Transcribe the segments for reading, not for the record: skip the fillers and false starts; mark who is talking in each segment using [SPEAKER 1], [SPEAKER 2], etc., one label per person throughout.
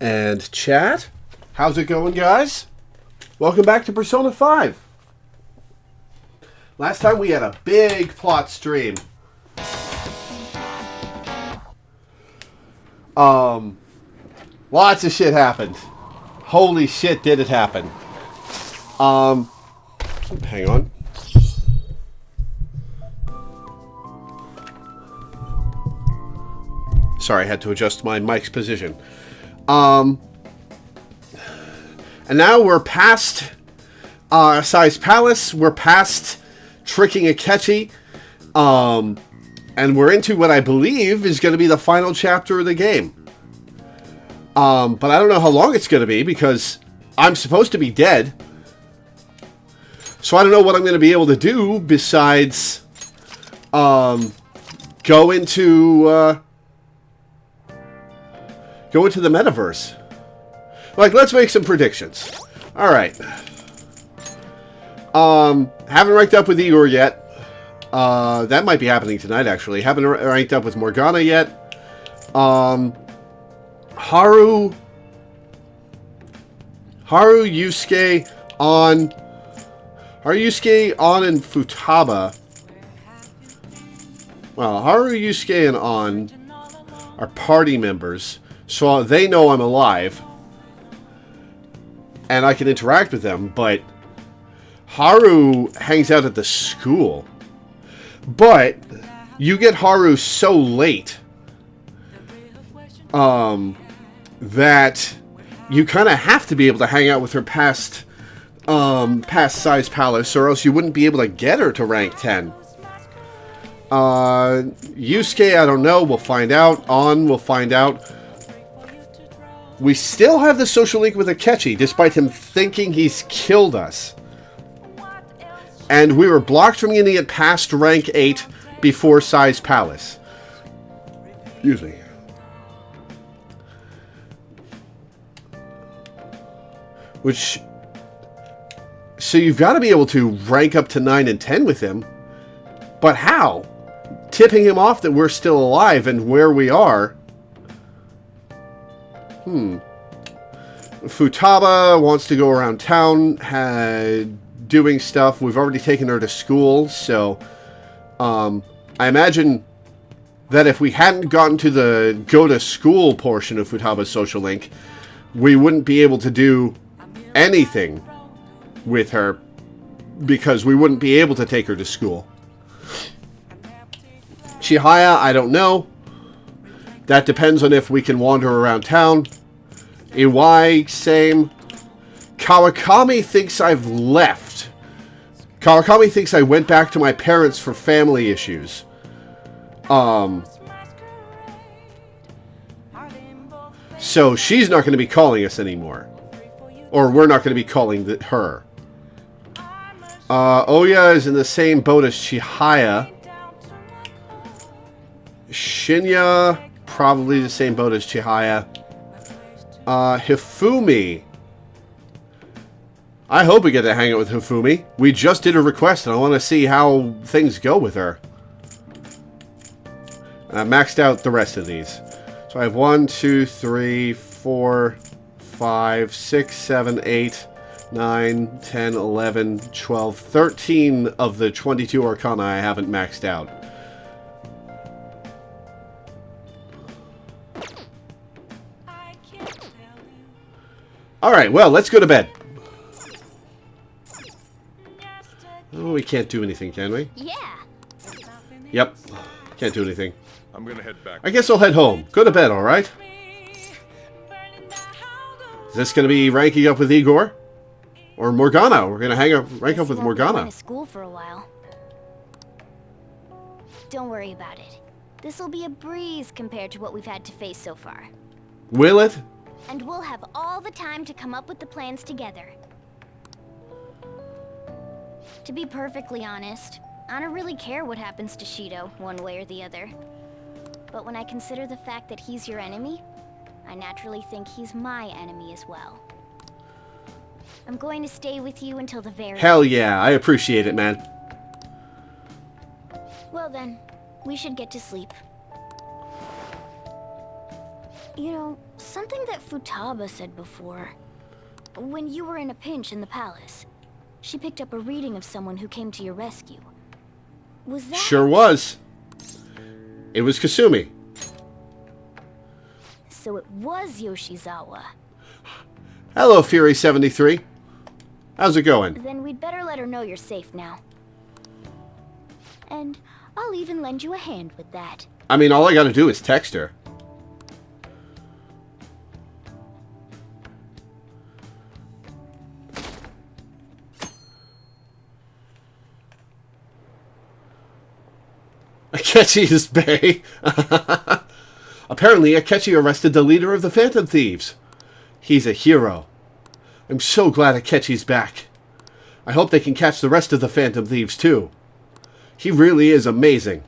[SPEAKER 1] And chat, how's it going, guys? Welcome back to Persona 5. Last time we had a big plot stream. Lots of shit happened. Holy shit, did it happen. Hang on. Sorry, I had to adjust my mic's position. And now we're past Sai's Palace. We're past tricking Akechi. And we're into what I believe is going to be the final chapter of the game. But I don't know how long it's going to be because I'm supposed to be dead. So I don't know what I'm going to be able to do besides go into the metaverse. Like, let's make some predictions. Alright. Haven't ranked up with Igor yet. That might be happening tonight, actually. Haven't ranked up with Morgana yet. Haru, Yusuke, On, and Futaba. Well, Haru, Yusuke, and On are party members, so they know I'm alive. And I can interact with them, but Haru hangs out at the school. But you get Haru so late that you kind of have to be able to hang out with her past Sai's Palace, or else you wouldn't be able to get her to rank 10. Yusuke, I don't know. We'll find out. On, we'll find out. We still have the social link with Akechi, despite him thinking he's killed us. And we were blocked from getting it past rank 8 before Sai's Palace. Excuse me. Which... So you've got to be able to rank up to 9 and 10 with him. But how? Tipping him off that we're still alive and where we are... Futaba wants to go around town, doing stuff. We've already taken her to school, so I imagine that if we hadn't gotten to the go to school portion of Futaba's social link, we wouldn't be able to do anything with her because we wouldn't be able to take her to school. Chihaya, I don't know. That depends on if we can wander around town. Iwai, same. Kawakami thinks I've left. Kawakami thinks I went back to my parents for family issues. So she's not going to be calling us anymore. Or we're not going to be calling her. Oya is in the same boat as Chihaya. Shinya, probably the same boat as Chihaya. Hifumi. I hope we get to hang out with Hifumi. We just did a request and I want to see how things go with her. I maxed out the rest of these. So I have 1, 2, 3, 4, 5, 6, 7, 8, 9, 10, 11, 12, 13 of the 22 Arcana I haven't maxed out. Alright, well, let's go to bed. Oh, we can't do anything, can we?
[SPEAKER 2] Yeah.
[SPEAKER 1] Yep. Can't do anything.
[SPEAKER 3] I'm gonna head back.
[SPEAKER 1] I guess I'll head home. Go to bed, alright? Is this gonna be ranking up with Igor? Or Morgana? We're gonna rank up with Morgana.
[SPEAKER 2] Going to school for a while. Don't worry about it. This'll be a breeze compared to what we've had to face so far.
[SPEAKER 1] Will it?
[SPEAKER 2] And we'll have all the time to come up with the plans together. To be perfectly honest, I don't really care what happens to Shido, one way or the other. But when I consider the fact that he's your enemy, I naturally think he's my enemy as well. I'm going to stay with you until the very end.
[SPEAKER 1] Hell yeah, I appreciate it, man.
[SPEAKER 2] Well then, we should get to sleep. You know, Something that Futaba said before. When you were in a pinch in the palace, she picked up a reading of someone who came to your rescue. Was that...
[SPEAKER 1] Sure was. It was Kasumi.
[SPEAKER 2] So it was Yoshizawa.
[SPEAKER 1] Hello, Fury 73. How's it going?
[SPEAKER 2] Then we'd better let her know you're safe now. And I'll even lend you a hand with that.
[SPEAKER 1] I mean, all I gotta do is text her. Akechi is bae. Apparently, Akechi arrested the leader of the Phantom Thieves. He's a hero. I'm so glad Akechi's back. I hope they can catch the rest of the Phantom Thieves too. He really is amazing.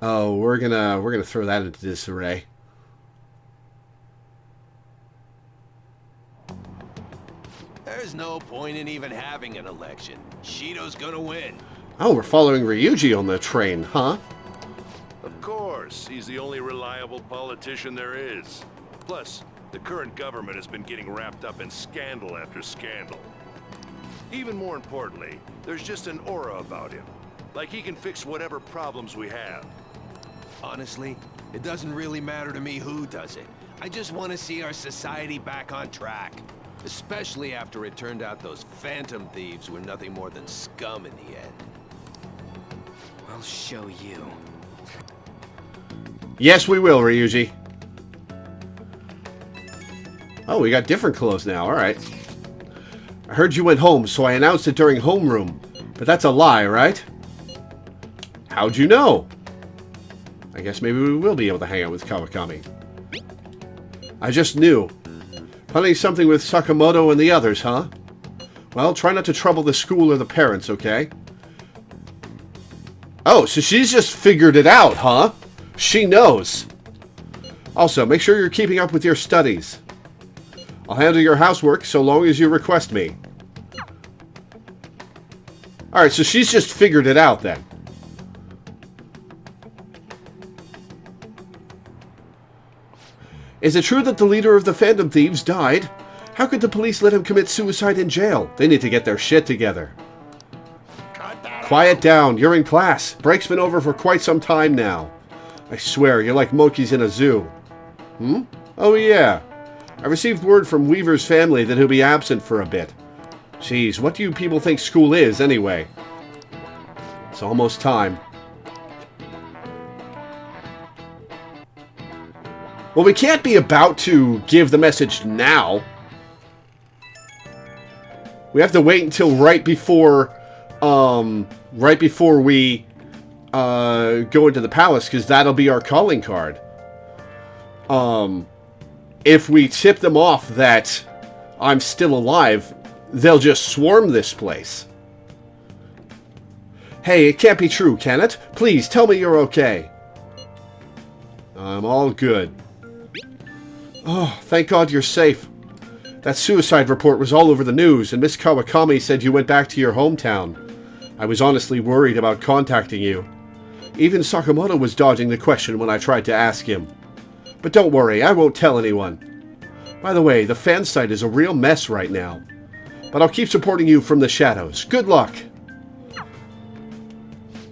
[SPEAKER 1] Oh, we're gonna throw that into disarray.
[SPEAKER 3] There's no point in even having an election. Shido's gonna win.
[SPEAKER 1] Oh, we're following Ryuji on the train, huh?
[SPEAKER 4] Of course, he's the only reliable politician there is. Plus, the current government has been getting wrapped up in scandal after scandal. Even more importantly, there's just an aura about him. Like he can fix whatever problems we have.
[SPEAKER 3] Honestly, it doesn't really matter to me who does it. I just want to see our society back on track. Especially after it turned out those Phantom Thieves were nothing more than scum in the end.
[SPEAKER 5] I'll show you.
[SPEAKER 1] Yes, we will, Ryuji. Oh, we got different clothes now. All right. I heard you went home, so I announced it during homeroom. But that's a lie, right? How'd you know? I guess maybe we will be able to hang out with Kawakami. I just knew. Planning something with Sakamoto and the others, huh? Well, try not to trouble the school or the parents, okay? Oh, so she's just figured it out, huh? She knows. Also, make sure you're keeping up with your studies. I'll handle your housework so long as you request me. Alright, so she's just figured it out then. Is it true that the leader of the Phantom Thieves died? How could the police let him commit suicide in jail? They need to get their shit together. Quiet down, you're in class. Break's been over for quite some time now. I swear, you're like monkeys in a zoo. Hmm? Oh yeah. I received word from Weaver's family that he'll be absent for a bit. Jeez, what do you people think school is, anyway? It's almost time. Well, we can't be about to give the message now. We have to wait until right before we go into the palace, because that'll be our calling card. If we tip them off that I'm still alive, they'll just swarm this place. Hey, it can't be true, can it? Please, tell me you're okay. I'm all good. Oh, thank God you're safe. That suicide report was all over the news, and Miss Kawakami said you went back to your hometown. I was honestly worried about contacting you. Even Sakamoto was dodging the question when I tried to ask him. But don't worry, I won't tell anyone. By the way, the fan site is a real mess right now. But I'll keep supporting you from the shadows. Good luck!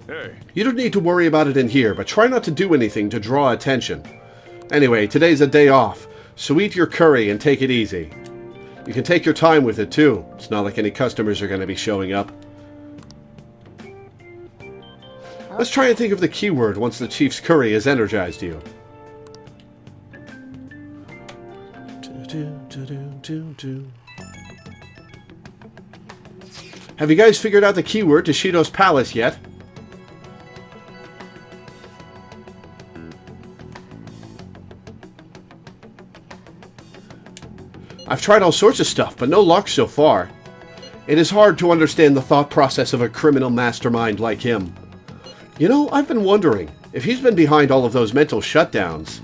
[SPEAKER 4] Hey.
[SPEAKER 1] You don't need to worry about it in here, but try not to do anything to draw attention. Anyway, today's a day off, so eat your curry and take it easy. You can take your time with it too. It's not like any customers are going to be showing up. Let's try and think of the keyword once the Chief's curry has energized you. Have you guys figured out the keyword to Shido's palace yet? I've tried all sorts of stuff, but no luck so far. It is hard to understand the thought process of a criminal mastermind like him. You know, I've been wondering if he's been behind all of those mental shutdowns.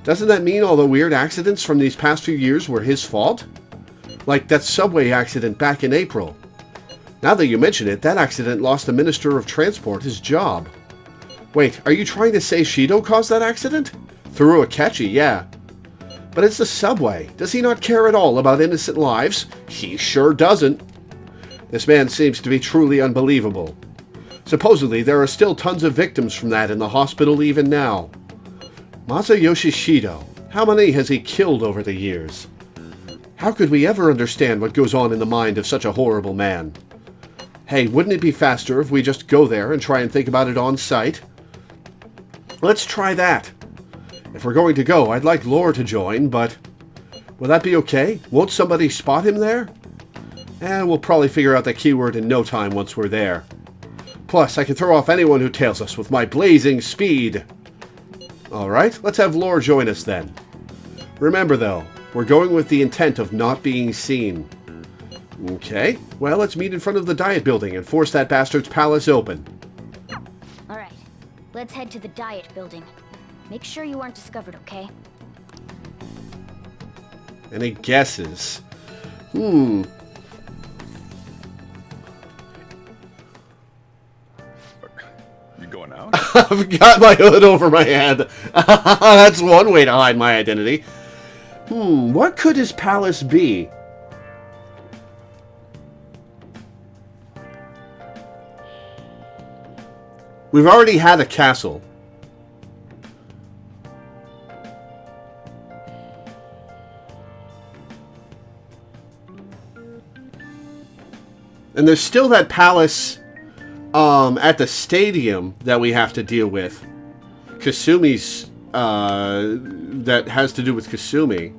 [SPEAKER 1] Doesn't that mean all the weird accidents from these past few years were his fault? Like that subway accident back in April. Now that you mention it, that accident lost the Minister of Transport his job. Wait, are you trying to say Shido caused that accident? Through Akechi, yeah. But it's the subway. Does he not care at all about innocent lives? He sure doesn't. This man seems to be truly unbelievable. Supposedly, there are still tons of victims from that in the hospital even now. Masayoshi Shido. How many has he killed over the years? How could we ever understand what goes on in the mind of such a horrible man? Hey, wouldn't it be faster if we just go there and try and think about it on site? Let's try that. If we're going to go, I'd like Lore to join, but... will that be okay? Won't somebody spot him there? We'll probably figure out the keyword in no time once we're there. Plus, I can throw off anyone who tails us with my blazing speed. Alright, let's have Lore join us then. Remember though, we're going with the intent of not being seen. Okay, well, let's meet in front of the Diet Building and force that bastard's palace open.
[SPEAKER 2] Alright, let's head to the Diet Building. Make sure you aren't discovered, okay?
[SPEAKER 1] Any guesses?
[SPEAKER 6] You going out?
[SPEAKER 1] I've got my hood over my head. That's one way to hide my identity. What could his palace be? We've already had a castle. And there's still that palace at the stadium that we have to deal with. Kasumi's, that has to do with Kasumi.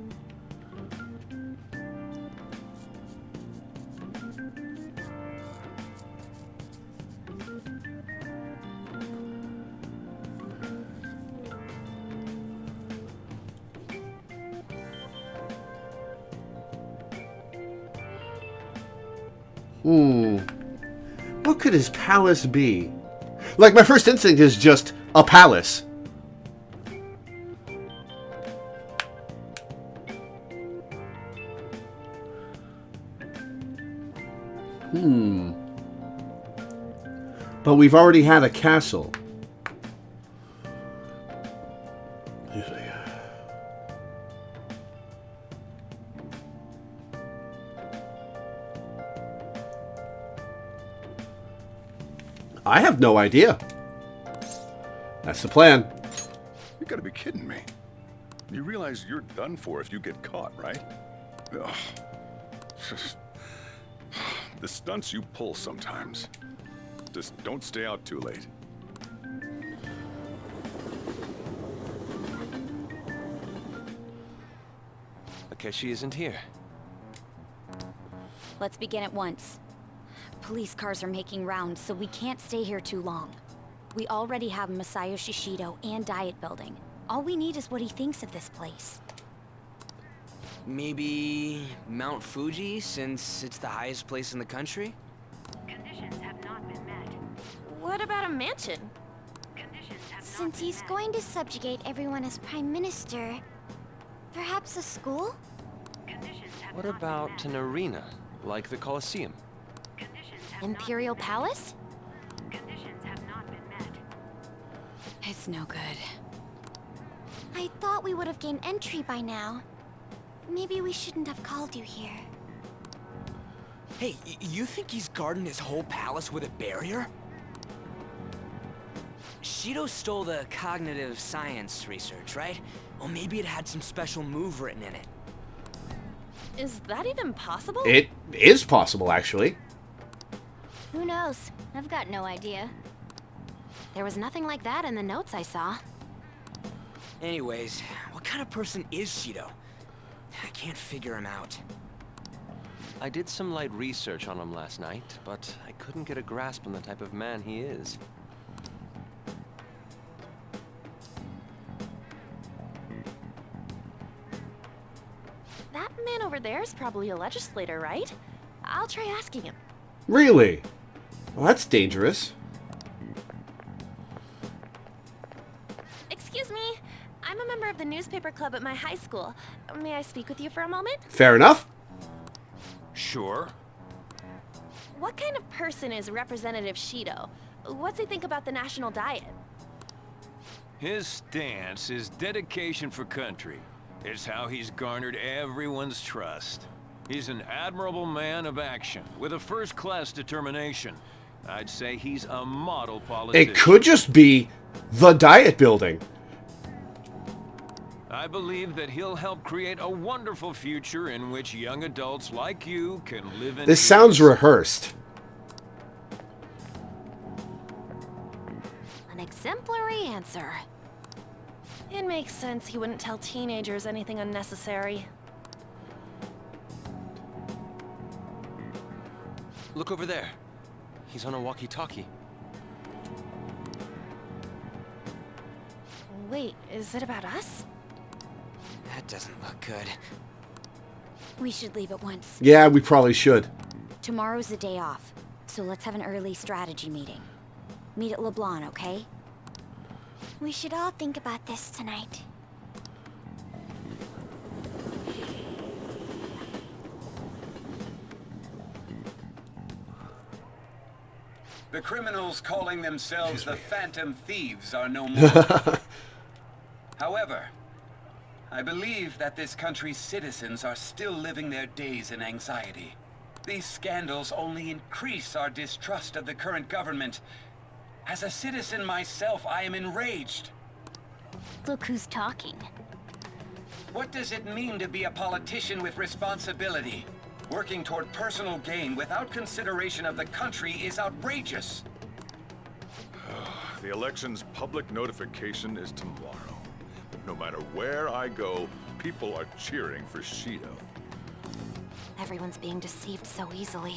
[SPEAKER 1] What could his palace be? Like, my first instinct is just a palace. But we've already had a castle. I have no idea. That's the plan.
[SPEAKER 6] You gotta be kidding me. You realize you're done for if you get caught, right? Ugh. The stunts you pull sometimes. Just don't stay out too late.
[SPEAKER 5] Akeshi isn't here.
[SPEAKER 2] Let's begin at once. Police cars are making rounds, so we can't stay here too long. We already have Masayoshi Shido and Diet Building. All we need is what he thinks of this place.
[SPEAKER 5] Maybe Mount Fuji, since it's the highest place in the country?
[SPEAKER 7] Conditions have not been met.
[SPEAKER 8] What about a mansion?
[SPEAKER 7] Conditions have not
[SPEAKER 2] Since
[SPEAKER 7] been
[SPEAKER 2] he's
[SPEAKER 7] met.
[SPEAKER 2] going to subjugate everyone as Prime Minister, perhaps a school?
[SPEAKER 7] Conditions have
[SPEAKER 3] What
[SPEAKER 7] not
[SPEAKER 3] about
[SPEAKER 7] been
[SPEAKER 3] an arena, like the Colosseum?
[SPEAKER 7] met. Conditions have
[SPEAKER 2] Imperial
[SPEAKER 7] not been
[SPEAKER 2] Palace?
[SPEAKER 7] met. Conditions have not been met.
[SPEAKER 2] It's no good. I thought we would have gained entry by now. Maybe we shouldn't have called you here.
[SPEAKER 5] Hey, you think he's guarding his whole palace with a barrier? Shido stole the cognitive science research, right? Well, maybe it had some special move written in it.
[SPEAKER 8] Is that even possible?
[SPEAKER 1] It is possible, actually.
[SPEAKER 2] Who knows? I've got no idea. There was nothing like that in the notes I saw.
[SPEAKER 5] Anyways, what kind of person is Shido? I can't figure him out.
[SPEAKER 3] I did some light research on him last night, but I couldn't get a grasp on the type of man he is.
[SPEAKER 8] That man over there is probably a legislator, right? I'll try asking him.
[SPEAKER 1] Really? Well, that's dangerous.
[SPEAKER 8] Excuse me, I'm a member of the newspaper club at my high school. May I speak with you for a moment?
[SPEAKER 1] Fair enough.
[SPEAKER 4] Sure.
[SPEAKER 8] What kind of person is Representative Shido? What's he think about the national diet?
[SPEAKER 9] His stance is dedication for country. It's how he's garnered everyone's trust. He's an admirable man of action, with a first-class determination. I'd say he's a model politician.
[SPEAKER 1] It could just be the diet building.
[SPEAKER 9] I believe that he'll help create a wonderful future in which young adults like you can live in
[SPEAKER 1] This
[SPEAKER 9] peace.
[SPEAKER 1] sounds rehearsed.
[SPEAKER 8] An exemplary answer. It makes sense he wouldn't tell teenagers anything unnecessary.
[SPEAKER 10] Look over there. He's on a walkie-talkie.
[SPEAKER 8] Wait, is it about us?
[SPEAKER 5] That doesn't look good.
[SPEAKER 2] We should leave at once.
[SPEAKER 1] Yeah, we probably should.
[SPEAKER 2] Tomorrow's the day off, so let's have an early strategy meeting. Meet at LeBlanc, okay? We should all think about this tonight.
[SPEAKER 11] The criminals calling themselves the Phantom Thieves are no more. However, I believe that this country's citizens are still living their days in anxiety. These scandals only increase our distrust of the current government. As a citizen myself, I am enraged.
[SPEAKER 2] Look who's talking.
[SPEAKER 11] What does it mean to be a politician with responsibility? Working toward personal gain without consideration of the country is outrageous.
[SPEAKER 6] The election's public notification is tomorrow. But no matter where I go, people are cheering for Shido.
[SPEAKER 8] Everyone's being deceived so easily.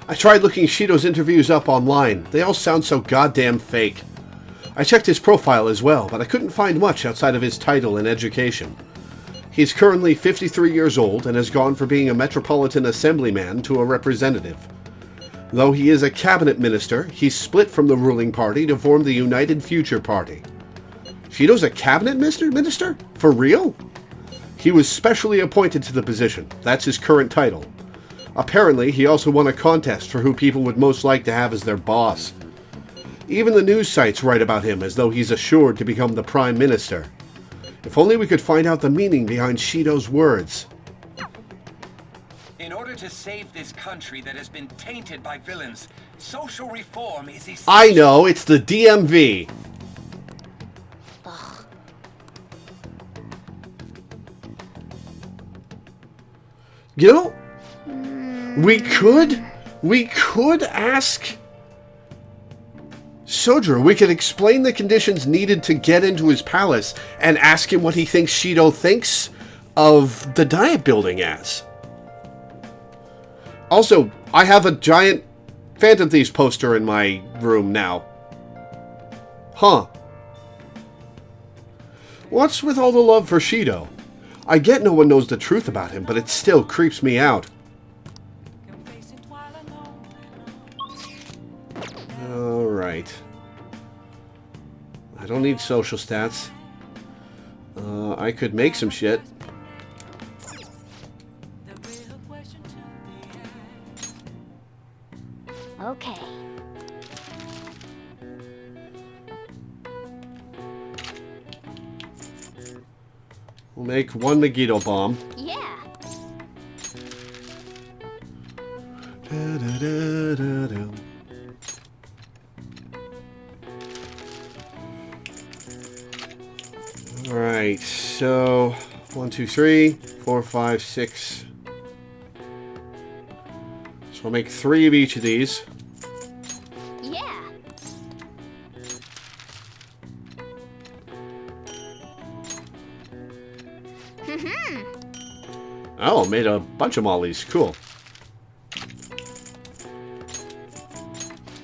[SPEAKER 1] I tried looking Shido's interviews up online. They all sound so goddamn fake. I checked his profile as well, but I couldn't find much outside of his title and education. He's currently 53 years old and has gone from being a metropolitan assemblyman to a representative. Though he is a cabinet minister, he's split from the ruling party to form the United Future Party. Shido's a cabinet minister? For real? He was specially appointed to the position. That's his current title. Apparently, he also won a contest for who people would most like to have as their boss. Even the news sites write about him as though he's assured to become the Prime Minister. If only we could find out the meaning behind Shido's words.
[SPEAKER 11] In order to save this country that has been tainted by villains, social reform is essential.
[SPEAKER 1] I know, it's the DMV.
[SPEAKER 8] Ugh.
[SPEAKER 1] You know, we could ask Sojiro. We could explain the conditions needed to get into his palace and ask him what he thinks Shido thinks of the diet building as. Also, I have a giant Phantom Thieves poster in my room now. Huh. What's with all the love for Shido? I get no one knows the truth about him, but it still creeps me out. Alright. I don't need social stats. I could make some shit.
[SPEAKER 2] Okay.
[SPEAKER 1] We'll make one Megiddo bomb.
[SPEAKER 2] Yeah.
[SPEAKER 1] Da-da-da-da-da. Alright, so 1, 2, 3, 4, 5, 6. So I'll make 3 of each of these.
[SPEAKER 2] Yeah.
[SPEAKER 1] Oh, made a bunch of mollies. Cool.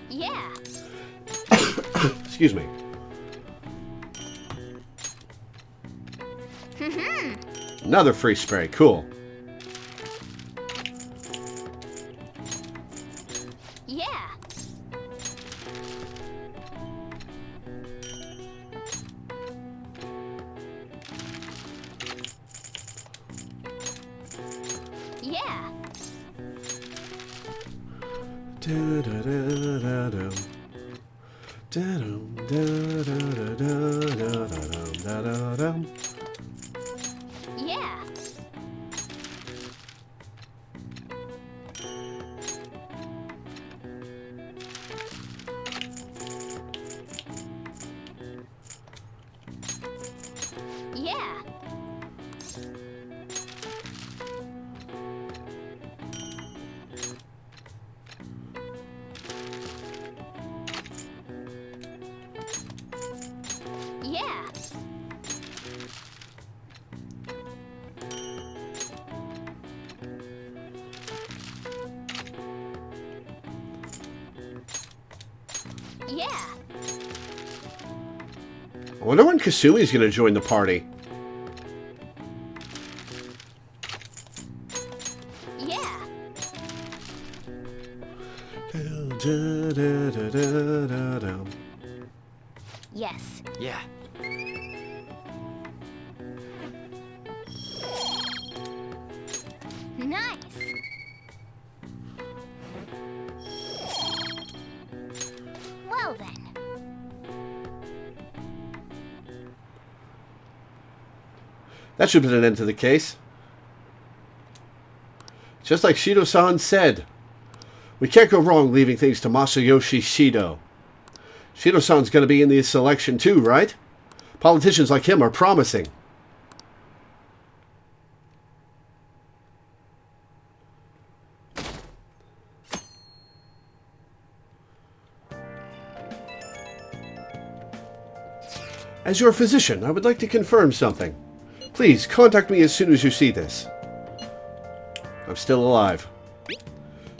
[SPEAKER 2] Yeah.
[SPEAKER 1] Excuse me. Another free spray. Cool.
[SPEAKER 2] Yeah. Yeah.
[SPEAKER 1] Da-da-da-da-dum. Da-dum, da-da-da-da-da-dum. Da-da-da-da-da-da.
[SPEAKER 2] Yeah. Yeah. Yeah. Yeah.
[SPEAKER 1] I wonder when Kasumi's going to join the party.
[SPEAKER 2] Yeah.
[SPEAKER 1] Da-da-da-da-da-da.
[SPEAKER 2] Yes.
[SPEAKER 5] Yeah.
[SPEAKER 2] Nice. Well then.
[SPEAKER 1] That should put an end to the case. Just like Shido-san said, we can't go wrong leaving things to Masayoshi Shido. Shido-san's going to be in the selection too, right? Politicians like him are promising. As your physician, I would like to confirm something. Please, contact me as soon as you see this. I'm still alive.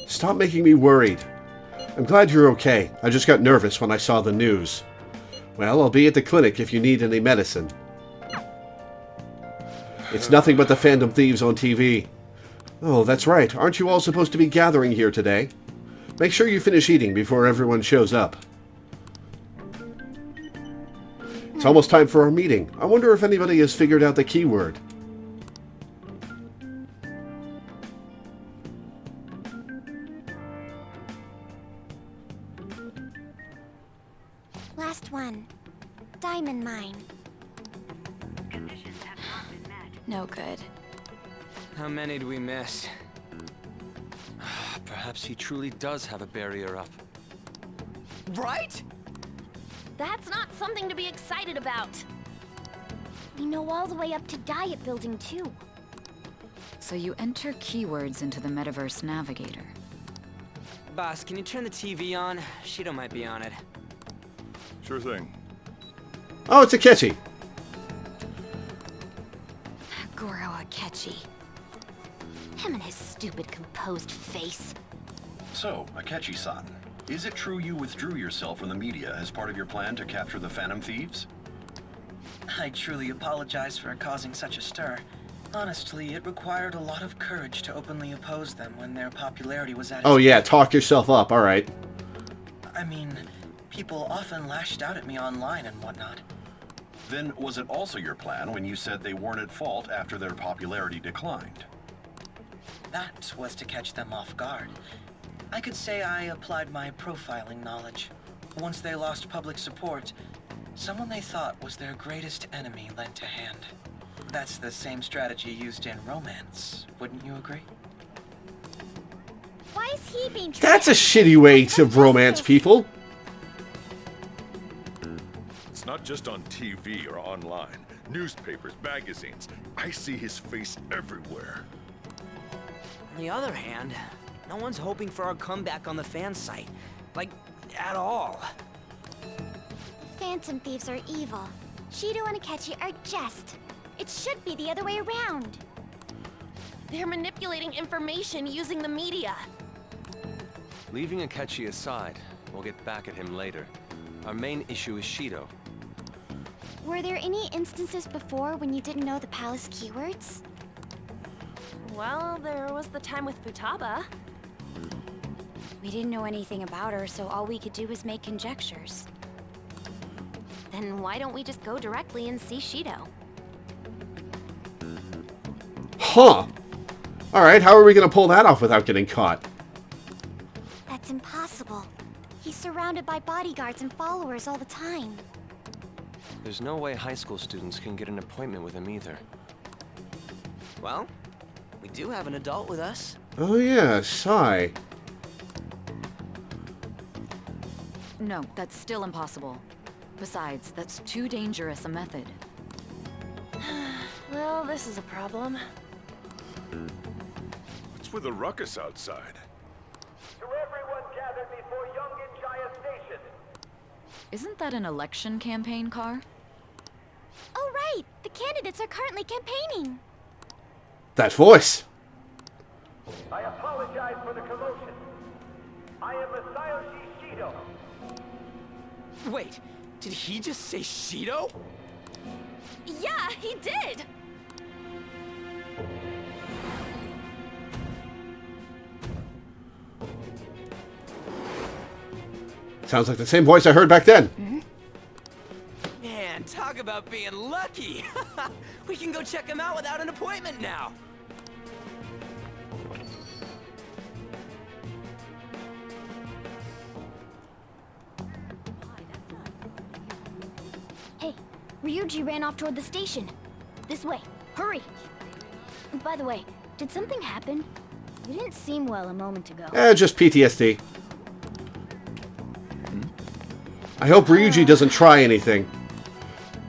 [SPEAKER 1] Stop making me worried. I'm glad you're okay. I just got nervous when I saw the news. Well, I'll be at the clinic if you need any medicine. It's nothing but the Phantom Thieves on TV. Oh, that's right. Aren't you all supposed to be gathering here today? Make sure you finish eating before everyone shows up. It's almost time for our meeting. I wonder if anybody has figured out the keyword.
[SPEAKER 2] Last one. Diamond mine.
[SPEAKER 7] Conditions have not been met.
[SPEAKER 8] No good.
[SPEAKER 5] How many do we miss?
[SPEAKER 10] Perhaps he truly does have a barrier up.
[SPEAKER 5] Right?
[SPEAKER 8] That's not something to be excited about.
[SPEAKER 2] We know all the way up to Diet Building, too.
[SPEAKER 12] So you enter keywords into the Metaverse Navigator.
[SPEAKER 5] Boss, can you turn the TV on? Shido might be on it.
[SPEAKER 6] Sure thing.
[SPEAKER 1] Oh, it's Akechi.
[SPEAKER 2] Goro Akechi. Him and his stupid composed face.
[SPEAKER 13] So, Akechi-san, is it true you withdrew yourself from the media as part of your plan to capture the Phantom Thieves?
[SPEAKER 14] I truly apologize for causing such a stir. Honestly, it required a lot of courage to openly oppose them when their popularity was at its
[SPEAKER 1] Oh yeah,
[SPEAKER 14] peak.
[SPEAKER 1] talk yourself up, alright.
[SPEAKER 14] I mean, people often lashed out at me online and whatnot.
[SPEAKER 13] Then was it also your plan when you said they weren't at fault after their popularity declined?
[SPEAKER 14] That was to catch them off guard. I could say I applied my profiling knowledge. Once they lost public support, someone they thought was their greatest enemy lent a hand. That's the same strategy used in romance, wouldn't you agree?
[SPEAKER 2] Why is he being tricked?
[SPEAKER 1] That's a shitty way to romance people.
[SPEAKER 6] It's not just on TV or online. Newspapers, magazines. I see his face everywhere.
[SPEAKER 5] On the other hand, no one's hoping for our comeback on the fan site. Like, at all.
[SPEAKER 2] Phantom Thieves are evil. Shido and Akechi are just. It should be the other way around.
[SPEAKER 8] They're manipulating information using the media.
[SPEAKER 10] Leaving Akechi aside, we'll get back at him later. Our main issue is Shido.
[SPEAKER 2] Were there any instances before when you didn't know the palace keywords?
[SPEAKER 8] Well, there was the time with Futaba.
[SPEAKER 2] We didn't know anything about her, so all we could do was make conjectures.
[SPEAKER 8] Then why don't we just go directly and see Shido?
[SPEAKER 1] Huh. Alright, how are we going to pull that off without getting caught?
[SPEAKER 2] That's impossible. He's surrounded by bodyguards and followers all the time.
[SPEAKER 10] There's no way high school students can get an appointment with him either.
[SPEAKER 5] Well, we do have an adult with us.
[SPEAKER 1] Oh yeah, Sai.
[SPEAKER 12] No, that's still impossible. Besides, that's too dangerous a method.
[SPEAKER 8] Well, this is a problem.
[SPEAKER 6] What's with the ruckus outside?
[SPEAKER 15] To everyone gathered before Yongin Jaya Station.
[SPEAKER 12] Isn't that an election campaign car?
[SPEAKER 2] Oh, right! The candidates are currently campaigning.
[SPEAKER 1] That voice.
[SPEAKER 15] I apologize for the commotion. I am Masayoshi Shido.
[SPEAKER 5] Wait, did he just say Shido?
[SPEAKER 8] Yeah, he did!
[SPEAKER 1] Sounds like the same voice I heard back then.
[SPEAKER 5] Man, talk about being lucky! We can go check him out without an appointment now!
[SPEAKER 2] Hey, Ryuji ran off toward the station. This way. Hurry! By the way, did something happen? You didn't seem well a moment ago.
[SPEAKER 1] Just PTSD. I hope Ryuji doesn't try anything.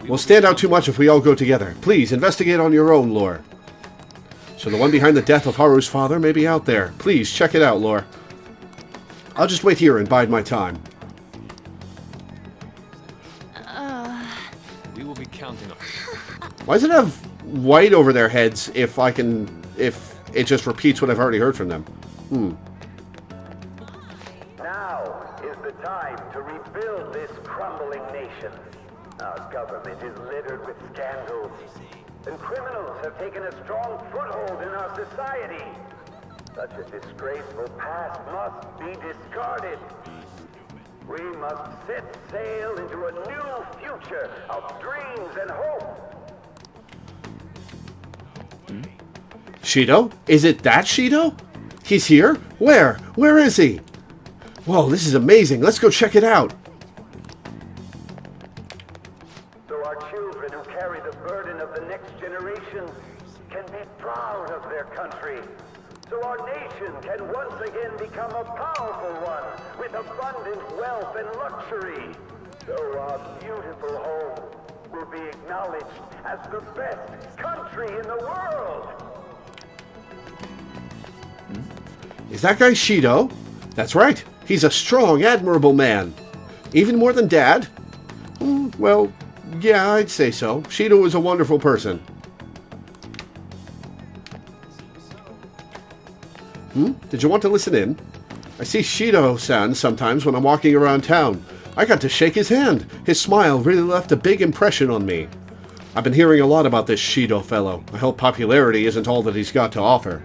[SPEAKER 1] We'll stand out too much if we all go together. Please, investigate on your own, Lore. So the one behind the death of Haru's father may be out there. Please, check it out, Lore. I'll just wait here and bide my time.
[SPEAKER 10] We will be counting on you.
[SPEAKER 1] Why does it have white over their heads if it just repeats what I've already heard from them?
[SPEAKER 15] Now is the time to rebuild this crumbling nation. Our government is littered with scandals, and criminals have taken a strong foothold in our society. Such a disgraceful past must be discarded. We must set sail into a new future of dreams and hope.
[SPEAKER 1] Shido? Is it that Shido? He's here? Where? Where is he? Whoa, this is amazing. Let's go check it out.
[SPEAKER 15] So our children who carry the burden of the next generation can be proud of their country. So our nation can once again become a powerful one with abundant wealth and luxury. So our beautiful home will be acknowledged as the best country in the world.
[SPEAKER 1] Is that guy Shido? That's right. He's a strong, admirable man. Even more than Dad? Well, yeah, I'd say so. Shido is a wonderful person. Did you want to listen in? I see Shido-san sometimes when I'm walking around town. I got to shake his hand. His smile really left a big impression on me. I've been hearing a lot about this Shido fellow. I hope popularity isn't all that he's got to offer.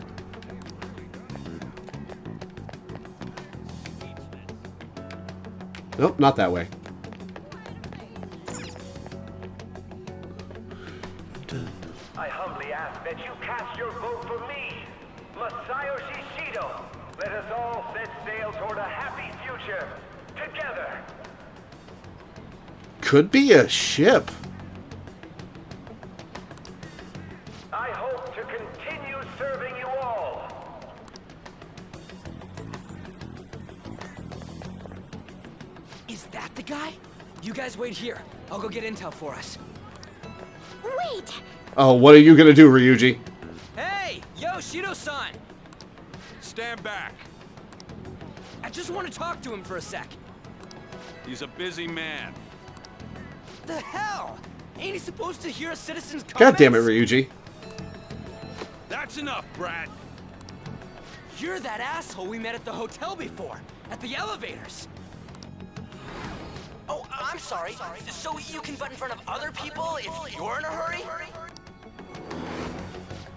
[SPEAKER 1] Nope, not that way.
[SPEAKER 15] I humbly ask that you cast your vote for me, Masayoshi Shido. Let us all set sail toward a happy future, together.
[SPEAKER 1] Could be a ship.
[SPEAKER 15] I hope to continue serving you all.
[SPEAKER 5] Is that the guy? You guys wait here. I'll go get intel for us.
[SPEAKER 2] Wait!
[SPEAKER 1] Oh, what are you gonna do, Ryuji?
[SPEAKER 5] Hey! Yo, Shido-san!
[SPEAKER 6] Stand back.
[SPEAKER 5] I just want to talk to him for a sec.
[SPEAKER 6] He's a busy man.
[SPEAKER 5] The hell? Ain't he supposed to hear a citizen's comments?
[SPEAKER 1] God damn it, Ryuji.
[SPEAKER 6] That's enough, Brad.
[SPEAKER 5] You're that asshole we met at the hotel before, at the elevators. Oh, I'm sorry. So you can butt in front of other people if you're in a hurry?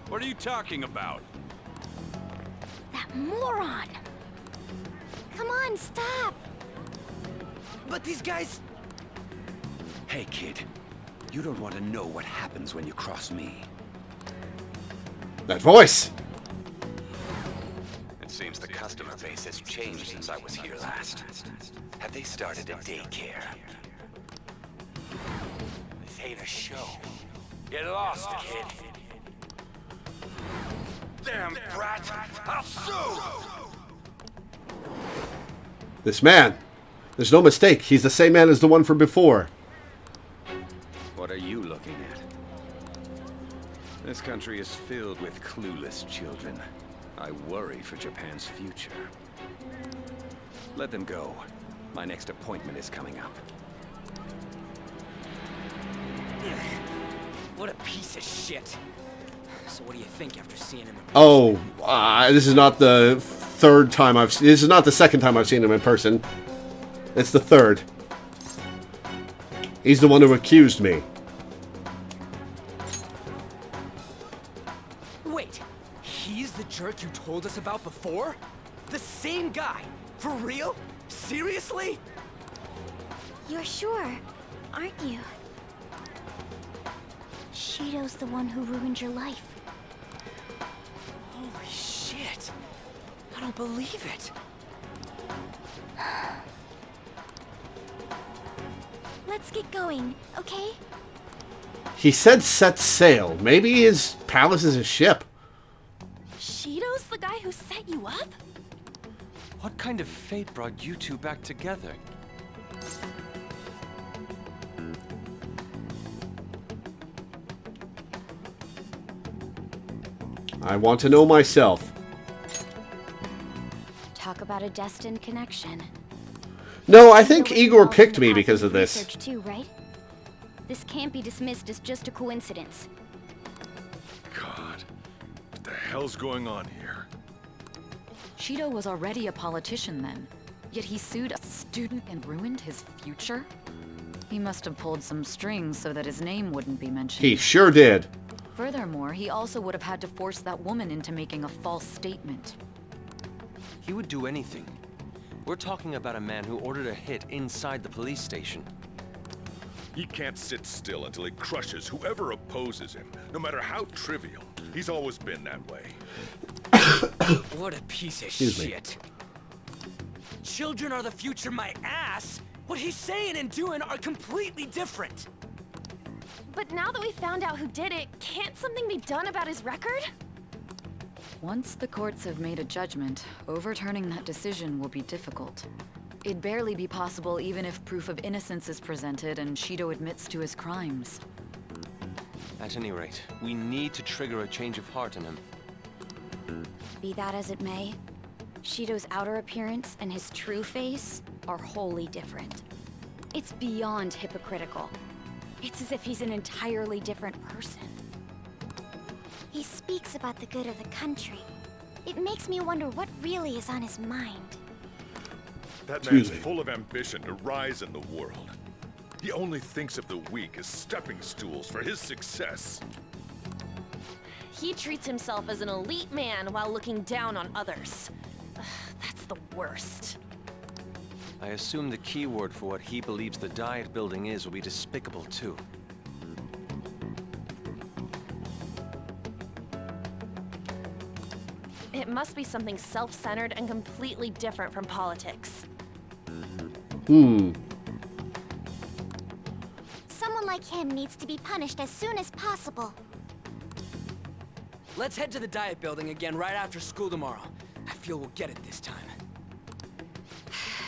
[SPEAKER 6] What are you talking about?
[SPEAKER 2] That moron! Come on, stop!
[SPEAKER 5] But these guys...
[SPEAKER 11] Hey, kid. You don't want to know what happens when you cross me.
[SPEAKER 1] That voice!
[SPEAKER 11] It seems the customer base has changed since I was here last. Have they started a daycare?
[SPEAKER 5] hate a show.
[SPEAKER 16] Get lost, kid. Damn brat! I'll sue!
[SPEAKER 1] This man. There's no mistake. He's the same man as the one from before.
[SPEAKER 10] What are you looking at? This country is filled with clueless children. I worry for Japan's future. Let them go. My next appointment is coming up.
[SPEAKER 5] What a piece of shit. So what do you think after seeing him?
[SPEAKER 1] Oh, this is not the third time I've... This is not the second time I've seen him in person. It's the third. He's the one who accused me.
[SPEAKER 5] Wait, he's the jerk you told us about before? The same guy? For real? Seriously?
[SPEAKER 2] You're sure, aren't you? Shido's the one who ruined your life.
[SPEAKER 5] Holy shit. I don't believe it.
[SPEAKER 2] Let's get going, okay?
[SPEAKER 1] He said set sail. Maybe his palace is a ship.
[SPEAKER 8] Shido's the guy who set you up?
[SPEAKER 10] What kind of fate brought you two back together?
[SPEAKER 1] I want to know myself.
[SPEAKER 2] Talk about a destined connection.
[SPEAKER 1] No, I think Igor picked me because of this.
[SPEAKER 2] Research too, right? This can't be dismissed as just a coincidence.
[SPEAKER 6] God, what the hell's going on here?
[SPEAKER 12] Shido was already a politician then, yet he sued a student and ruined his future? He must have pulled some strings so that his name wouldn't be mentioned.
[SPEAKER 1] He sure did.
[SPEAKER 12] Furthermore, he also would have had to force that woman into making a false statement.
[SPEAKER 10] He would do anything. We're talking about a man who ordered a hit inside the police station.
[SPEAKER 6] He can't sit still until he crushes whoever opposes him, no matter how trivial. He's always been that way.
[SPEAKER 5] What a piece of
[SPEAKER 1] Excuse me.
[SPEAKER 5] shit. Children are the future, my ass. What he's saying and doing are completely different.
[SPEAKER 8] But now that we found out who did it, can't something be done about his record?
[SPEAKER 12] Once the courts have made a judgment, overturning that decision will be difficult. It'd barely be possible even if proof of innocence is presented and Shido admits to his crimes.
[SPEAKER 10] At any rate, we need to trigger a change of heart in him.
[SPEAKER 2] Be that as it may, Shido's outer appearance and his true face are wholly different. It's beyond hypocritical. It's as if he's an entirely different person. He speaks about the good of the country. It makes me wonder what really is on his mind.
[SPEAKER 6] That man's full of ambition to rise in the world. He only thinks of the weak as stepping stools for his success.
[SPEAKER 8] He treats himself as an elite man while looking down on others. Ugh, that's the worst.
[SPEAKER 10] I assume the key word for what he believes the Diet building is will be despicable too.
[SPEAKER 8] It must be something self-centered and completely different from politics.
[SPEAKER 2] Someone like him needs to be punished as soon as possible.
[SPEAKER 5] Let's head to the Diet building again right after school tomorrow. I feel we'll get it this time.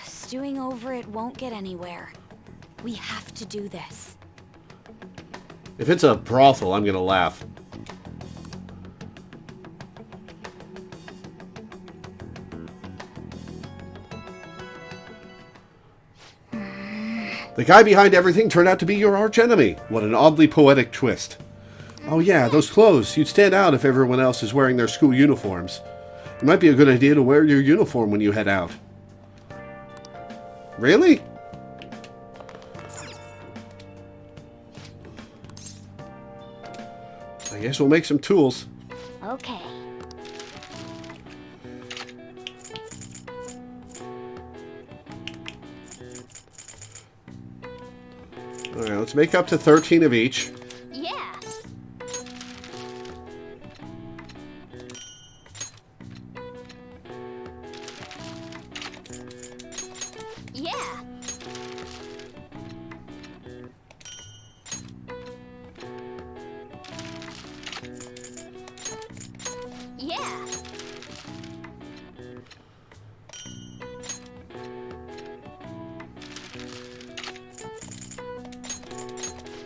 [SPEAKER 2] Stewing over it won't get anywhere. We have to do this.
[SPEAKER 1] If it's a brothel, I'm gonna laugh. The guy behind everything turned out to be your archenemy. What an oddly poetic twist. Oh yeah, those clothes. You'd stand out if everyone else is wearing their school uniforms. It might be a good idea to wear your uniform when you head out. Really? I guess we'll make some tools.
[SPEAKER 2] Okay.
[SPEAKER 1] Alright, let's make up to 13 of each.
[SPEAKER 2] Yeah. Yeah.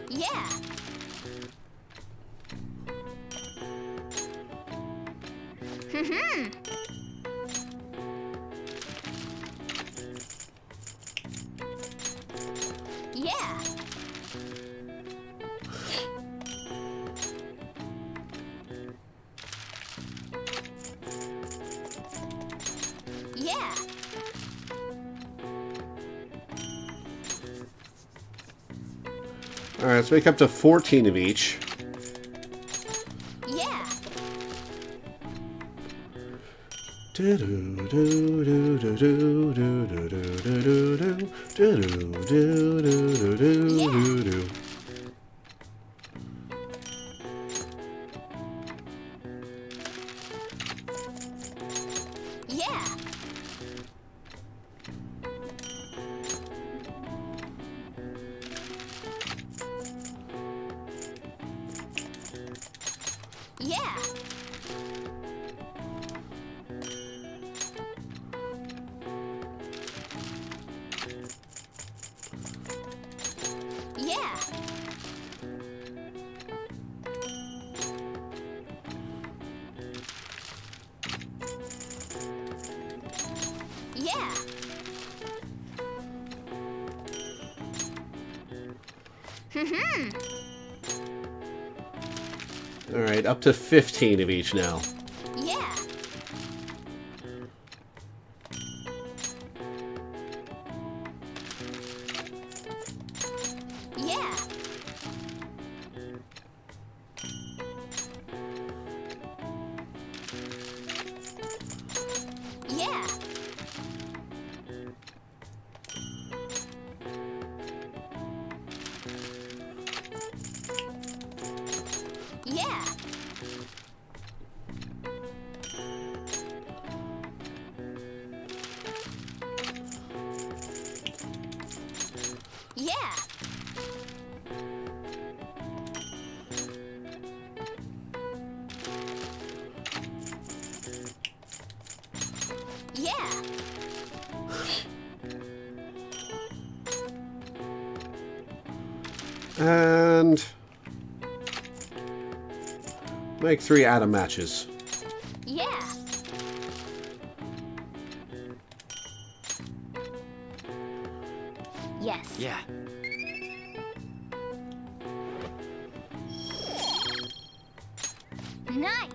[SPEAKER 2] Yeah. Yeah. Yeah.
[SPEAKER 1] Alright, let's make up to 14 of each.
[SPEAKER 2] Yeah. Yeah. Yeah. Yeah. Yeah.
[SPEAKER 1] Alright, up to 15 of each now.
[SPEAKER 2] Yeah. Yeah. Yeah. Yeah. Yeah. Yeah.
[SPEAKER 1] And make 3 atom matches.
[SPEAKER 2] Yeah. Yes.
[SPEAKER 5] Yeah.
[SPEAKER 2] Nice.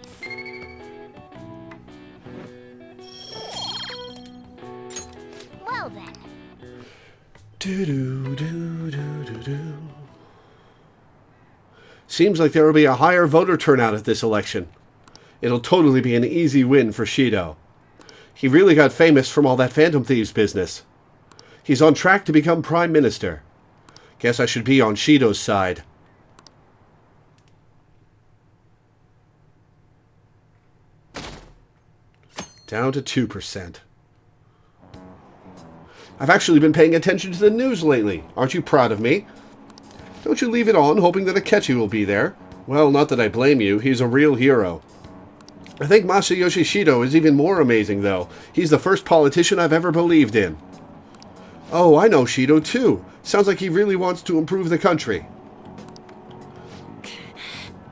[SPEAKER 2] Well then.
[SPEAKER 1] Seems like there will be a higher voter turnout at this election. It'll totally be an easy win for Shido. He really got famous from all that Phantom Thieves business. He's on track to become Prime Minister. Guess I should be on Shido's side. Down to 2%. I've actually been paying attention to the news lately. Aren't you proud of me? Don't you leave it on, hoping that Akechi will be there. Well, not that I blame you. He's a real hero. I think Masayoshi Shido is even more amazing, though. He's the first politician I've ever believed in. Oh, I know Shido, too. Sounds like he really wants to improve the country.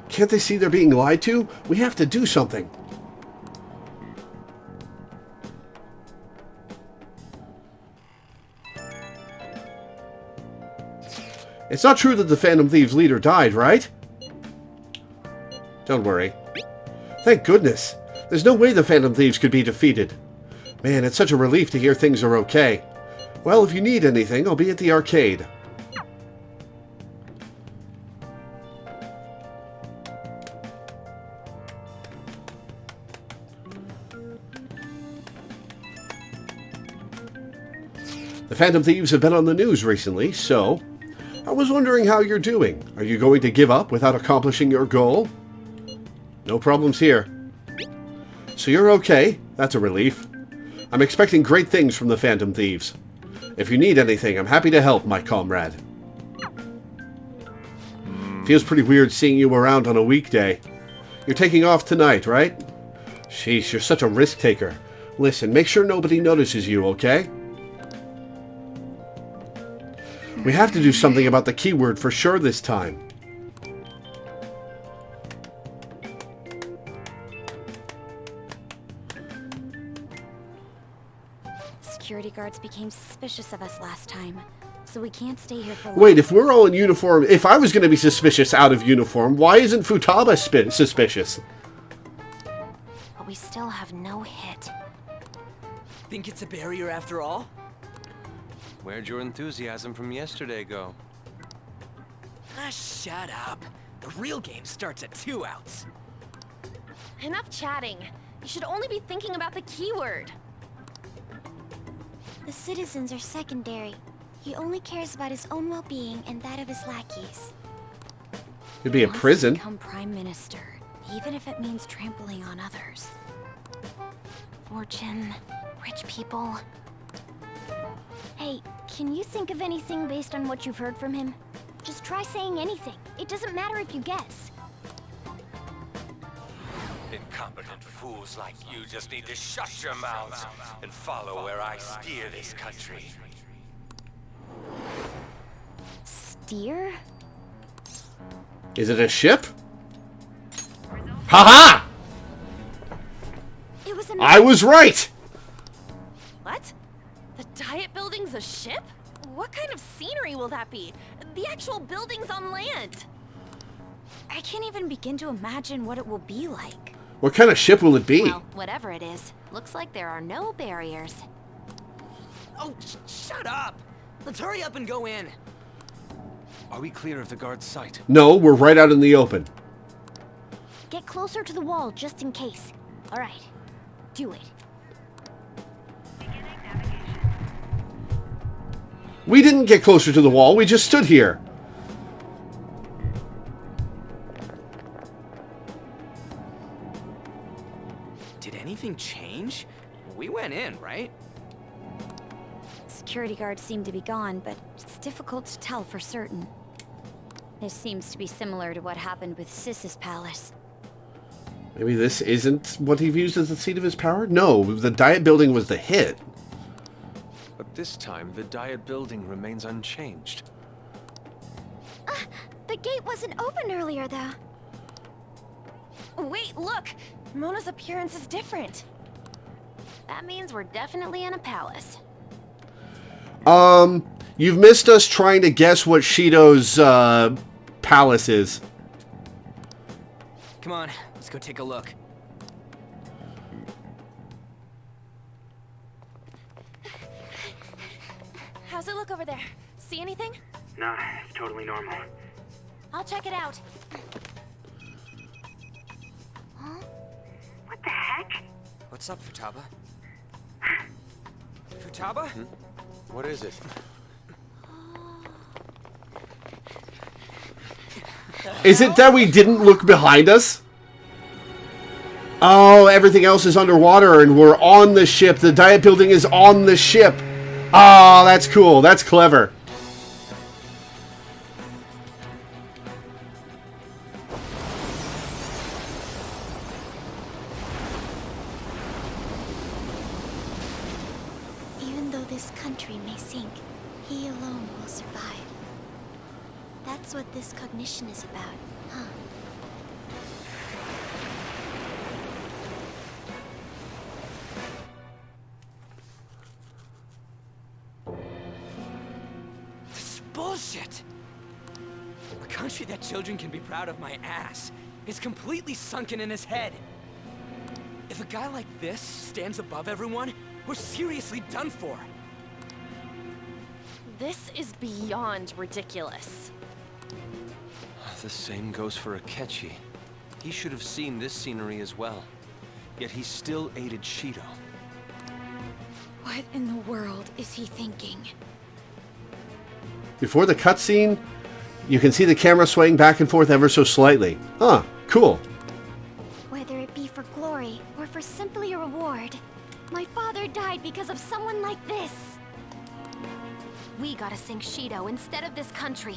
[SPEAKER 1] Can't they see they're being lied to? We have to do something. It's not true that the Phantom Thieves leader died, right? Don't worry. Thank goodness. There's no way the Phantom Thieves could be defeated. Man, it's such a relief to hear things are okay. Well, if you need anything, I'll be at the arcade. The Phantom Thieves have been on the news recently, so I was wondering how you're doing. Are you going to give up without accomplishing your goal? No problems here. So you're okay. That's a relief. I'm expecting great things from the Phantom Thieves. If you need anything, I'm happy to help, my comrade. Feels pretty weird seeing you around on a weekday. You're taking off tonight, right? Sheesh, you're such a risk taker. Listen, make sure nobody notices you, okay? We have to do something about the keyword for sure this time.
[SPEAKER 17] Security guards became suspicious of us last time, so we can't stay here for long.
[SPEAKER 1] Wait, if we're all in uniform, if I was going to be suspicious out of uniform, why isn't Futaba suspicious?
[SPEAKER 17] But we still have no hit.
[SPEAKER 5] Think it's a barrier after all?
[SPEAKER 3] Where'd your enthusiasm from yesterday go?
[SPEAKER 5] Ah, shut up. The real game starts at 2 outs.
[SPEAKER 8] Enough chatting. You should only be thinking about the keyword.
[SPEAKER 2] The citizens are secondary. He only cares about his own well-being and that of his lackeys.
[SPEAKER 1] It'd be a prison.
[SPEAKER 17] Become prime minister, even if it means trampling on others.
[SPEAKER 2] Fortune, rich people. Hey, can you think of anything based on what you've heard from him? Just try saying anything. It doesn't matter if you guess.
[SPEAKER 16] Incompetent fools like you just need to shut your mouths and follow where I steer this country.
[SPEAKER 2] Steer?
[SPEAKER 1] Is it a ship? Haha!
[SPEAKER 2] It was
[SPEAKER 1] I was right!
[SPEAKER 8] What? The Diet Building's a ship? What kind of scenery will that be? The actual building's on land.
[SPEAKER 17] I can't even begin to imagine what it will be like.
[SPEAKER 1] What kind of ship will it be?
[SPEAKER 17] Well, whatever it is, looks like there are no barriers.
[SPEAKER 5] Oh, shut up! Let's hurry up and go in.
[SPEAKER 3] Are we clear of the guard's sight?
[SPEAKER 1] No, we're right out in the open.
[SPEAKER 2] Get closer to the wall just in case. All right, do it.
[SPEAKER 1] We didn't get closer to the wall, we just stood here.
[SPEAKER 5] Did anything change? We went in, right?
[SPEAKER 17] Security guards seem to be gone, but it's difficult to tell for certain. This seems to be similar to what happened with Sis's palace.
[SPEAKER 1] Maybe this isn't what he views as the seat of his power? No, the Diet Building was the hit.
[SPEAKER 3] But this time, the Diet Building remains unchanged.
[SPEAKER 2] The gate wasn't open earlier, though.
[SPEAKER 8] Wait, look! Mona's appearance is different. That means we're definitely in a palace.
[SPEAKER 1] You've missed us trying to guess what Shido's, palace is.
[SPEAKER 5] Come on, let's go take a look.
[SPEAKER 8] How's it look over there? See anything?
[SPEAKER 7] Nah, it's totally normal.
[SPEAKER 2] I'll check it out.
[SPEAKER 7] What the heck?
[SPEAKER 5] What's up, Futaba? Futaba?
[SPEAKER 3] What is it?
[SPEAKER 1] Is it that we didn't look behind us? Oh, everything else is underwater and we're on the ship. The Diet Building is on the ship. Oh, that's cool. That's clever.
[SPEAKER 2] Even though this country may sink, he alone will survive. That's what this cognition is about, huh?
[SPEAKER 5] This is bullshit! A country that children can be proud of my ass is completely sunken in his head. If a guy like this stands above everyone, we're seriously done for.
[SPEAKER 8] This is beyond ridiculous.
[SPEAKER 3] The same goes for Akechi. He should have seen this scenery as well. Yet he still aided Shido.
[SPEAKER 17] What in the world is he thinking?
[SPEAKER 1] Before the cutscene, you can see the camera swaying back and forth ever so slightly. Huh, cool.
[SPEAKER 2] Whether it be for glory or for simply a reward, my father died because of someone like this.
[SPEAKER 8] We gotta sink Shido instead of this country.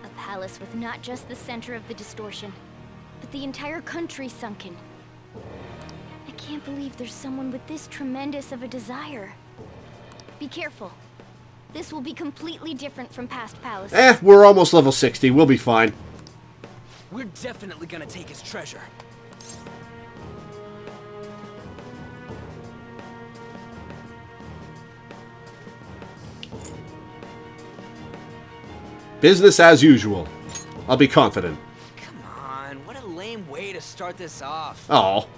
[SPEAKER 2] A palace with not just the center of the distortion, but the entire country sunken. I can't believe there's someone with this tremendous of a desire. Be careful. This will be completely different from past palaces.
[SPEAKER 1] We're almost level 60. We'll be fine.
[SPEAKER 5] We're definitely gonna take his treasure.
[SPEAKER 1] Business as usual. I'll be confident.
[SPEAKER 5] Come on, what a lame way to start this off.
[SPEAKER 1] Oh.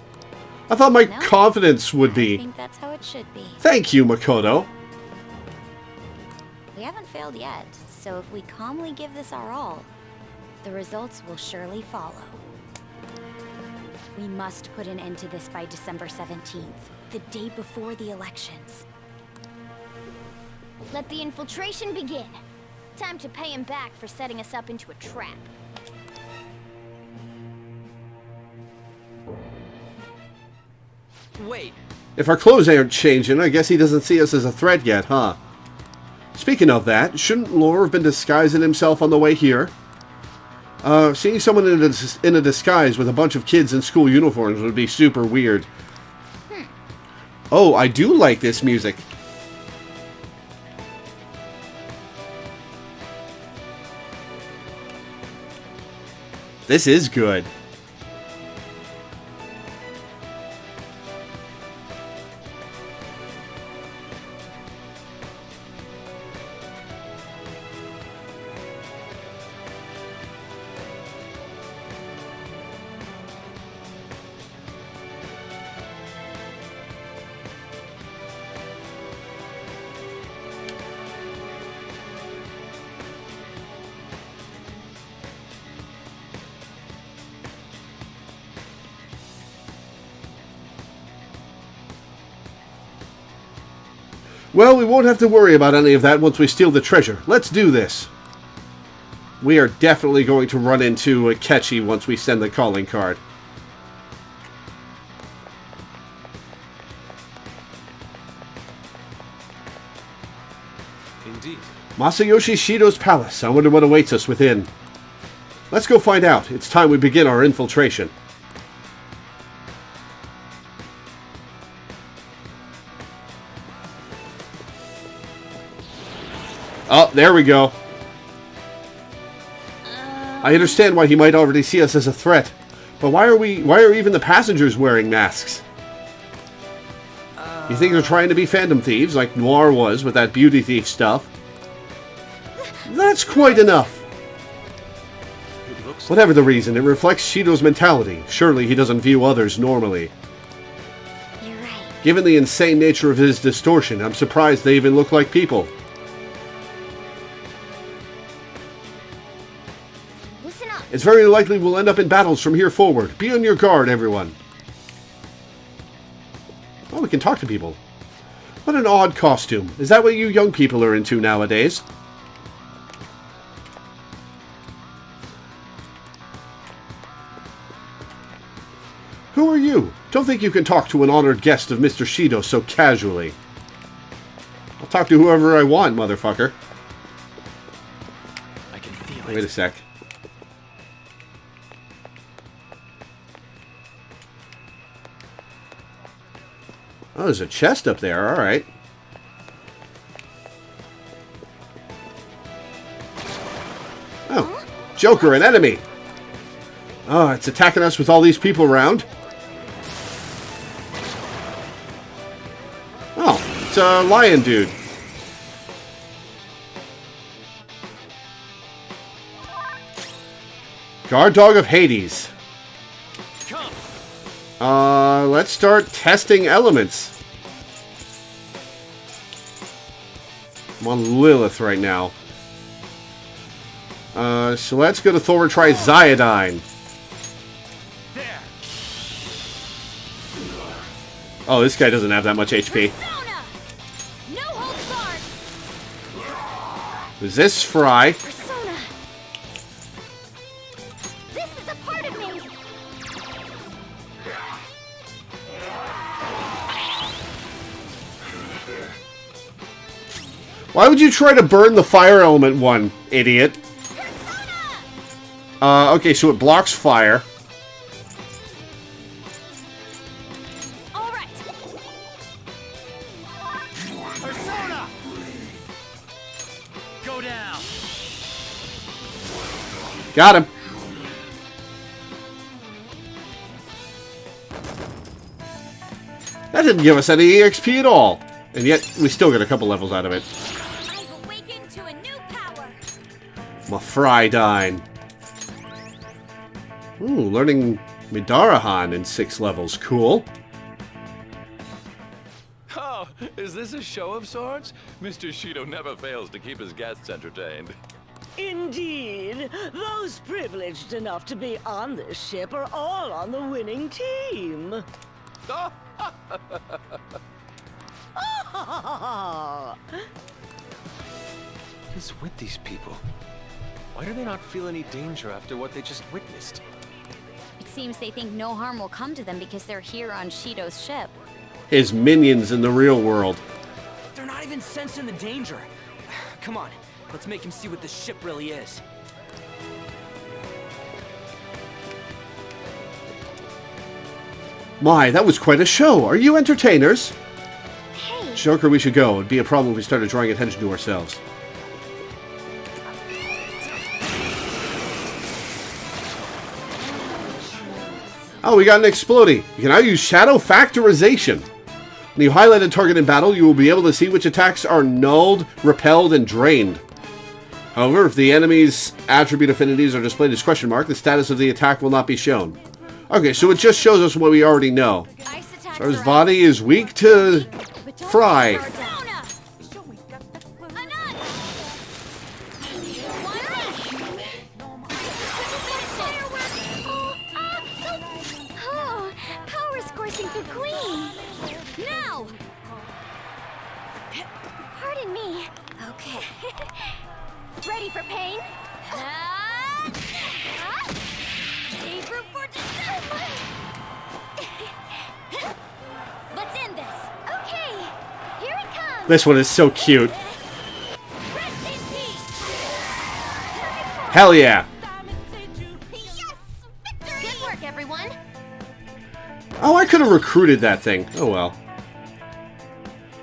[SPEAKER 1] I thought my confidence would
[SPEAKER 17] I
[SPEAKER 1] be.
[SPEAKER 17] think that's how it should be.
[SPEAKER 1] Thank you, Makoto.
[SPEAKER 17] We haven't failed yet, so if we calmly give this our all, the results will surely follow. We must put an end to this by December 17th, the day before the elections.
[SPEAKER 2] Let the infiltration begin. Time to pay him back for setting us up into a trap.
[SPEAKER 5] Wait.
[SPEAKER 1] If our clothes aren't changing, I guess he doesn't see us as a threat yet, huh? Speaking of that, shouldn't Lore have been disguising himself on the way here? Seeing someone in a disguise with a bunch of kids in school uniforms would be super weird. Oh, I do like this music. This is good. Well, we won't have to worry about any of that once we steal the treasure. Let's do this. We are definitely going to run into Akechi once we send the calling card.
[SPEAKER 3] Indeed.
[SPEAKER 1] Masayoshi Shido's palace. I wonder what awaits us within. Let's go find out. It's time we begin our infiltration. Oh, there we go. I understand why he might already see us as a threat, but why are even the passengers wearing masks? You think they're trying to be phantom thieves, like Noir was with that beauty thief stuff? That's quite enough. Whatever the reason, it reflects Shido's mentality. Surely he doesn't view others normally.
[SPEAKER 17] You're right.
[SPEAKER 1] Given the insane nature of his distortion, I'm surprised they even look like people. It's very likely we'll end up in battles from here forward. Be on your guard, everyone. Oh, we can talk to people. What an odd costume. Is that what you young people are into nowadays? Who are you? Don't think you can talk to an honored guest of Mr. Shido so casually. I'll talk to whoever I want, motherfucker.
[SPEAKER 5] I can feel it.
[SPEAKER 1] Wait a sec. Oh, there's a chest up there. All right. Oh, Joker, an enemy. Oh, it's attacking us with all these people around. Oh, it's a lion dude. Guard dog of Hades. Let's start testing elements. I'm on Lilith right now. So let's go to Thor and try Ziodine. Oh, this guy doesn't have that much HP.
[SPEAKER 2] No holds barred.
[SPEAKER 1] Resist Fry.
[SPEAKER 2] Persona. This is a part of me.
[SPEAKER 1] Why would you try to burn the fire element one, idiot? Okay, so it blocks fire.
[SPEAKER 2] All right.
[SPEAKER 5] Persona.
[SPEAKER 1] Got him. That didn't give us any EXP at all. And yet, we still get a couple levels out of it.
[SPEAKER 8] I've awakened to a new power.
[SPEAKER 1] Mafrydine. Ooh, learning Midarahan in 6 levels. Cool.
[SPEAKER 18] Oh, is this a show of sorts? Mr. Shido never fails to keep his guests entertained.
[SPEAKER 19] Indeed. Those privileged enough to be on this ship are all on the winning team.
[SPEAKER 18] What is with these people? Why do they not feel any danger after what they just witnessed?
[SPEAKER 17] It seems they think no harm will come to them because they're here on Shido's ship.
[SPEAKER 1] His minions in the real world.
[SPEAKER 5] They're not even sensing the danger. Come on, let's make him see what this ship really is.
[SPEAKER 1] My, that was quite a show. Are you entertainers?
[SPEAKER 17] Hey.
[SPEAKER 1] Joker, we should go. It'd be a problem if we started drawing attention to ourselves. Oh, we got an explodey. You can now use Shadow Factorization. When you highlight a target in battle, you will be able to see which attacks are nulled, repelled, and drained. However, if the enemy's attribute affinities are displayed as question mark, the status of the attack will not be shown. Okay, so it just shows us what we already know. Sar's body is weak to fry.
[SPEAKER 2] Oh, power's coursing through Queen. Now. Pardon me. Okay. Ready for pain? Save room for dessert. Let's end this. Okay. Here it comes.
[SPEAKER 1] This one is so cute. Hell yeah.
[SPEAKER 2] Good work, everyone.
[SPEAKER 1] Oh, I could have recruited that thing. Oh well.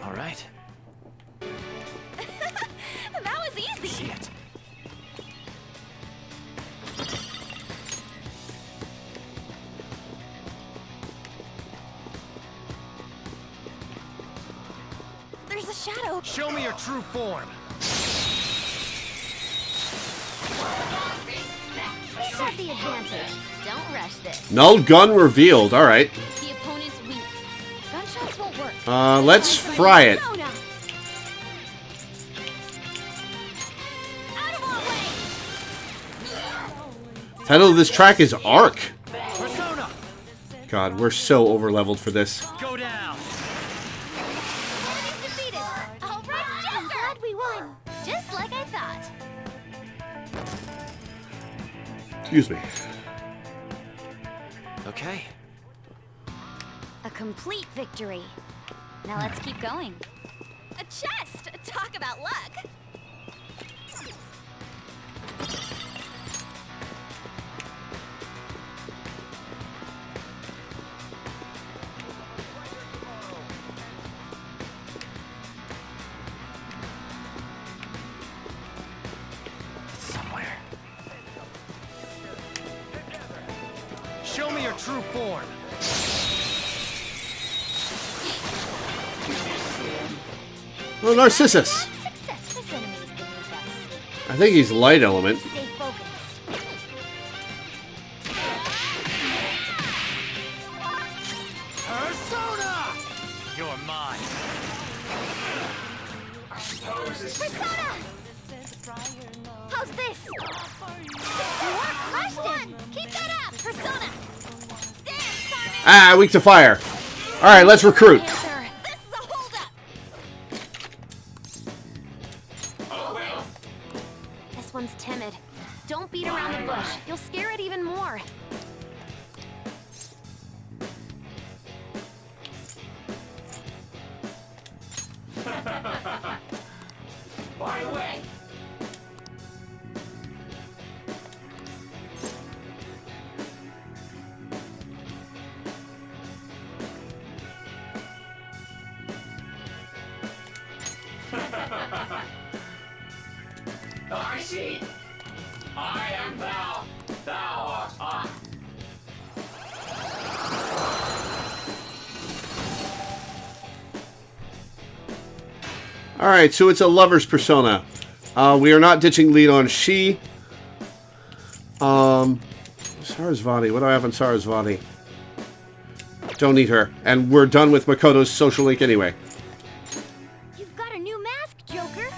[SPEAKER 5] All right.
[SPEAKER 8] That was easy.
[SPEAKER 5] Shit.
[SPEAKER 8] There's a shadow.
[SPEAKER 5] Show me your true form.
[SPEAKER 2] Please have the advantage. Don't rush this.
[SPEAKER 1] Null gun revealed. All right.
[SPEAKER 2] The opponent's weak. Gunshots won't work.
[SPEAKER 1] Let's fry it. Title of this track is Arc.
[SPEAKER 5] Persona.
[SPEAKER 1] God, we're so over-leveled for this.
[SPEAKER 5] Go down.
[SPEAKER 2] Defeated. All right, I'm glad we won. Just like I thought.
[SPEAKER 1] Excuse me.
[SPEAKER 5] Okay.
[SPEAKER 17] A complete victory. Now let's keep going.
[SPEAKER 8] A chest. Talk about luck.
[SPEAKER 5] Somewhere. Show me your true form.
[SPEAKER 1] Oh, Narcissus. I think he's light element.
[SPEAKER 2] Stay focused.
[SPEAKER 5] Persona! You're mine.
[SPEAKER 2] Persona! How's this? More question! Keep that up! Persona!
[SPEAKER 1] Ah, weak to fire. All right, let's recruit.
[SPEAKER 2] This one's timid. Don't beat around the bush. You'll scare it even more.
[SPEAKER 16] By the way. I see. I am thou.
[SPEAKER 1] Alright, so it's a lover's persona. We are not ditching lead on she. Sarasvati. What do I have on Sarasvati? Don't need her. And we're done with Makoto's social link anyway.
[SPEAKER 2] You've got a new mask, Joker.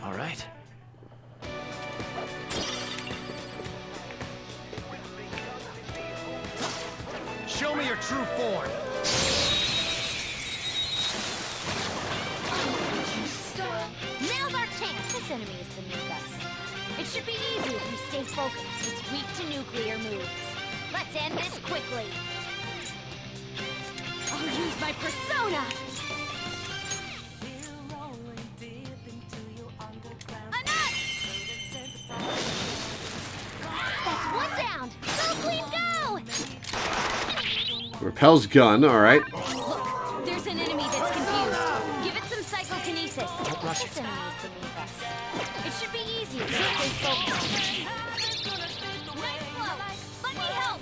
[SPEAKER 18] All right.
[SPEAKER 5] Show me your true form.
[SPEAKER 2] Now's our chance. This enemy is beneath us. It should be easy if we stay focused. It's weak to nuclear moves. Let's end this quickly. I'll use my persona. That's one down. Go, Queen, go!
[SPEAKER 1] Repel's gun, alright.
[SPEAKER 2] Look, there's an enemy that's confused. Give it some psychokinesis.
[SPEAKER 5] Don't rush it.
[SPEAKER 2] This enemy is beneath us. It should be easy if we stay focused. Let me help!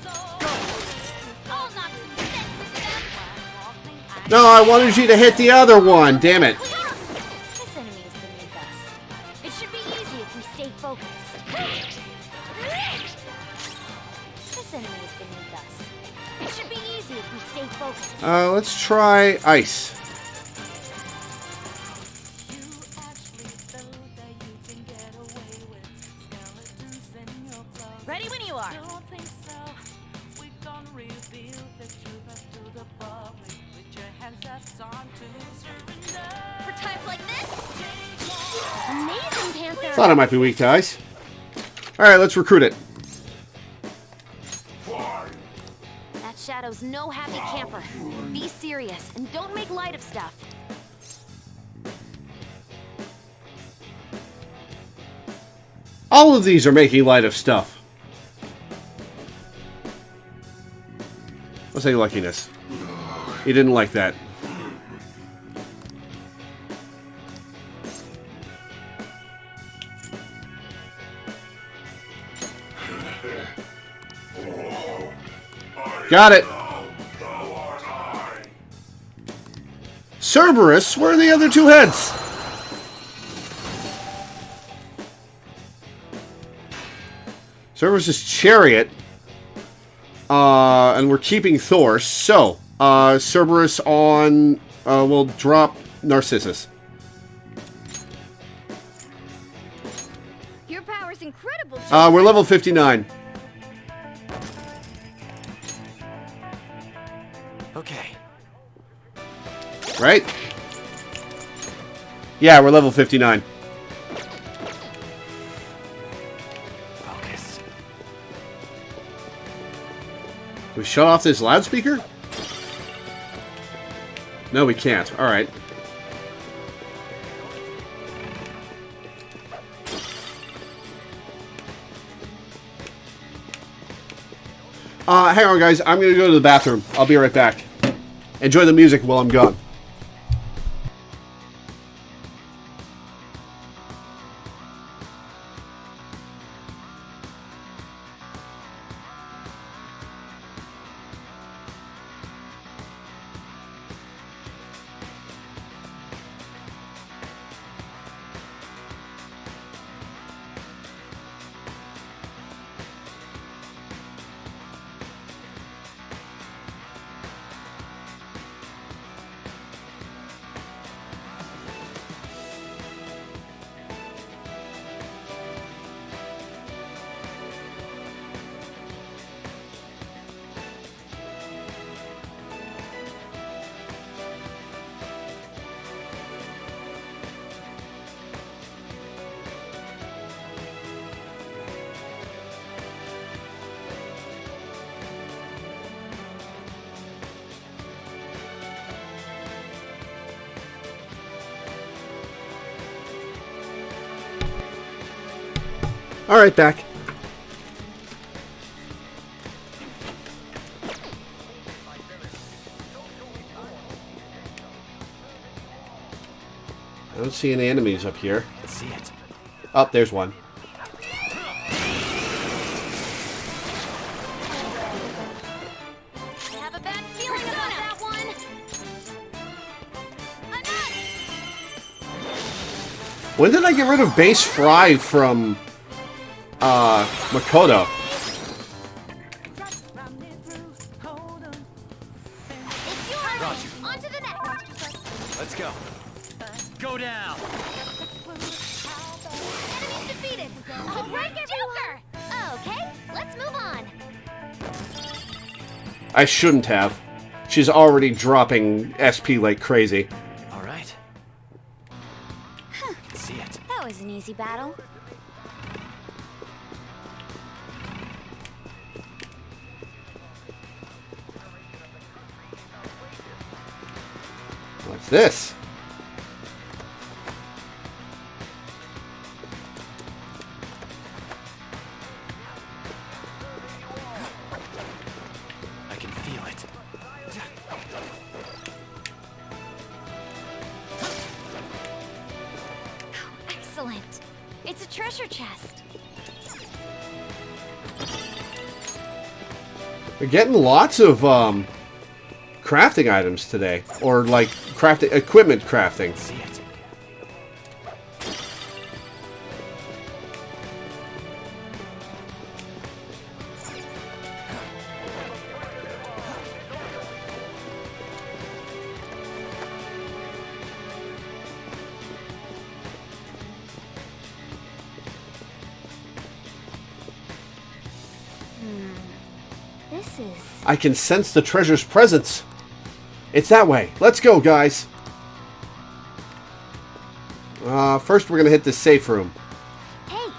[SPEAKER 2] I'll knock some sense into them.
[SPEAKER 1] No, I wanted you to hit the other one. Damn it.
[SPEAKER 2] This enemy is beneath us. It should be easy if we stay focused. This enemy is beneath us. It should be easy if we stay focused.
[SPEAKER 1] Let's try ice.
[SPEAKER 8] Ready when you are. For times like this? Amazing, Panther!
[SPEAKER 1] Thought I might be weak to ice. Alright, let's recruit it.
[SPEAKER 2] That Shadow's no happy camper. Be serious and don't make light of stuff.
[SPEAKER 1] All of these are making light of stuff. Let's say luckiness. He didn't like that. Got it. Cerberus, where are the other two heads? Cerberus' chariot. And we're keeping Thor. So, Cerberus on... we'll drop Narcissus.
[SPEAKER 2] Your power's incredible.
[SPEAKER 1] We're level 59.
[SPEAKER 18] Okay.
[SPEAKER 1] Right? Yeah, we're level 59.
[SPEAKER 18] Focus.
[SPEAKER 1] Can we shut off this loudspeaker? No, we can't. Alright. Hang on, guys. I'm going to go to the bathroom. I'll be right back. Enjoy the music while I'm gone. Alright, back. I don't see any enemies up here.
[SPEAKER 18] I see it.
[SPEAKER 1] Oh, there's one.
[SPEAKER 2] I have a bad feeling about
[SPEAKER 1] When did I get rid of Base Fry from Makoto?
[SPEAKER 8] Roger. On to the next.
[SPEAKER 18] Let's go. Go down.
[SPEAKER 8] Enemies defeated. Oh, break it, Joker. Okay, let's move on.
[SPEAKER 1] I shouldn't have. She's already dropping SP like crazy.
[SPEAKER 18] All right. See it.
[SPEAKER 17] That was an easy battle.
[SPEAKER 1] What's this?
[SPEAKER 18] I can feel it.
[SPEAKER 17] Excellent. It's a treasure chest.
[SPEAKER 1] We're getting lots of crafting items today, or like crafting equipment crafting.
[SPEAKER 18] See it.
[SPEAKER 2] This is...
[SPEAKER 1] I can sense the treasure's presence. It's that way. Let's go, guys. First we're gonna hit this safe room.
[SPEAKER 2] Hey!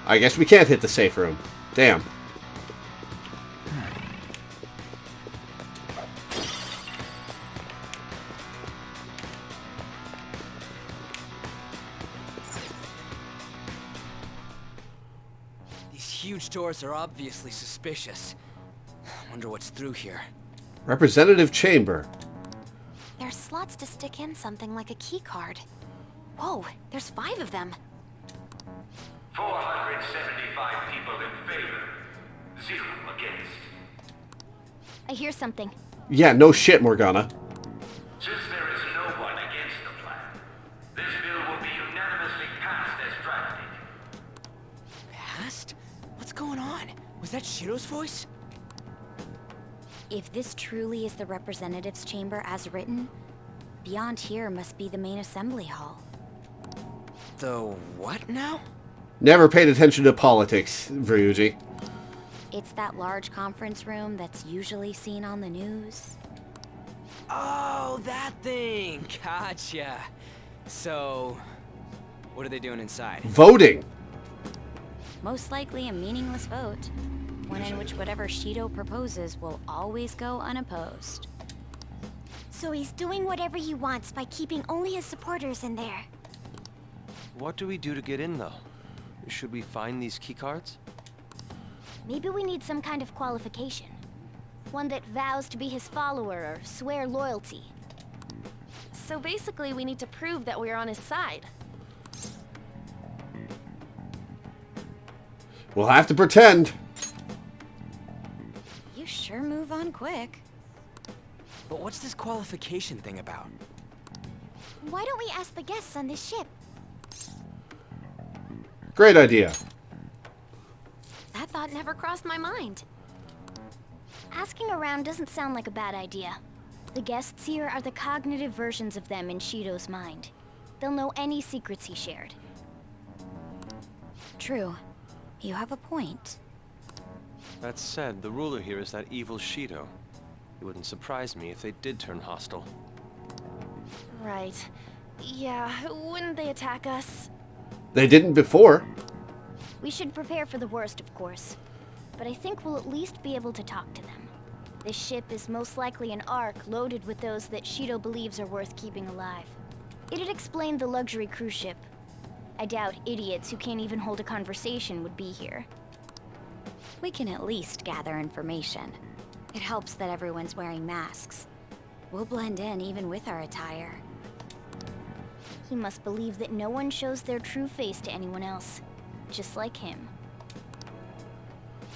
[SPEAKER 1] I guess we can't hit the safe room. Damn.
[SPEAKER 5] These huge doors are obviously suspicious. Wonder what's through here.
[SPEAKER 1] Representative Chamber.
[SPEAKER 8] There's slots to stick in something like a key card. Whoa, there's 5 of them.
[SPEAKER 15] 475 people in favor. 0 against.
[SPEAKER 2] I hear something.
[SPEAKER 1] Yeah, no shit, Morgana.
[SPEAKER 15] Since there is no one against the plan, this bill will be unanimously passed as drafted.
[SPEAKER 5] Passed? What's going on? Was that Shiro's voice?
[SPEAKER 17] If this truly is the representatives' chamber as written, beyond here must be the main assembly hall.
[SPEAKER 5] The what now?
[SPEAKER 1] Never paid attention to politics, Ryuji.
[SPEAKER 17] It's that large conference room that's usually seen on the news.
[SPEAKER 5] Oh, that thing! Gotcha. So, what are they doing inside?
[SPEAKER 1] Voting.
[SPEAKER 17] Most likely a meaningless vote, one in which whatever Shido proposes will always go unopposed.
[SPEAKER 2] So he's doing whatever he wants by keeping only his supporters in there.
[SPEAKER 18] What do we do to get in, though? Should we find these keycards?
[SPEAKER 2] Maybe we need some kind of qualification. One that vows to be his follower or swear loyalty.
[SPEAKER 8] So basically, we need to prove that we're on his side.
[SPEAKER 1] We'll have to pretend.
[SPEAKER 17] You sure move on quick.
[SPEAKER 5] But what's this qualification thing about?
[SPEAKER 2] Why don't we ask the guests on this ship?
[SPEAKER 1] Great idea.
[SPEAKER 8] That thought never crossed my mind.
[SPEAKER 2] Asking around doesn't sound like a bad idea. The guests here are the cognitive versions of them in Shido's mind. They'll know any secrets he shared.
[SPEAKER 17] True. You have a point.
[SPEAKER 18] That said, the ruler here is that evil Shido. It wouldn't surprise me if they did turn hostile.
[SPEAKER 8] Right. Yeah, wouldn't they attack us?
[SPEAKER 1] They didn't before.
[SPEAKER 2] We should prepare for the worst, of course. But I think we'll at least be able to talk to them. This ship is most likely an Ark loaded with those that Shido believes are worth keeping alive. It'd explain the luxury cruise ship. I doubt idiots who can't even hold a conversation would be here.
[SPEAKER 17] We can at least gather information. It helps that everyone's wearing masks. We'll blend in even with our attire.
[SPEAKER 2] He must believe that no one shows their true face to anyone else. Just like him.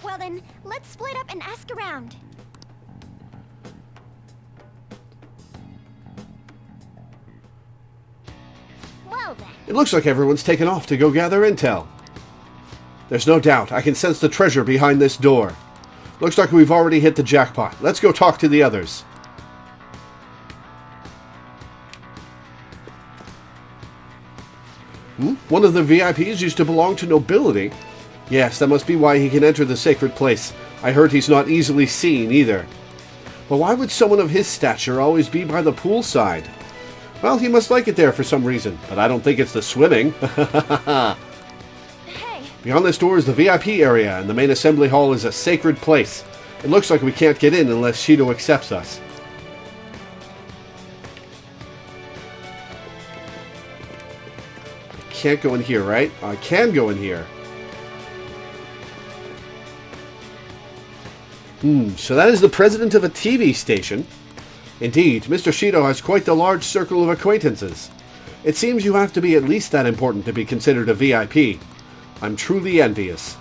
[SPEAKER 2] Well then, let's split up and ask around. Well then.
[SPEAKER 1] It looks like everyone's taken off to go gather intel. There's no doubt. I can sense the treasure behind this door. Looks like we've already hit the jackpot. Let's go talk to the others. One of the VIPs used to belong to nobility. Yes, that must be why he can enter the sacred place. I heard he's not easily seen either. But why would someone of his stature always be by the poolside? Well, he must like it there for some reason, but I don't think it's the swimming.
[SPEAKER 8] Hey.
[SPEAKER 1] Beyond this door is the VIP area, and the main assembly hall is a sacred place. It looks like we can't get in unless Shido accepts us. I can't go in here, right? I can go in here. So that is the president of a TV station. Indeed, Mr. Shido has quite the large circle of acquaintances. It seems you have to be at least that important to be considered a VIP. I'm truly envious.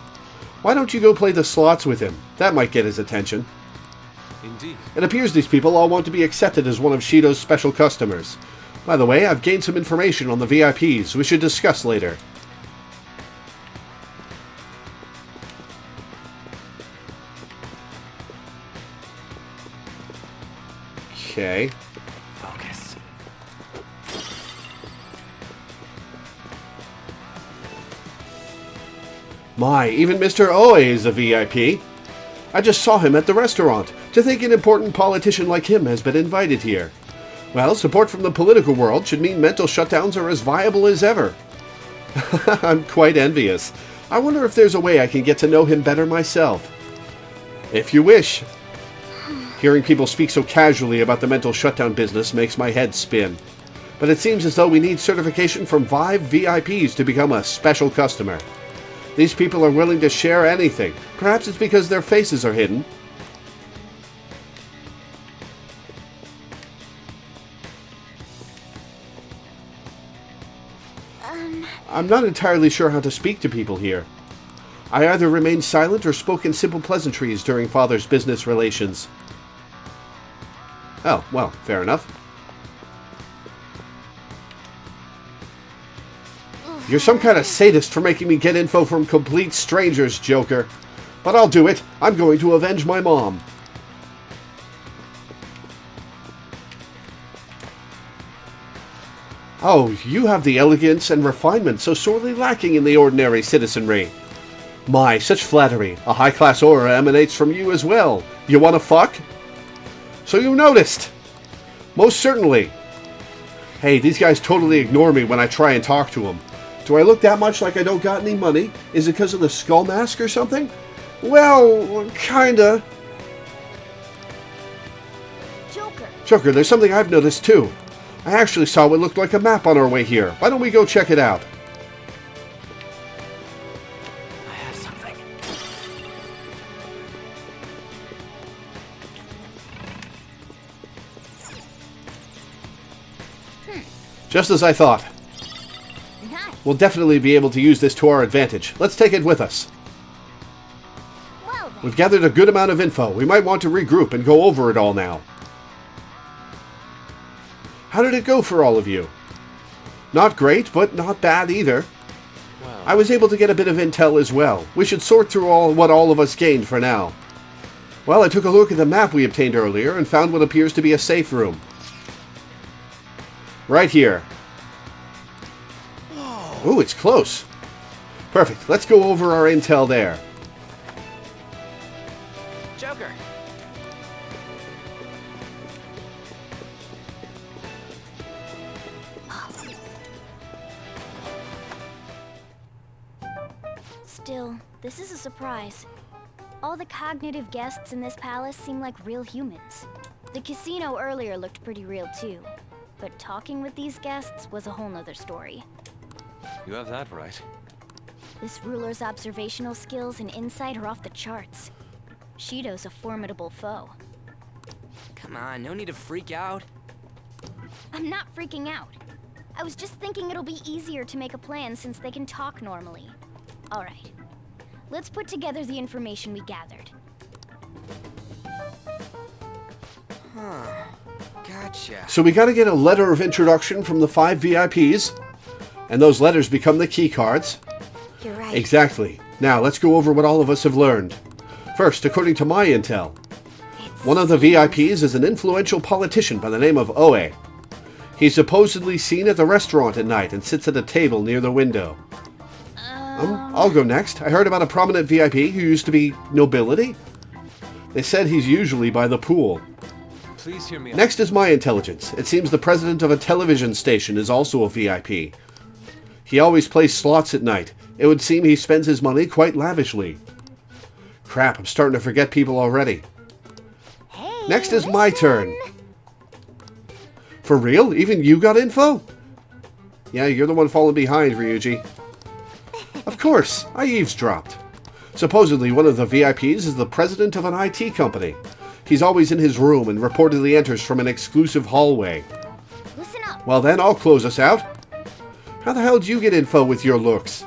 [SPEAKER 1] Why don't you go play the slots with him? That might get his attention.
[SPEAKER 18] Indeed.
[SPEAKER 1] It appears these people all want to be accepted as one of Shido's special customers. By the way, I've gained some information on the VIPs we should discuss later. Okay.
[SPEAKER 5] Focus.
[SPEAKER 1] My, even Mr. Oe is a VIP. I just saw him at the restaurant. To think an important politician like him has been invited here. Well, support from the political world should mean mental shutdowns are as viable as ever. I'm quite envious. I wonder if there's a way I can get to know him better myself. If you wish. Hearing people speak so casually about the mental shutdown business makes my head spin. But it seems as though we need certification from 5 VIPs to become a special customer. These people are willing to share anything. Perhaps it's because their faces are hidden. I'm not entirely sure how to speak to people here. I either remained silent or spoke in simple pleasantries during Father's business relations. Oh, well, fair enough. You're some kind of sadist for making me get info from complete strangers, Joker. But I'll do it. I'm going to avenge my mom. Oh, you have the elegance and refinement so sorely lacking in the ordinary citizenry. My, such flattery. A high-class aura emanates from you as well. You want to fuck? So you noticed. Most certainly. Hey, these guys totally ignore me when I try and talk to them. Do I look that much like I don't got any money? Is it because of the skull mask or something? Well, kinda. Joker, there's something I've noticed too. I actually saw what looked like a map on our way here. Why don't we go check it out?
[SPEAKER 5] I have something.
[SPEAKER 1] Just as I thought. We'll definitely be able to use this to our advantage. Let's take it with us. We've gathered a good amount of info. We might want to regroup and go over it all now. How did it go for all of you? Not great, but not bad either.
[SPEAKER 18] Well,
[SPEAKER 1] I was able to get a bit of intel as well. We should sort through what all of us gained for now. Well, I took a look at the map we obtained earlier and found what appears to be a safe room. Right here. Ooh, it's close. Perfect. Let's go over our intel there.
[SPEAKER 5] Joker.
[SPEAKER 2] Still, this is a surprise. All the cognitive guests in this palace seem like real humans. The casino earlier looked pretty real too. But talking with these guests was a whole nother story.
[SPEAKER 18] you have that right.
[SPEAKER 2] This ruler's observational skills and insight are off the charts. Shido's a formidable foe.
[SPEAKER 5] Come on, no need to freak out.
[SPEAKER 2] I'm not freaking out. I was just thinking it'll be easier to make a plan since they can talk normally. Alright. Let's put together the information we gathered.
[SPEAKER 5] Huh. Gotcha.
[SPEAKER 1] So we gotta get a letter of introduction from the 5 VIPs. And those letters become the key cards.
[SPEAKER 17] You're right.
[SPEAKER 1] Exactly. Now, let's go over what all of us have learned. First, according to my intel, one of the VIPs is an influential politician by the name of Oe. He's supposedly seen at the restaurant at night and sits at a table near the window. I'll go next. I heard about a prominent VIP who used to be nobility. They said he's usually by the pool.
[SPEAKER 18] Please hear me.
[SPEAKER 1] Next is my intelligence. It seems the president of a television station is also a VIP. He always plays slots at night. It would seem he spends his money quite lavishly. Crap, I'm starting to forget people already. Next is my turn. For real? Even you got info? Yeah, you're the one falling behind, Ryuji. Of course, I eavesdropped. Supposedly, one of the VIPs is the president of an IT company. He's always in his room and reportedly enters from an exclusive hallway.
[SPEAKER 2] Listen up.
[SPEAKER 1] Well then, I'll close us out. How the hell did you get info with your looks?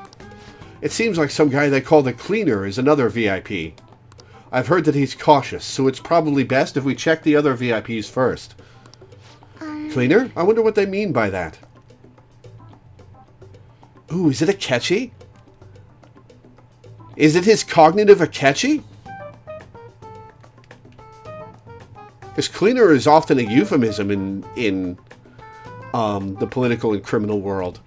[SPEAKER 1] It seems like some guy they call the Cleaner is another VIP. I've heard that he's cautious, so it's probably best if we check the other VIPs first. Cleaner? I wonder what they mean by that. Ooh, is it Akechi? Is it his cognitive Akechi? Because cleaner is often a euphemism in the political and criminal world.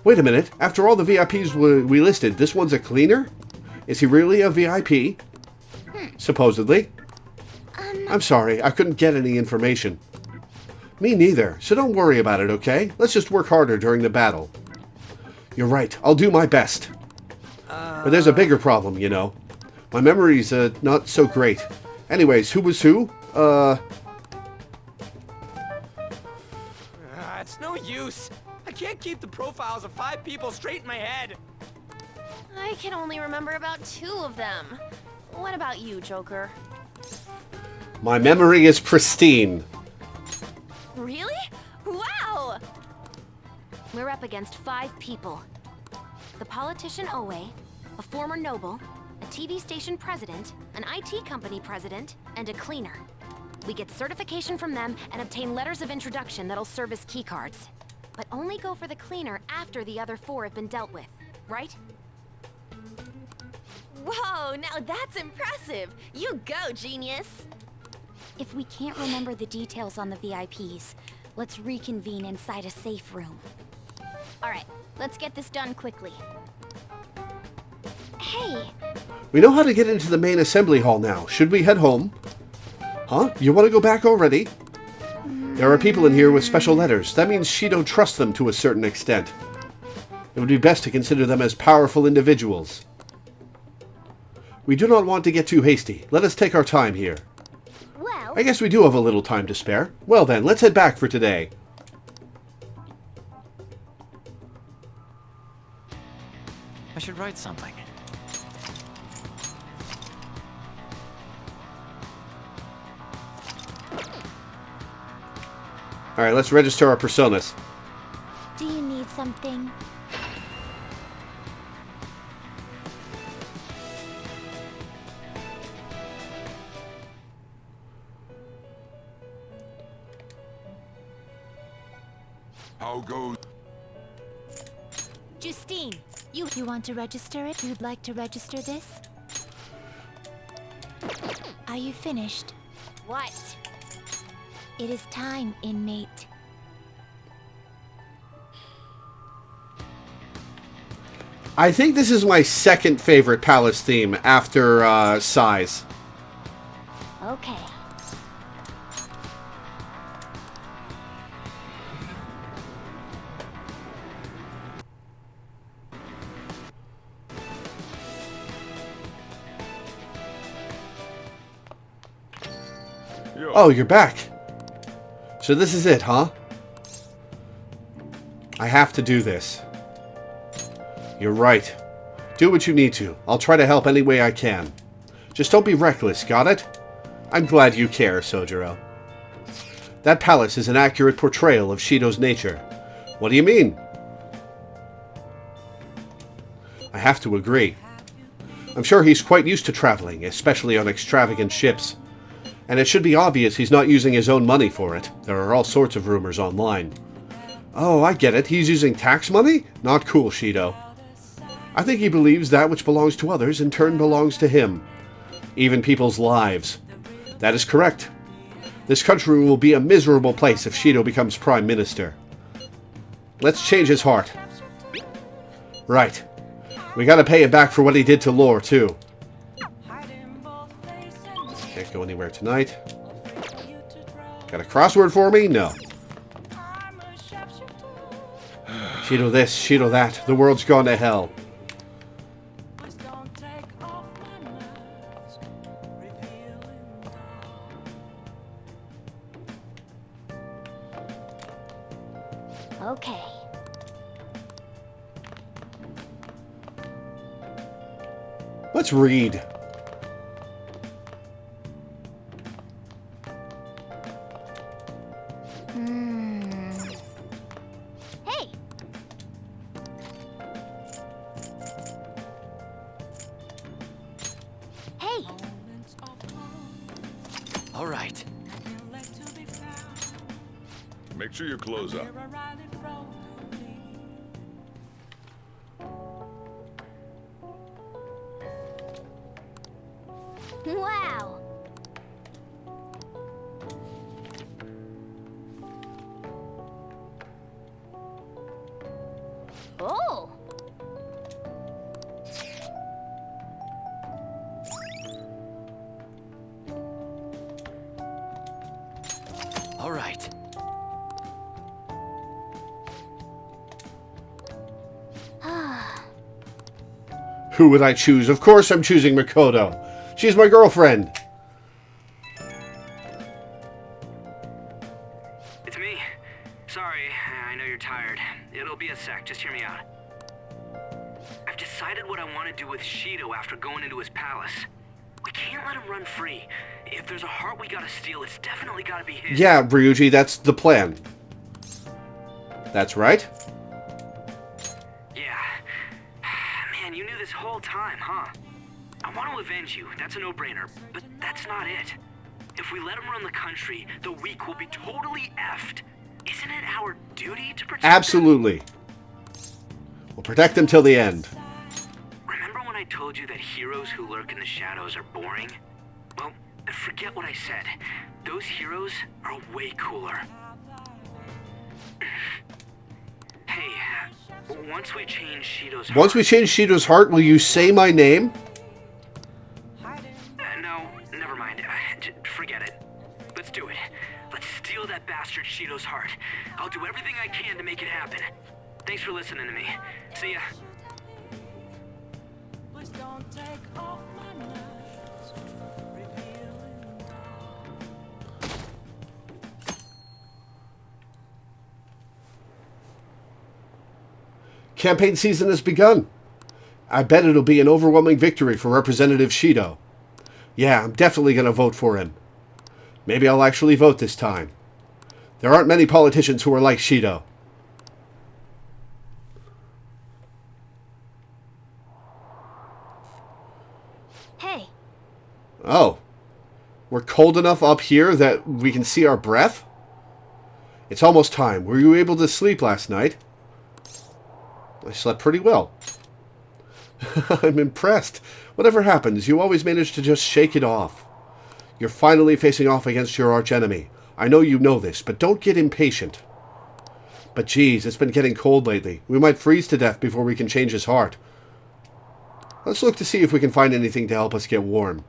[SPEAKER 1] Wait a minute. After all the VIPs we listed, this one's a cleaner? Is he really a VIP? Supposedly. I'm sorry, I couldn't get any information. Me neither, so don't worry about it, okay? Let's just work harder during the battle. You're right, I'll do my best. But there's a bigger problem, you know. My memory's not so great. Anyways, who was who?
[SPEAKER 5] It's no use. I can't keep the profiles of 5 people straight in my head.
[SPEAKER 8] I can only remember about 2 of them. What about you, Joker?
[SPEAKER 1] My memory is pristine.
[SPEAKER 8] Really? Wow! We're up against 5 people. The politician Owe, a former noble, a TV station president, an IT company president, and a cleaner. We get certification from them and obtain letters of introduction that'll serve as keycards. But only go for the cleaner after the other 4 have been dealt with, right? Whoa, now that's impressive! You go, genius!
[SPEAKER 17] If we can't remember the details on the VIPs, let's reconvene inside a safe room.
[SPEAKER 2] Alright, let's get this done quickly.
[SPEAKER 17] Hey!
[SPEAKER 1] We know how to get into the main assembly hall now. Should we head home? Huh? You want to go back already? There are people in here with special letters. That means she don't trust them to a certain extent. It would be best to consider them as powerful individuals. We do not want to get too hasty. Let us take our time here.
[SPEAKER 2] Well,
[SPEAKER 1] I guess we do have a little time to spare. Well then, let's head back for today.
[SPEAKER 18] I should write something.
[SPEAKER 1] Alright, let's register our personas.
[SPEAKER 17] Do you need something?
[SPEAKER 6] How goes?
[SPEAKER 17] Justine, you want to register it? You'd like to register this? Are you finished?
[SPEAKER 2] what?
[SPEAKER 17] It is time, inmate.
[SPEAKER 1] I think this is my second favorite palace theme after Size.
[SPEAKER 2] Okay.
[SPEAKER 1] Oh, you're back. So this is it, huh? I have to do this. You're right. Do what you need to. I'll try to help any way I can. Just don't be reckless, got it? I'm glad you care, Sojiro. That palace is an accurate portrayal of Shido's nature. What do you mean? I have to agree. I'm sure he's quite used to traveling, especially on extravagant ships. And it should be obvious he's not using his own money for it. There are all sorts of rumors online. Oh, I get it. He's using tax money? Not cool, Shido. I think he believes that which belongs to others in turn belongs to him. Even people's lives. That is correct. This country will be a miserable place if Shido becomes Prime Minister. Let's change his heart. Right. We gotta pay him back for what he did to Lore, too. Can't go anywhere tonight. Got a crossword for me? No. Shido this, Shido that. The world's gone to hell.
[SPEAKER 2] Okay.
[SPEAKER 1] Let's read.
[SPEAKER 2] Hey! Hey!
[SPEAKER 5] All right.
[SPEAKER 6] Make sure your clothes up.
[SPEAKER 2] Wow! Oh!
[SPEAKER 5] All right.
[SPEAKER 1] Who would I choose? Of course I'm choosing Makoto. She's my girlfriend.
[SPEAKER 20] It's me. Sorry, I know you're tired. It'll be a sec, just hear me out. I've decided what I want to do with Shido after going into his palace. We can't let him run free. If there's a heart we gotta steal, it's definitely gotta be his.
[SPEAKER 1] Yeah, Ryuji, that's the plan. That's right.
[SPEAKER 20] Yeah. Man, you knew this whole time, huh? I want to avenge you, that's a no-brainer, but that's not it. If we let him run the country, the weak will be totally effed. Isn't it our duty to protect
[SPEAKER 1] Absolutely. We'll protect them till the end.
[SPEAKER 20] Remember when I told you that heroes who lurk in the shadows are boring? Well, forget what I said. Those heroes are way cooler. Hey, once we change Shido's heart...
[SPEAKER 1] Once we change Shido's heart, will you say my name?
[SPEAKER 20] No, never mind. Forget it. Let's do it. Let's steal that bastard Shido's heart. I'll do everything I can to make it happen. Thanks for listening to me. See ya.
[SPEAKER 1] Campaign season has begun. I bet it'll be an overwhelming victory for Representative Shido. Yeah, I'm definitely going to vote for him. Maybe I'll actually vote this time. There aren't many politicians who are like Shido.
[SPEAKER 2] Hey.
[SPEAKER 1] Oh. We're cold enough up here that we can see our breath? It's almost time. Were you able to sleep last night? I slept pretty well. I'm impressed. Whatever happens, you always manage to just shake it off. You're finally facing off against your archenemy. I know you know this, but don't get impatient. But geez, it's been getting cold lately. We might freeze to death before we can change his heart. Let's look to see if we can find anything to help us get warm.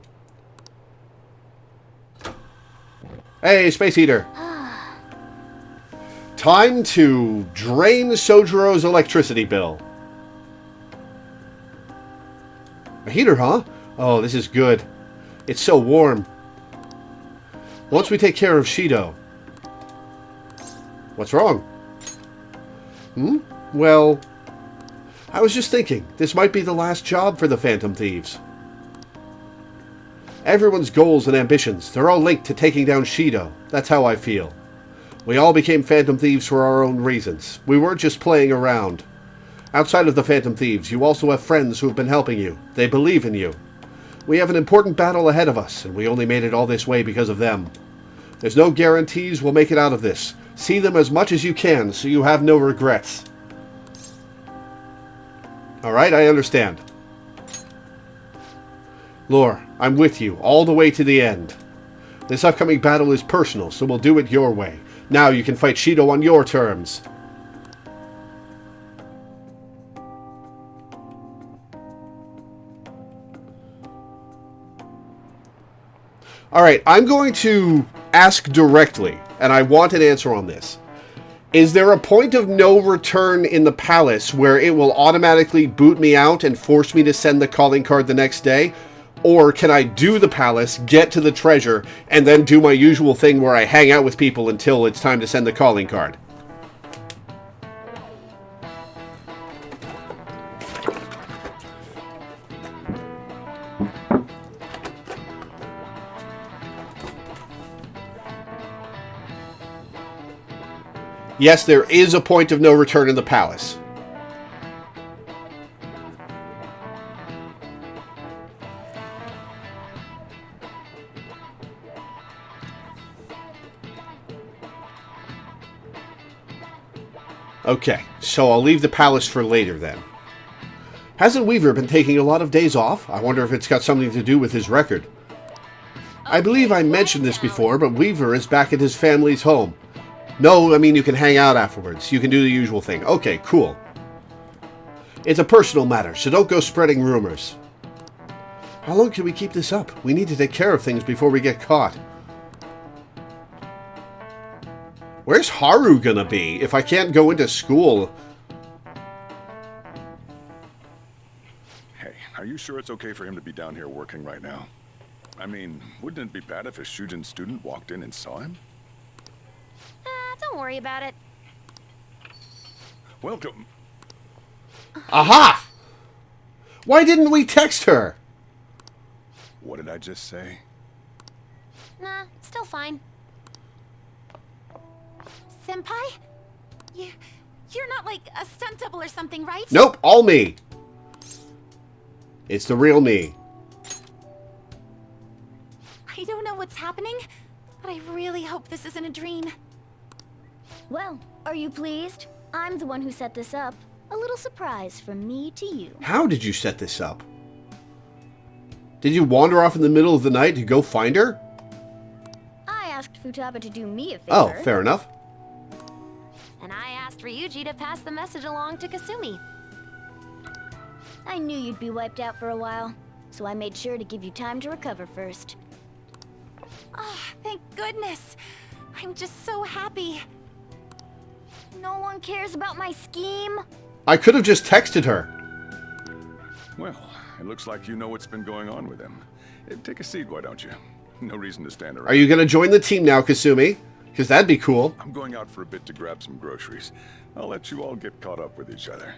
[SPEAKER 1] Hey, Space Heater. Time to drain Sojiro's electricity bill. A heater, huh? Oh, this is good. It's so warm. Once we take care of Shido. What's wrong? Well, I was just thinking, this might be the last job for the Phantom Thieves. Everyone's goals and ambitions, they're all linked to taking down Shido. That's how I feel. We all became Phantom Thieves for our own reasons. We weren't just playing around. Outside of the Phantom Thieves, you also have friends who have been helping you. They believe in you. We have an important battle ahead of us, and we only made it all this way because of them. There's no guarantees we'll make it out of this. See them as much as you can, so you have no regrets. Alright, I understand. Lore, I'm with you, all the way to the end. This upcoming battle is personal, so we'll do it your way. Now you can fight Shido on your terms. Alright, I'm going to ask directly, and I want an answer on this. Is there a point of no return in the palace where it will automatically boot me out and force me to send the calling card the next day? Or can I do the palace, get to the treasure, and then do my usual thing where I hang out with people until it's time to send the calling card? Yes, there is a point of no return in the palace. Okay, so I'll leave the palace for later then. Hasn't Weaver been taking a lot of days off? I wonder if it's got something to do with his record. I believe I mentioned this before, but Weaver is back at his family's home. No, I mean you can hang out afterwards. You can do the usual thing. Okay, cool. It's a personal matter, so don't go spreading rumors. How long can we keep this up? We need to take care of things before we get caught. Where's Haru gonna be if I can't go into school?
[SPEAKER 6] Hey, are you sure it's okay for him to be down here working right now? I mean, wouldn't it be bad if a Shujin student walked in and saw him?
[SPEAKER 8] Don't worry about it.
[SPEAKER 6] Welcome.
[SPEAKER 1] Aha! Why didn't we text her?
[SPEAKER 6] What did I just say?
[SPEAKER 8] Nah, still fine.
[SPEAKER 21] Senpai? You're not like a stunt double or something, right?
[SPEAKER 1] Nope, all me. It's the real me.
[SPEAKER 21] I don't know what's happening, but I really hope this isn't a dream.
[SPEAKER 2] Well, are you pleased? I'm the one who set this up. A little surprise from me to you.
[SPEAKER 1] How did you set this up? Did you wander off in the middle of the night to go find her?
[SPEAKER 2] I asked Futaba to do me a favor.
[SPEAKER 1] Oh, fair enough.
[SPEAKER 8] And I asked Ryuji to pass the message along to Kasumi.
[SPEAKER 2] I knew you'd be wiped out for a while, so I made sure to give you time to recover first.
[SPEAKER 21] Oh, thank goodness. I'm just so happy.
[SPEAKER 2] No one cares about my scheme.
[SPEAKER 1] I could have just texted her.
[SPEAKER 6] Well, it looks like you know what's been going on with him. Take a seat, why don't you? No reason to stand around.
[SPEAKER 1] Are you going to join the team now, Kasumi? Because that'd be cool.
[SPEAKER 6] I'm going out for a bit to grab some groceries. I'll let you all get caught up with each other.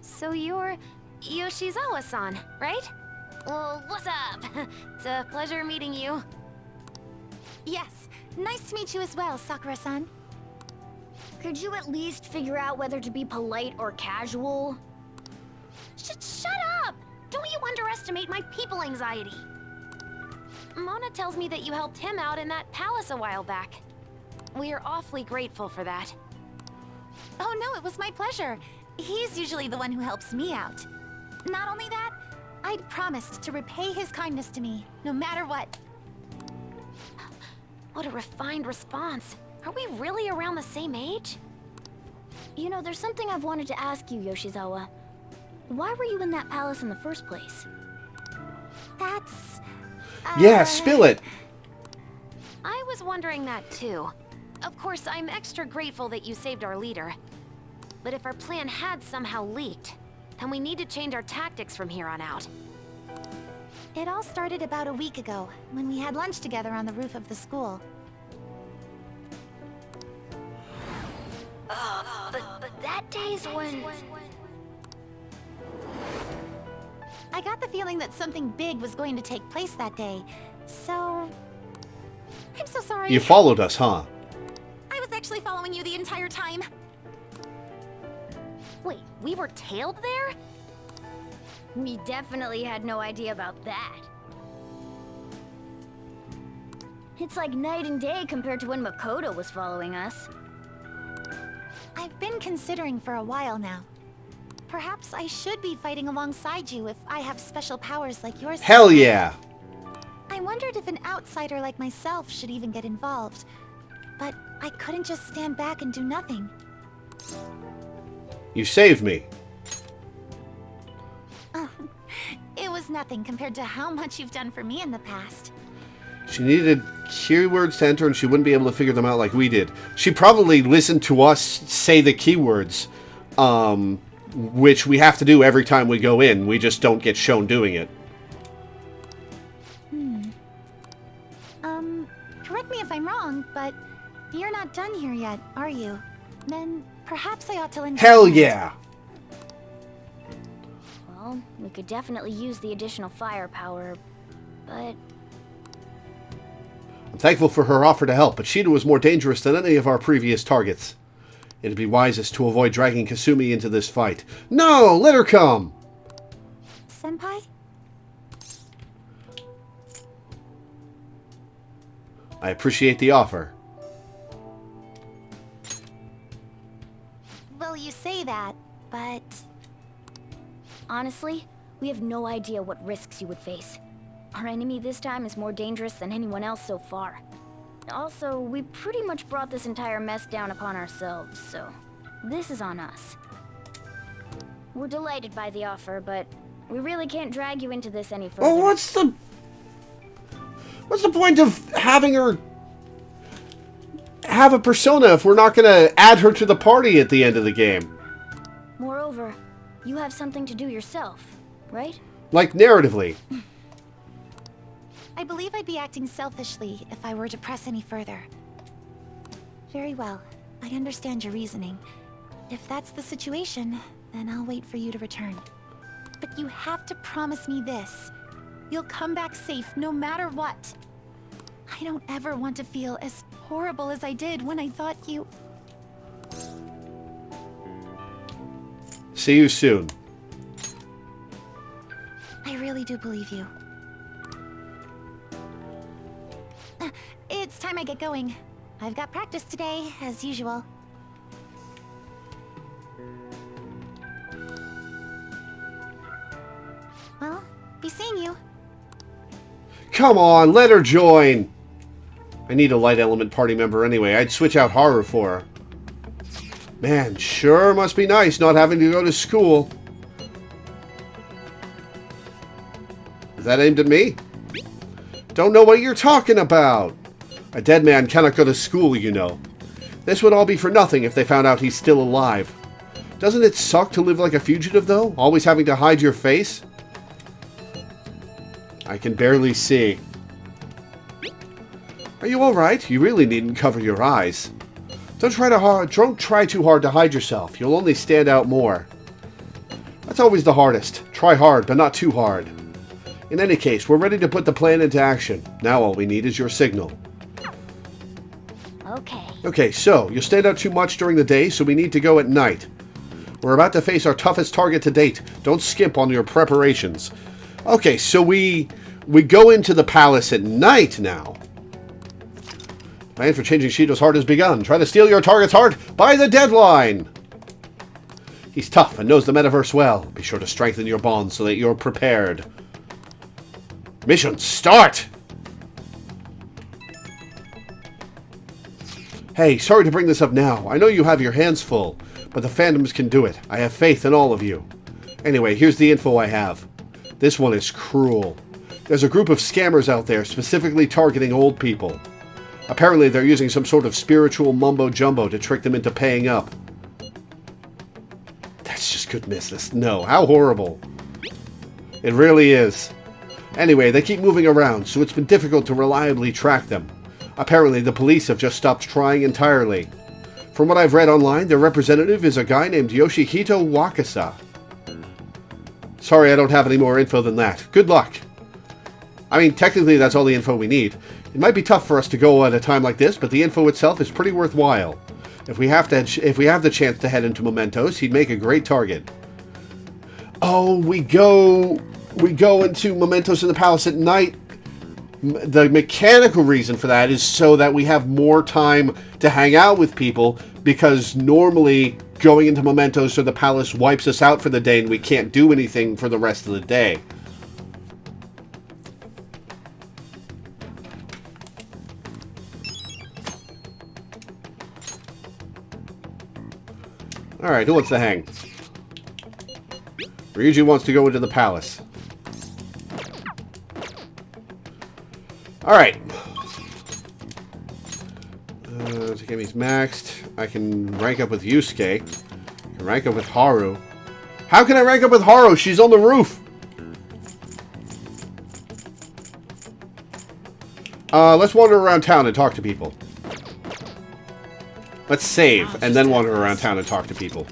[SPEAKER 8] So you're Yoshizawa-san, right? Well, what's up? It's a pleasure meeting you.
[SPEAKER 21] Yes, nice to meet you as well, Sakura-san.
[SPEAKER 2] Could you at least figure out whether to be polite or casual?
[SPEAKER 8] Shut up! Don't you underestimate my people anxiety. Mona tells me that you helped him out in that palace a while back. We are awfully grateful for that.
[SPEAKER 21] Oh no, it was my pleasure. He's usually the one who helps me out. Not only that, I'd promised to repay his kindness to me, no matter what.
[SPEAKER 8] What a refined response. Are we really around the same age?
[SPEAKER 2] You know, there's something I've wanted to ask you, Yoshizawa. Why were you in that palace in the first place?
[SPEAKER 21] That's...
[SPEAKER 1] Yeah, spill it.
[SPEAKER 8] I was wondering that too. Of course, I'm extra grateful that you saved our leader. But if our plan had somehow leaked, then we need to change our tactics from here on out.
[SPEAKER 21] It all started about a week ago, when we had lunch together on the roof of the school.
[SPEAKER 2] But that day's when...
[SPEAKER 21] I got the feeling that something big was going to take place that day, so... I'm so sorry.
[SPEAKER 1] You followed us, huh?
[SPEAKER 21] I was actually following you the entire time.
[SPEAKER 8] Wait, we were tailed there?
[SPEAKER 2] We definitely had no idea about that. It's like night and day compared to when Makoto was following us.
[SPEAKER 21] I've been considering for a while now. Perhaps I should be fighting alongside you if I have special powers like yours.
[SPEAKER 1] Hell yeah!
[SPEAKER 21] I wondered if an outsider like myself should even get involved. But I couldn't just stand back and do nothing.
[SPEAKER 1] You saved me.
[SPEAKER 21] It was nothing compared to how much you've done for me in the past.
[SPEAKER 1] She needed keywords to enter and she wouldn't be able to figure them out like we did. She probably listened to us say the keywords, which we have to do every time we go in. We just don't get shown doing it.
[SPEAKER 21] Correct me if I'm wrong, but you're not done here yet, are you? Then perhaps I ought to lend.
[SPEAKER 1] Hell yeah!
[SPEAKER 2] Well, we could definitely use the additional firepower, but...
[SPEAKER 1] I'm thankful for her offer to help, but Shida was more dangerous than any of our previous targets. It'd be wisest to avoid dragging Kasumi into this fight. No! Let her come!
[SPEAKER 21] Senpai?
[SPEAKER 1] I appreciate the offer.
[SPEAKER 21] Well, you say that, but...
[SPEAKER 2] Honestly, we have no idea what risks you would face. Our enemy this time is more dangerous than anyone else so far. Also, we pretty much brought this entire mess down upon ourselves, so this is on us. We're delighted by the offer, but we really can't drag you into this any further.
[SPEAKER 1] Well, what's the point of having her have a persona if we're not going to add her to the party at the end of the game?
[SPEAKER 2] Moreover, you have something to do yourself, right?
[SPEAKER 1] Like, narratively.
[SPEAKER 21] I believe I'd be acting selfishly if I were to press any further. Very well. I understand your reasoning. If that's the situation, then I'll wait for you to return. But you have to promise me this. You'll come back safe no matter what. I don't ever want to feel as horrible as I did when I thought you...
[SPEAKER 1] See you soon.
[SPEAKER 21] I really do believe you. It's time I get going. I've got practice today, as usual. Well, be seeing you.
[SPEAKER 1] Come on, let her join. I need a light element party member anyway. I'd switch out Haru for her. Man, sure must be nice not having to go to school. Is that aimed at me? Don't know what you're talking about. A dead man cannot go to school, you know. This would all be for nothing if they found out he's still alive. Doesn't it suck to live like a fugitive, though? Always having to hide your face? I can barely see. Are you alright? You really needn't cover your eyes. Don't try too hard to hide yourself. You'll only stand out more. That's always the hardest. Try hard, but not too hard. In any case, we're ready to put the plan into action. Now all we need is your signal.
[SPEAKER 2] Okay.
[SPEAKER 1] Okay, so, you'll stand out too much during the day, so we need to go at night. We're about to face our toughest target to date. Don't skimp on your preparations. Okay, so we go into the palace at night now. Plan for changing Shido's heart has begun. Try to steal your target's heart by the deadline. He's tough and knows the metaverse well. Be sure to strengthen your bonds so that you're prepared. Mission start! Hey, sorry to bring this up now. I know you have your hands full, but the Phantoms can do it. I have faith in all of you. Anyway, here's the info I have. This one is cruel. There's a group of scammers out there specifically targeting old people. Apparently they're using some sort of spiritual mumbo-jumbo to trick them into paying up. That's just good business. No, how horrible. It really is. Anyway, they keep moving around, so it's been difficult to reliably track them. Apparently the police have just stopped trying entirely. From what I've read online, their representative is a guy named Yoshihito Wakasa. Sorry I don't have any more info than that. Good luck. I mean, technically that's all the info we need. It might be tough for us to go at a time like this, but the info itself is pretty worthwhile. If we have the chance to head into Mementos, he'd make a great target. Oh, we go into Mementos in the Palace at night. The mechanical reason for that is so that we have more time to hang out with people, because normally going into Mementos or the Palace wipes us out for the day and we can't do anything for the rest of the day. Alright, who wants to hang? Ryuji wants to go into the Palace. Alright. Takemi's maxed. I can rank up with Yusuke. I can rank up with Haru. How can I rank up with Haru? She's on the roof! Let's wander around town and talk to people. Let's save, and then wander around town and talk to people.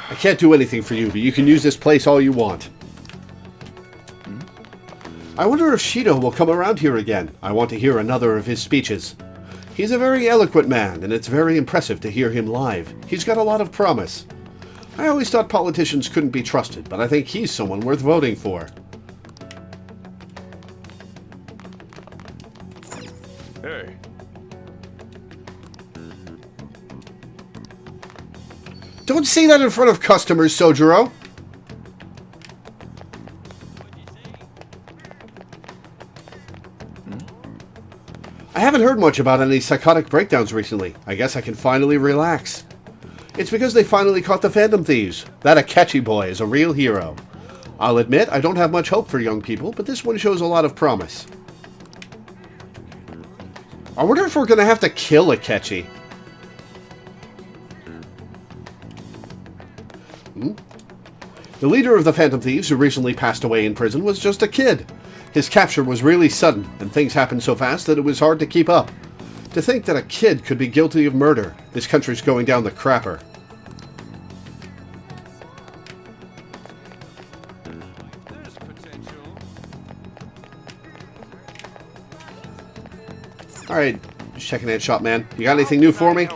[SPEAKER 1] I can't do anything for you, but you can use this place all you want. I wonder if Shido will come around here again. I want to hear another of his speeches. He's a very eloquent man, and it's very impressive to hear him live. He's got a lot of promise. I always thought politicians couldn't be trusted, but I think he's someone worth voting for.
[SPEAKER 6] Hey.
[SPEAKER 1] Don't say that in front of customers, Sojiro! I haven't heard much about any psychotic breakdowns recently. I guess I can finally relax. It's because they finally caught the Phantom Thieves. That Akechi boy is a real hero. I'll admit, I don't have much hope for young people, but this one shows a lot of promise. I wonder if we're going to have to kill Akechi. The leader of the Phantom Thieves, who recently passed away in prison, was just a kid. His capture was really sudden, and things happened so fast that it was hard to keep up. To think that a kid could be guilty of murder. This country's going down the crapper. Alright, just checking that shop, man. You got anything new for me?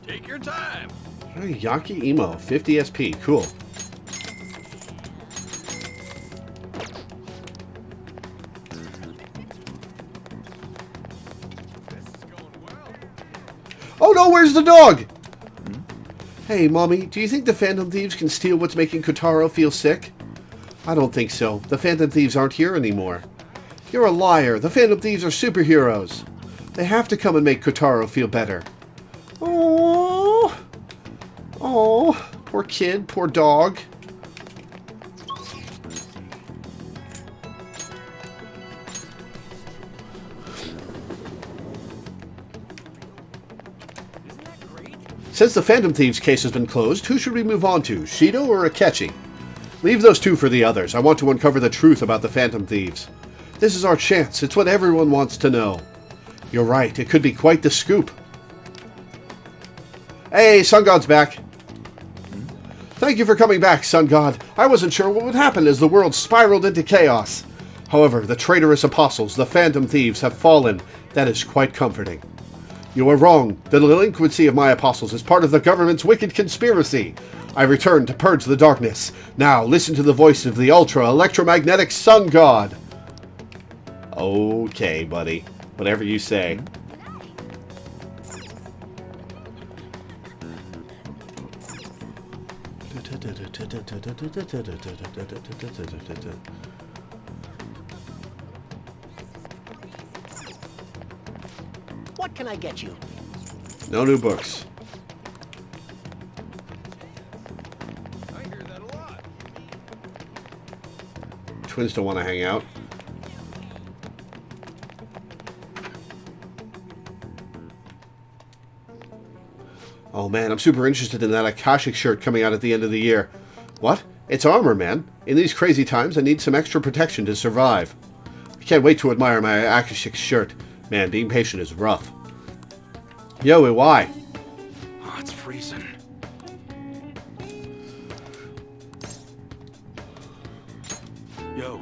[SPEAKER 9] Take your time.
[SPEAKER 1] Yaki Emo, 50 SP, cool. Oh no, where's the dog? Hey, Mommy, do you think the Phantom Thieves can steal what's making Kotaro feel sick? I don't think so. The Phantom Thieves aren't here anymore. You're a liar. The Phantom Thieves are superheroes. They have to come and make Kotaro feel better. Oh, oh, poor kid, poor dog. Since the Phantom Thieves case has been closed, who should we move on to, Shido or Akechi? Leave those two for the others. I want to uncover the truth about the Phantom Thieves. This is our chance. It's what everyone wants to know. You're right. It could be quite the scoop. Hey, Sun God's back. Thank you for coming back, Sun God. I wasn't sure what would happen as the world spiraled into chaos. However, the traitorous apostles, the Phantom Thieves, have fallen. That is quite comforting. You are wrong. The delinquency of my apostles is part of the government's wicked conspiracy. I return to purge the darkness. Now, listen to the voice of the ultra-electromagnetic Sun God. Okay, buddy. Whatever you say.
[SPEAKER 4] What can I get you?
[SPEAKER 1] No new books.
[SPEAKER 3] I hear that a lot.
[SPEAKER 1] Twins don't want to hang out. Oh man, I'm super interested in that Akashic shirt coming out at the end of the year. What? It's armor, man. In these crazy times, I need some extra protection to survive. I can't wait to admire my Akashic shirt. Man, being patient is rough. Yo, why?
[SPEAKER 13] Oh, it's freezing. Yo.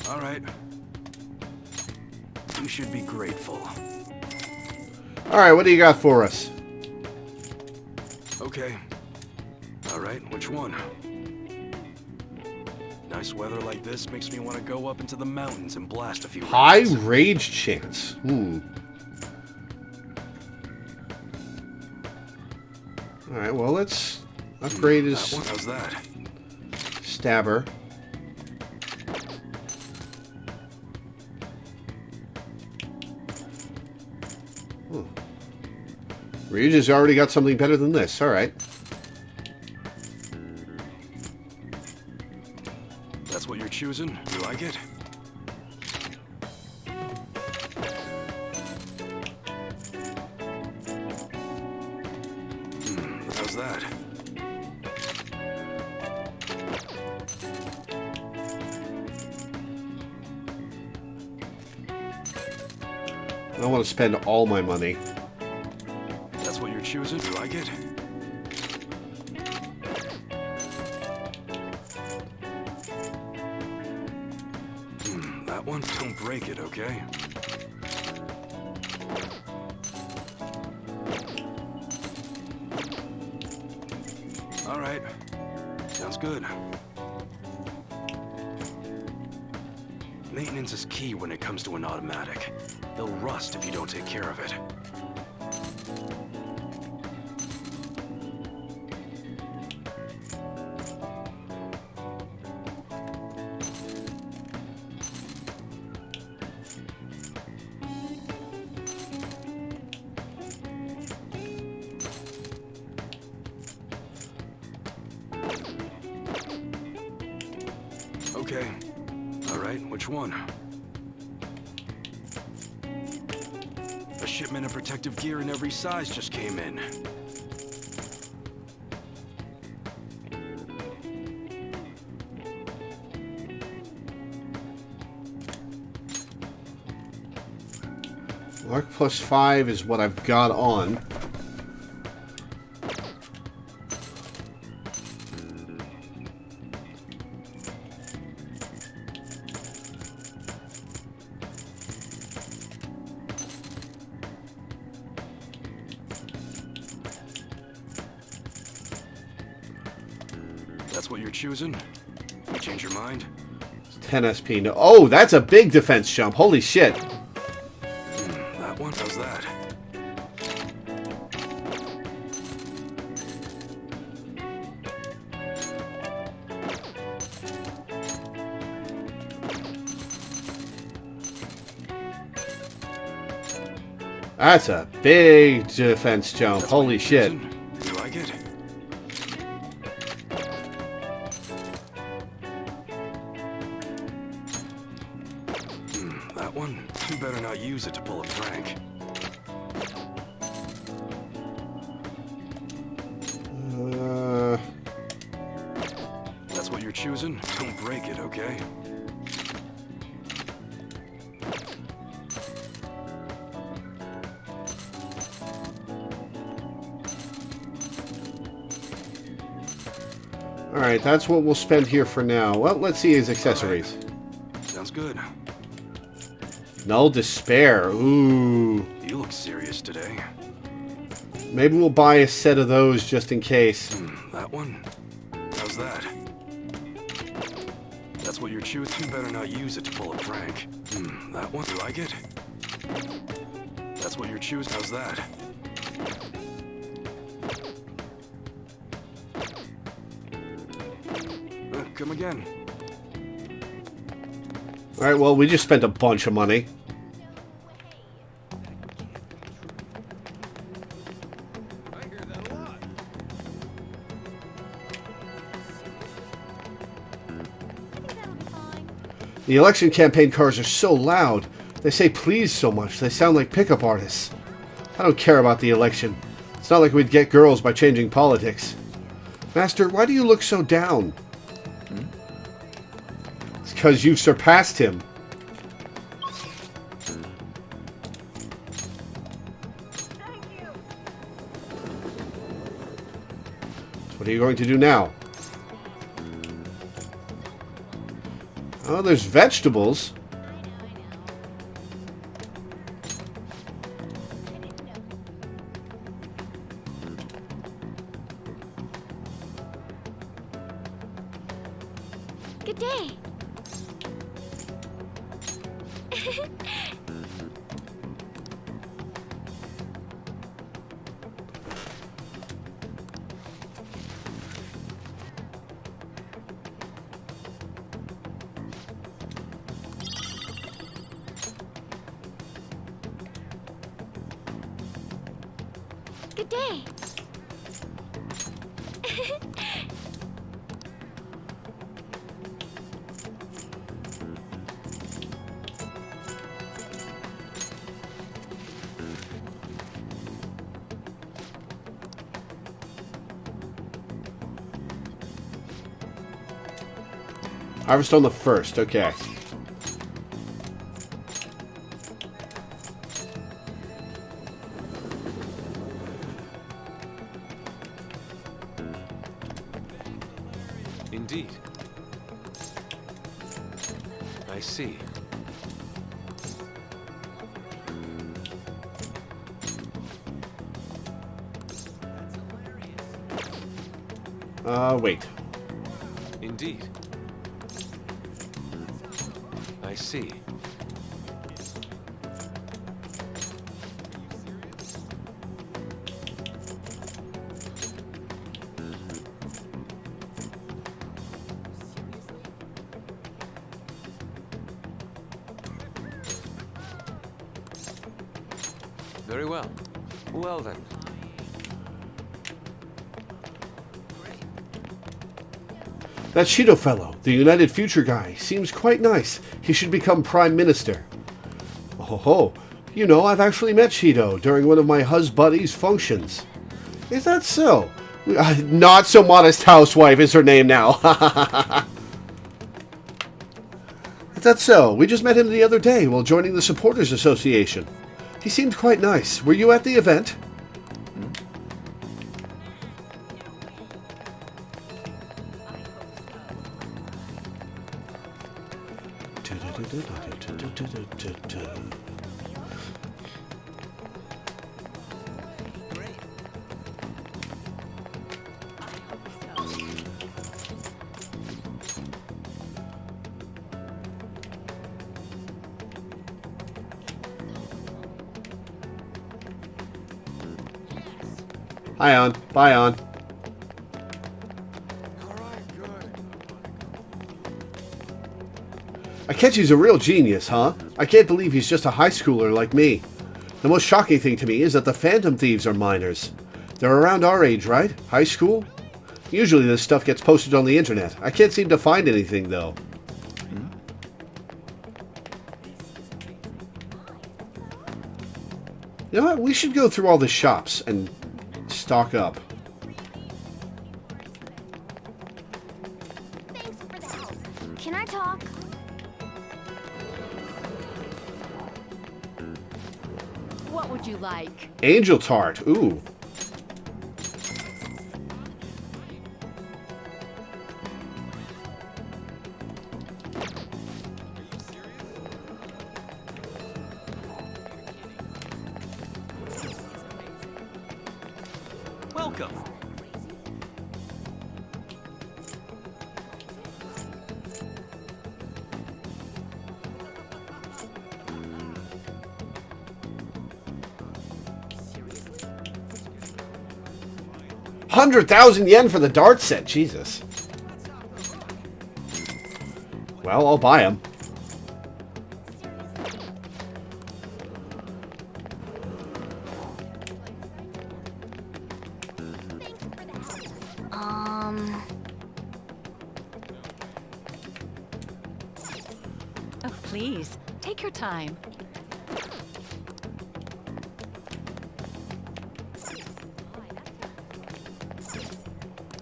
[SPEAKER 13] All right. You should be grateful.
[SPEAKER 1] All right, what do you got for us?
[SPEAKER 13] Okay. All right, which one? Nice weather like this makes me want to go up into the mountains and blast a few
[SPEAKER 1] High
[SPEAKER 13] rounds.
[SPEAKER 1] rage chance. All right, well, let's upgrade his
[SPEAKER 13] How's that?
[SPEAKER 1] stabber. Rage has already got something better than this. All right.
[SPEAKER 13] That's what you're choosing? You like it? How's that?
[SPEAKER 1] I don't want to spend all my money.
[SPEAKER 13] That's what you're choosing? You like it? That one? Don't break it, okay? All right. Sounds good. Maintenance is key when it comes to an automatic. They'll rust if you don't take care of it. Okay. All right, which one? A shipment of protective gear in every size just came in.
[SPEAKER 1] Arc plus 5 is what I've got on.
[SPEAKER 13] That's what you're choosing? You change your mind?
[SPEAKER 1] 10 SP. No. Oh, that's a big defense jump. Holy shit.
[SPEAKER 13] That one? How's that?
[SPEAKER 1] That's a big defense jump. Holy shit.
[SPEAKER 13] You like it? That one? You better not use it to pull a prank. That's what you're choosing? Don't break it, okay?
[SPEAKER 1] Alright, that's what we'll spend here for now. Well, let's see his accessories.
[SPEAKER 13] Sounds good.
[SPEAKER 1] Null Despair. Ooh.
[SPEAKER 13] You look serious today.
[SPEAKER 1] Maybe we'll buy a set of those just in case.
[SPEAKER 13] That one? How's that? That's what you're choosing? You better not use it to pull a prank. That one? You like it? That's what you're choosing? How's that? Come again.
[SPEAKER 1] Alright, well, we just spent a bunch of money. The election campaign cars are so loud. They say please so much. They sound like pickup artists. I don't care about the election. It's not like we'd get girls by changing politics. Master, why do you look so down? This because you've surpassed him. What are you going to do now? Oh, there's vegetables.
[SPEAKER 21] Good day. Good day.
[SPEAKER 1] Harvest on the 1st, okay.
[SPEAKER 18] Indeed. I see.
[SPEAKER 1] Wait.
[SPEAKER 18] Indeed. I see. Very well. Well then.
[SPEAKER 1] That Shido fellow, the United Future guy, seems quite nice. He should become Prime Minister. Oh ho, you know, I've actually met Shido during one of my hus buddies' functions. Is that so? Not so modest housewife is her name now. Is that so? We just met him the other day while joining the Supporters Association. He seemed quite nice. Were you at the event? Hi, On. Bye, On. Akechi's a real genius, huh? I can't believe he's just a high schooler like me. The most shocking thing to me is that the Phantom Thieves are minors. They're around our age, right? High school? Usually this stuff gets posted on the internet. I can't seem to find anything, though. You know what? We should go through all the shops and stock up.
[SPEAKER 2] Can I talk?
[SPEAKER 14] What would you like?
[SPEAKER 1] Angel Tart. Ooh.
[SPEAKER 5] Welcome.
[SPEAKER 1] $100,000 for the dart set. Jesus. Well, I'll buy them.
[SPEAKER 14] Oh, please, take your time.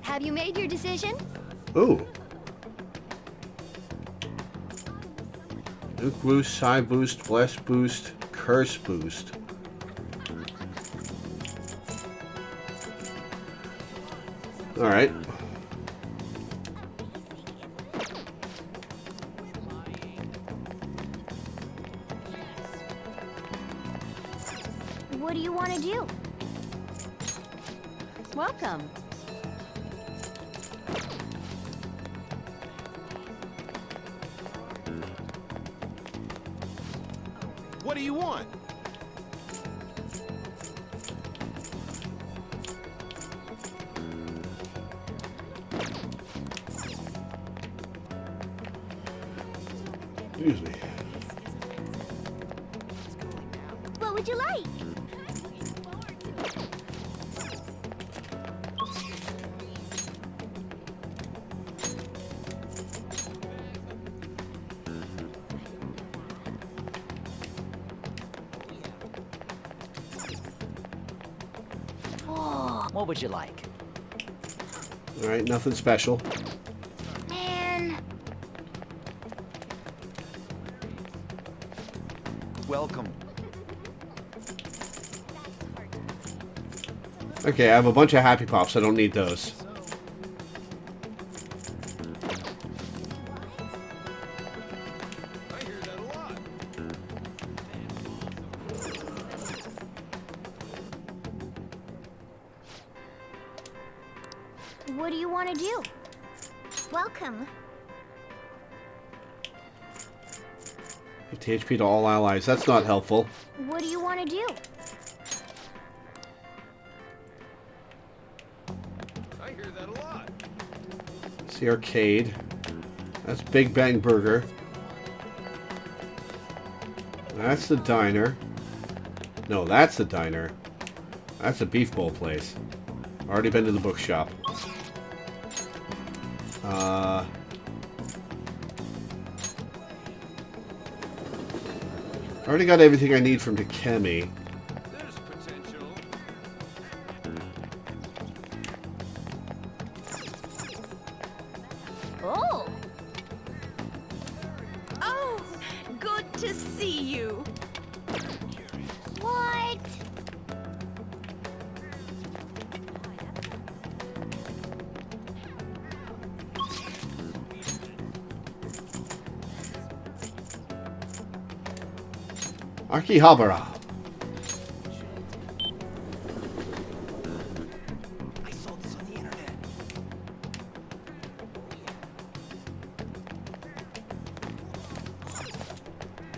[SPEAKER 2] Have you made your decision?
[SPEAKER 1] Ooh. Nuke boost, Psi boost, Bless boost, Curse boost. Alright.
[SPEAKER 2] What do you want to do?
[SPEAKER 8] Welcome.
[SPEAKER 3] What do you want?
[SPEAKER 1] Excuse me.
[SPEAKER 2] What would you like?
[SPEAKER 4] What would you like?
[SPEAKER 1] Alright, nothing special.
[SPEAKER 2] Man.
[SPEAKER 3] Welcome.
[SPEAKER 1] Okay, I have a bunch of Happy Pops. I don't need those.
[SPEAKER 2] What do you want to do? Welcome.
[SPEAKER 1] 50 HP to all allies. That's not helpful.
[SPEAKER 2] What do you want to do?
[SPEAKER 3] I hear that a lot.
[SPEAKER 1] It's the arcade. That's Big Bang Burger. That's the diner. No, that's the diner. That's a beef bowl place. Already been to the bookshop. Already got everything I need from Takemi.
[SPEAKER 3] There's potential.
[SPEAKER 2] Oh.
[SPEAKER 8] Oh, good to see you.
[SPEAKER 2] What?
[SPEAKER 1] Akihabara.
[SPEAKER 3] I saw this on the internet.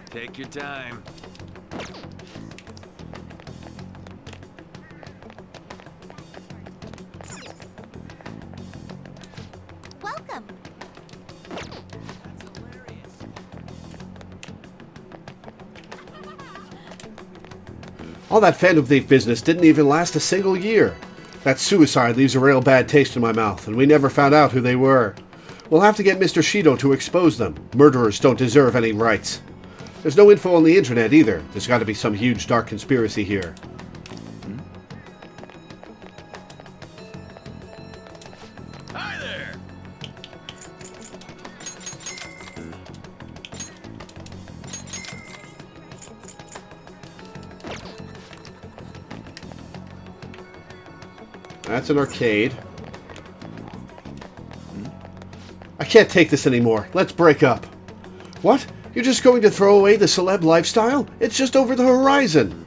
[SPEAKER 9] Take your time.
[SPEAKER 2] Welcome.
[SPEAKER 1] All that Phantom Thief business didn't even last a single year. That suicide leaves a real bad taste in my mouth, and we never found out who they were. We'll have to get Mr. Shido to expose them. Murderers don't deserve any rights. There's no info on the internet either. There's got to be some huge dark conspiracy here.
[SPEAKER 3] Hi there.
[SPEAKER 1] That's an arcade. I can't take this anymore. Let's break up. What? You're just going to throw away the celeb lifestyle? It's just over the horizon.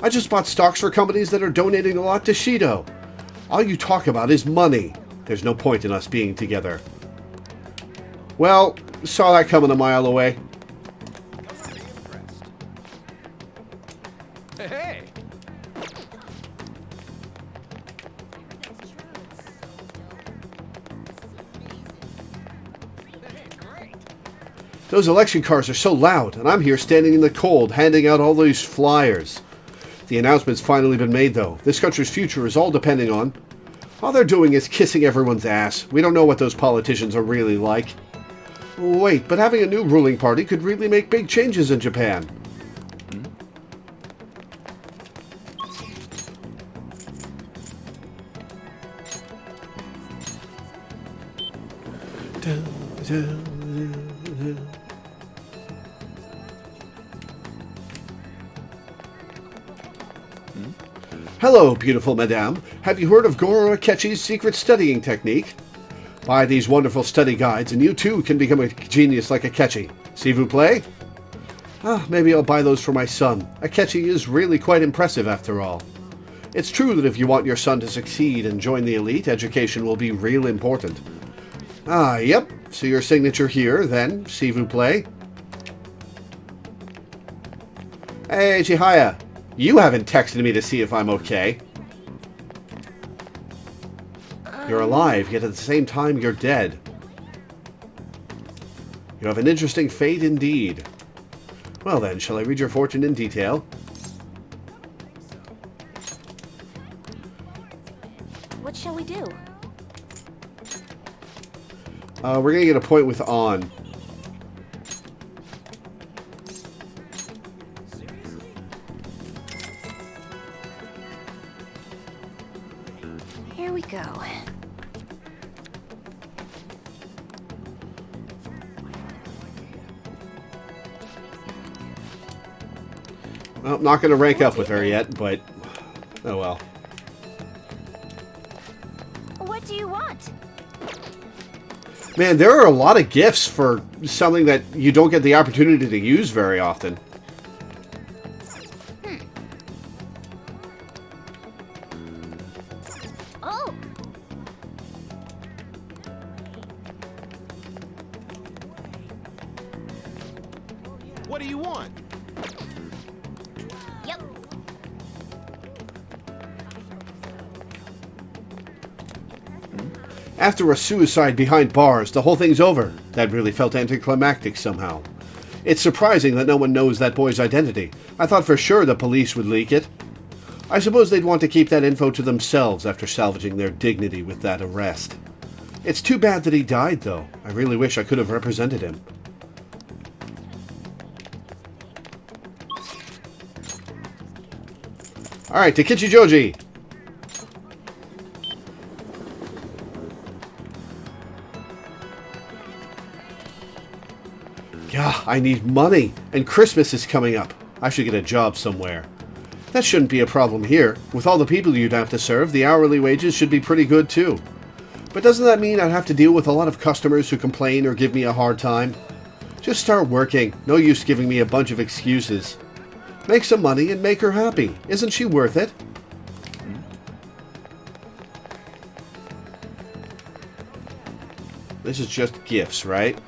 [SPEAKER 1] I just bought stocks for companies that are donating a lot to Shido. All you talk about is money. There's no point in us being together. Well, saw that coming a mile away.
[SPEAKER 3] Hey.
[SPEAKER 1] Those election cars are so loud, and I'm here standing in the cold, handing out all these flyers. The announcement's finally been made, though. This country's future is all depending on... All they're doing is kissing everyone's ass. We don't know what those politicians are really like. Wait, but having a new ruling party could really make big changes in Japan. Hello, beautiful madame. Have you heard of Goro Akechi's secret studying technique? Buy these wonderful study guides and you too can become a genius like Akechi. S'il vous plaît? Maybe I'll buy those for my son. Akechi is really quite impressive after all. It's true that if you want your son to succeed and join the elite, education will be real important. Yep. So your signature here, then, s'il vous plaît. Hey, Chihaya. You haven't texted me to see if I'm okay. You're alive, yet at the same time you're dead. You have an interesting fate indeed. Well then, shall I read your fortune in detail?
[SPEAKER 8] What shall we do?
[SPEAKER 1] We're gonna get a point with On.
[SPEAKER 8] Here we go.
[SPEAKER 1] Well, not gonna rank up with her yet, but oh well.
[SPEAKER 2] What do you want?
[SPEAKER 1] Man, there are a lot of gifts for something that you don't get the opportunity to use very often.
[SPEAKER 2] Oh!
[SPEAKER 3] What do you want?
[SPEAKER 2] Yep.
[SPEAKER 1] After a suicide behind bars, the whole thing's over. That really felt anticlimactic somehow. It's surprising that no one knows that boy's identity. I thought for sure the police would leak it. I suppose they'd want to keep that info to themselves after salvaging their dignity with that arrest. It's too bad that he died, though. I really wish I could have represented him. Alright, to Kichijoji! Yeah, I need money, and Christmas is coming up. I should get a job somewhere. That shouldn't be a problem here. With all the people you'd have to serve, the hourly wages should be pretty good too. But doesn't that mean I'd have to deal with a lot of customers who complain or give me a hard time? Just start working. No use giving me a bunch of excuses. Make some money and make her happy. Isn't she worth it? This is just gifts, right?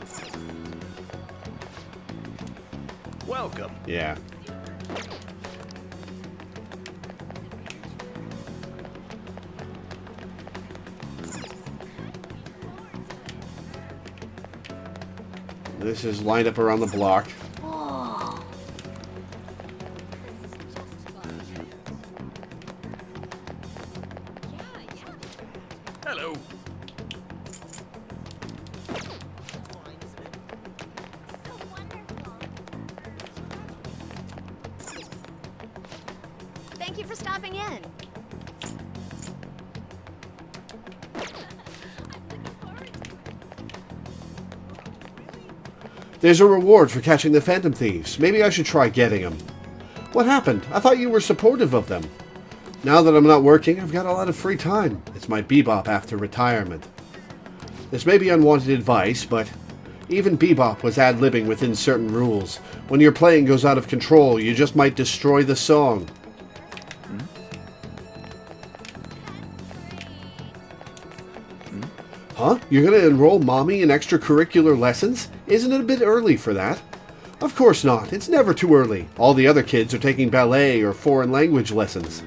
[SPEAKER 3] Welcome.
[SPEAKER 1] Yeah. This is lined up around the block.
[SPEAKER 3] Hello.
[SPEAKER 8] Thank you for stopping in.
[SPEAKER 1] There's a reward for catching the Phantom Thieves. Maybe I should try getting them. What happened? I thought you were supportive of them. Now that I'm not working, I've got a lot of free time. It's my bebop after retirement. This may be unwanted advice, but even bebop was ad-libbing within certain rules. When your playing goes out of control, you just might destroy the song. Huh? You're going to enroll Mommy in extracurricular lessons? Isn't it a bit early for that? Of course not. It's never too early. All the other kids are taking ballet or foreign language lessons.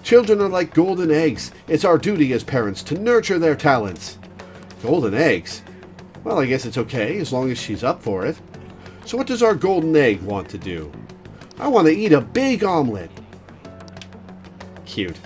[SPEAKER 1] Children are like golden eggs. It's our duty as parents to nurture their talents. Golden eggs? Well, I guess it's okay as long as she's up for it. So what does our golden egg want to do? I want to eat a big omelet. Cute.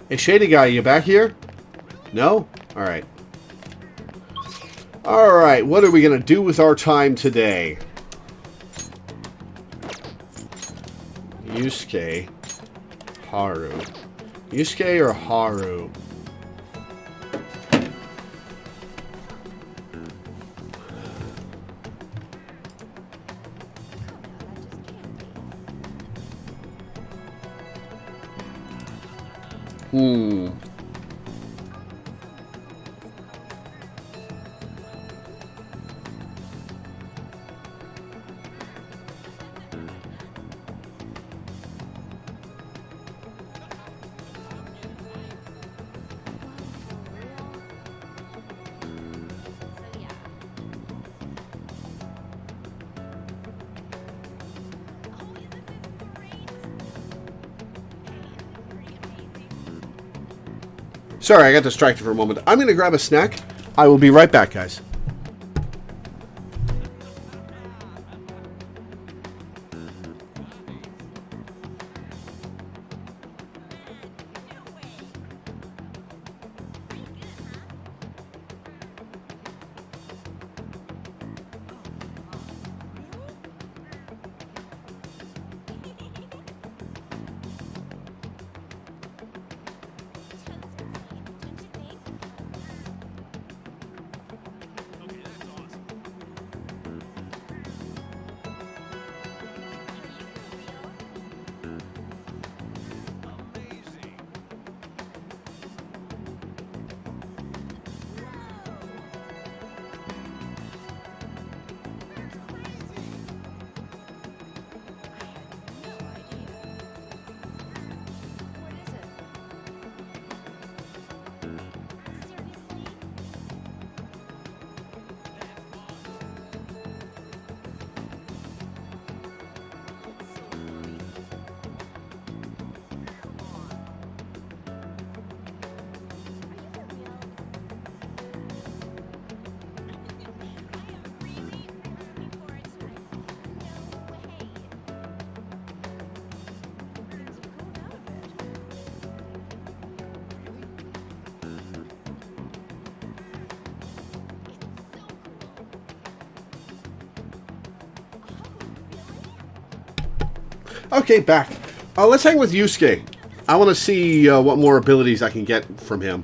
[SPEAKER 1] Hey, Shady Guy, you back here? No? Alright. Alright, what are we going to do with our time today? Yusuke. Haru? Yusuke or Haru? Sorry, I got distracted for a moment. I'm going to grab a snack. I will be right back, guys. Okay, back. Let's hang with Yusuke. I want to see what more abilities I can get from him.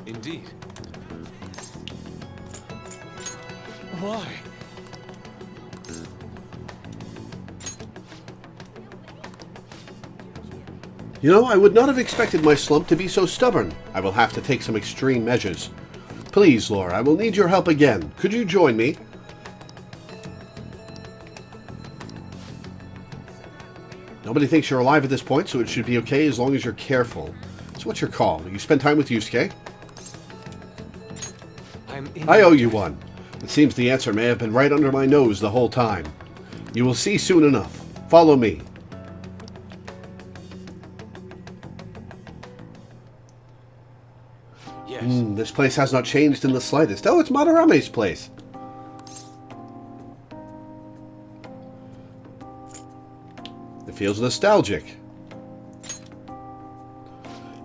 [SPEAKER 18] Indeed. Why?
[SPEAKER 1] You know, I would not have expected my slump to be so stubborn. I will have to take some extreme measures. Please, Laura, I will need your help again. Could you join me? Nobody thinks you're alive at this point, so it should be okay as long as you're careful. So what's your call? You spend time with Yusuke? I owe you one. It seems the answer may have been right under my nose the whole time. You will see soon enough. Follow me. This place has not changed in the slightest. Oh, it's Madarame's place. It feels nostalgic.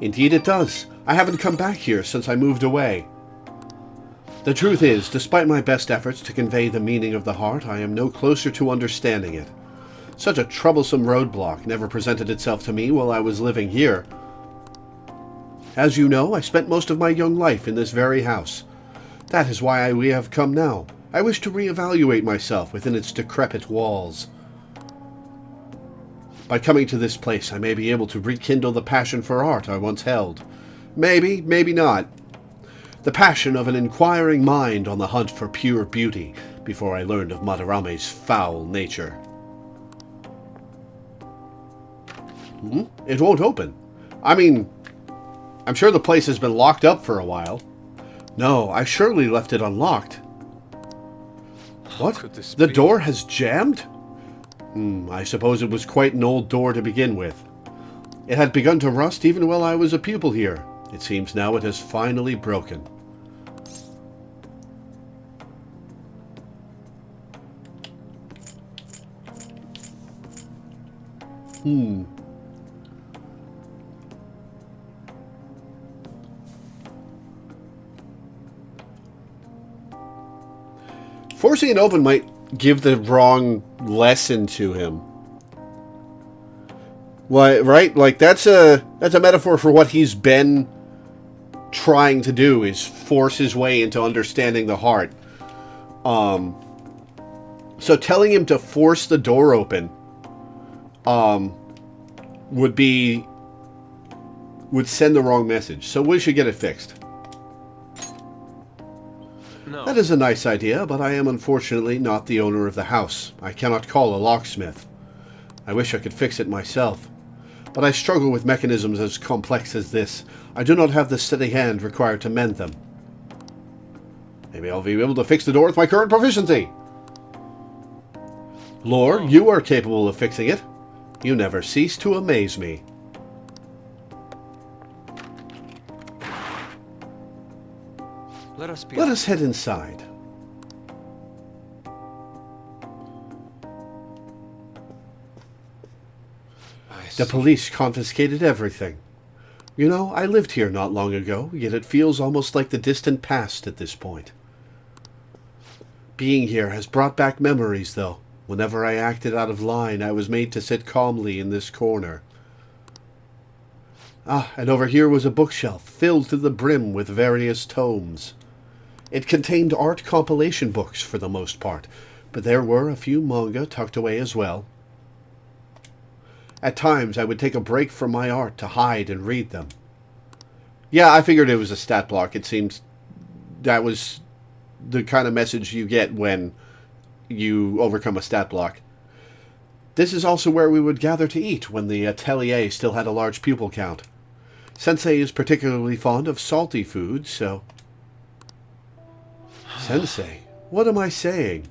[SPEAKER 1] Indeed it does. I haven't come back here since I moved away. The truth is, despite my best efforts to convey the meaning of the heart, I am no closer to understanding it. Such a troublesome roadblock never presented itself to me while I was living here. As you know, I spent most of my young life in this very house. That is why we have come now. I wish to reevaluate myself within its decrepit walls. By coming to this place, I may be able to rekindle the passion for art I once held. Maybe, maybe not. The passion of an inquiring mind on the hunt for pure beauty before I learned of Madarame's foul nature. It won't open. I mean, I'm sure the place has been locked up for a while. No, I surely left it unlocked. What? The door has jammed? I suppose it was quite an old door to begin with. It had begun to rust even while I was a pupil here. It seems now it has finally broken. Forcing it open might give the wrong lesson to him. Why, right? Like, that's a metaphor for what he's been trying to do, is force his way into understanding the heart. So telling him to force the door open would send the wrong message. So we should get it fixed.
[SPEAKER 18] No.
[SPEAKER 1] That is a nice idea, but I am unfortunately not the owner of the house. I cannot call a locksmith. I wish I could fix it myself. But I struggle with mechanisms as complex as this. I do not have the steady hand required to mend them. Maybe I'll be able to fix the door with my current proficiency. Lore, you are capable of fixing it. You never cease to amaze me.
[SPEAKER 18] Let us
[SPEAKER 1] head inside. The police confiscated everything. You know, I lived here not long ago, yet it feels almost like the distant past at this point. Being here has brought back memories, though. Whenever I acted out of line, I was made to sit calmly in this corner. Ah, and over here was a bookshelf filled to the brim with various tomes. It contained art compilation books for the most part, but there were a few manga tucked away as well. At times, I would take a break from my art to hide and read them. Yeah, I figured it was a stat block. It seems that was the kind of message you get when you overcome a stat block. This is also where we would gather to eat when the atelier still had a large pupil count. Sensei is particularly fond of salty food, so... Sensei? What am I saying?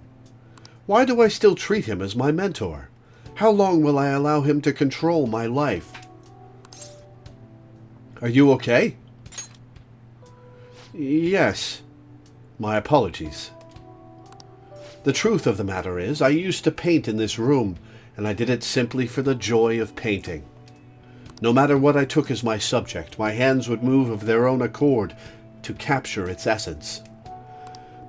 [SPEAKER 1] Why do I still treat him as my mentor? How long will I allow him to control my life? Are you okay? Yes. My apologies. The truth of the matter is, I used to paint in this room, and I did it simply for the joy of painting. No matter what I took as my subject, my hands would move of their own accord to capture its essence.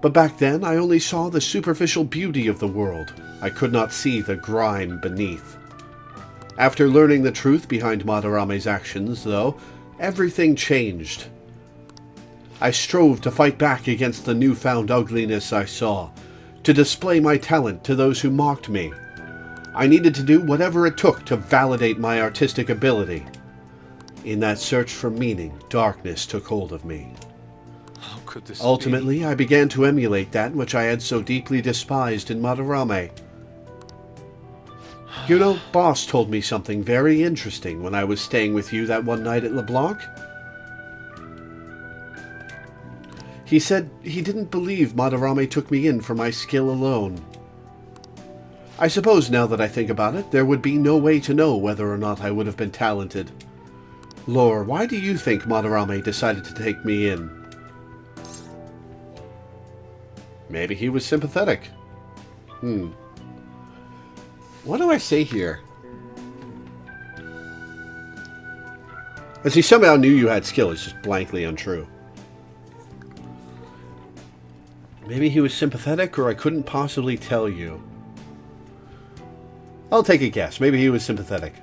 [SPEAKER 1] But back then, I only saw the superficial beauty of the world. I could not see the grime beneath. After learning the truth behind Madarame's actions, though, everything changed. I strove to fight back against the newfound ugliness I saw, to display my talent to those who mocked me. I needed to do whatever it took to validate my artistic ability. In that search for meaning, darkness took hold of me.
[SPEAKER 18] How could this
[SPEAKER 1] Ultimately, I began to emulate that which I had so deeply despised in Madarame. You know, Boss told me something very interesting when I was staying with you that one night at LeBlanc. He said he didn't believe Madarame took me in for my skill alone. I suppose now that I think about it, there would be no way to know whether or not I would have been talented. Lore, why do you think Madarame decided to take me in? Maybe he was sympathetic. What do I say here? As he somehow knew you had skill is just blankly untrue. Maybe he was sympathetic, or I couldn't possibly tell you. I'll take a guess. Maybe he was sympathetic.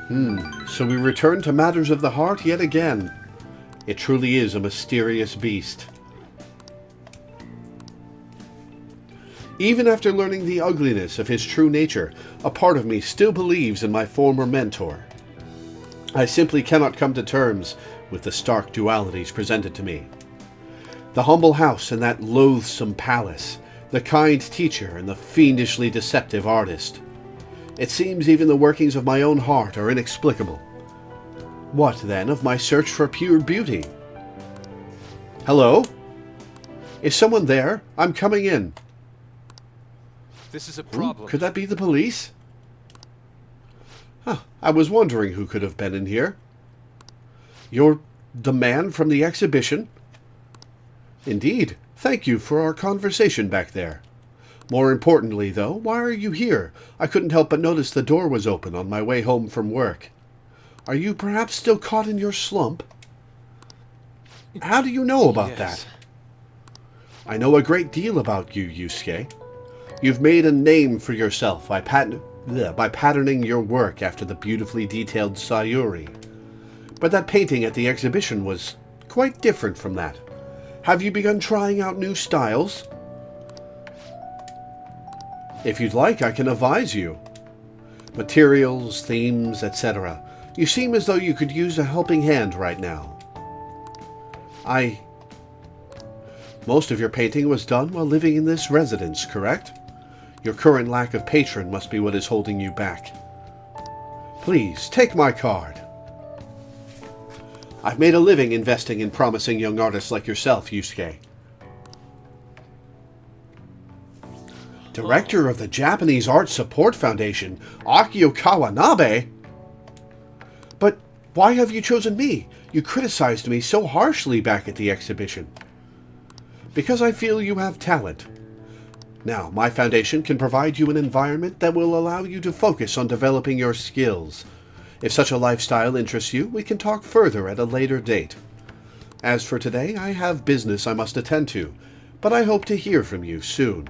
[SPEAKER 1] So we return to matters of the heart yet again. It truly is a mysterious beast. Even after learning the ugliness of his true nature, a part of me still believes in my former mentor. I simply cannot come to terms with the stark dualities presented to me. The humble house and that loathsome palace, the kind teacher and the fiendishly deceptive artist. It seems even the workings of my own heart are inexplicable. What, then, of my search for pure beauty? Hello? Is someone there? I'm coming in.
[SPEAKER 18] This is a problem.
[SPEAKER 1] Could that be the police? I was wondering who could have been in here. You're the man from the exhibition? Indeed. Thank you for our conversation back there. More importantly, though, why are you here? I couldn't help but notice the door was open on my way home from work. Are you perhaps still caught in your slump? How do you know about that? I know a great deal about you, Yusuke. You've made a name for yourself by patterning your work after the beautifully detailed Sayuri. But that painting at the exhibition was quite different from that. Have you begun trying out new styles? If you'd like, I can advise you. Materials, themes, etc. You seem as though you could use a helping hand right now. Most of your painting was done while living in this residence, correct? Your current lack of patron must be what is holding you back. Please, take my card. I've made a living investing in promising young artists like yourself, Yusuke. Director of the Japanese Art Support Foundation, Akio Kawanabe? But why have you chosen me? You criticized me so harshly back at the exhibition. Because I feel you have talent. Now, my foundation can provide you an environment that will allow you to focus on developing your skills. If such a lifestyle interests you, we can talk further at a later date. As for today, I have business I must attend to, but I hope to hear from you soon.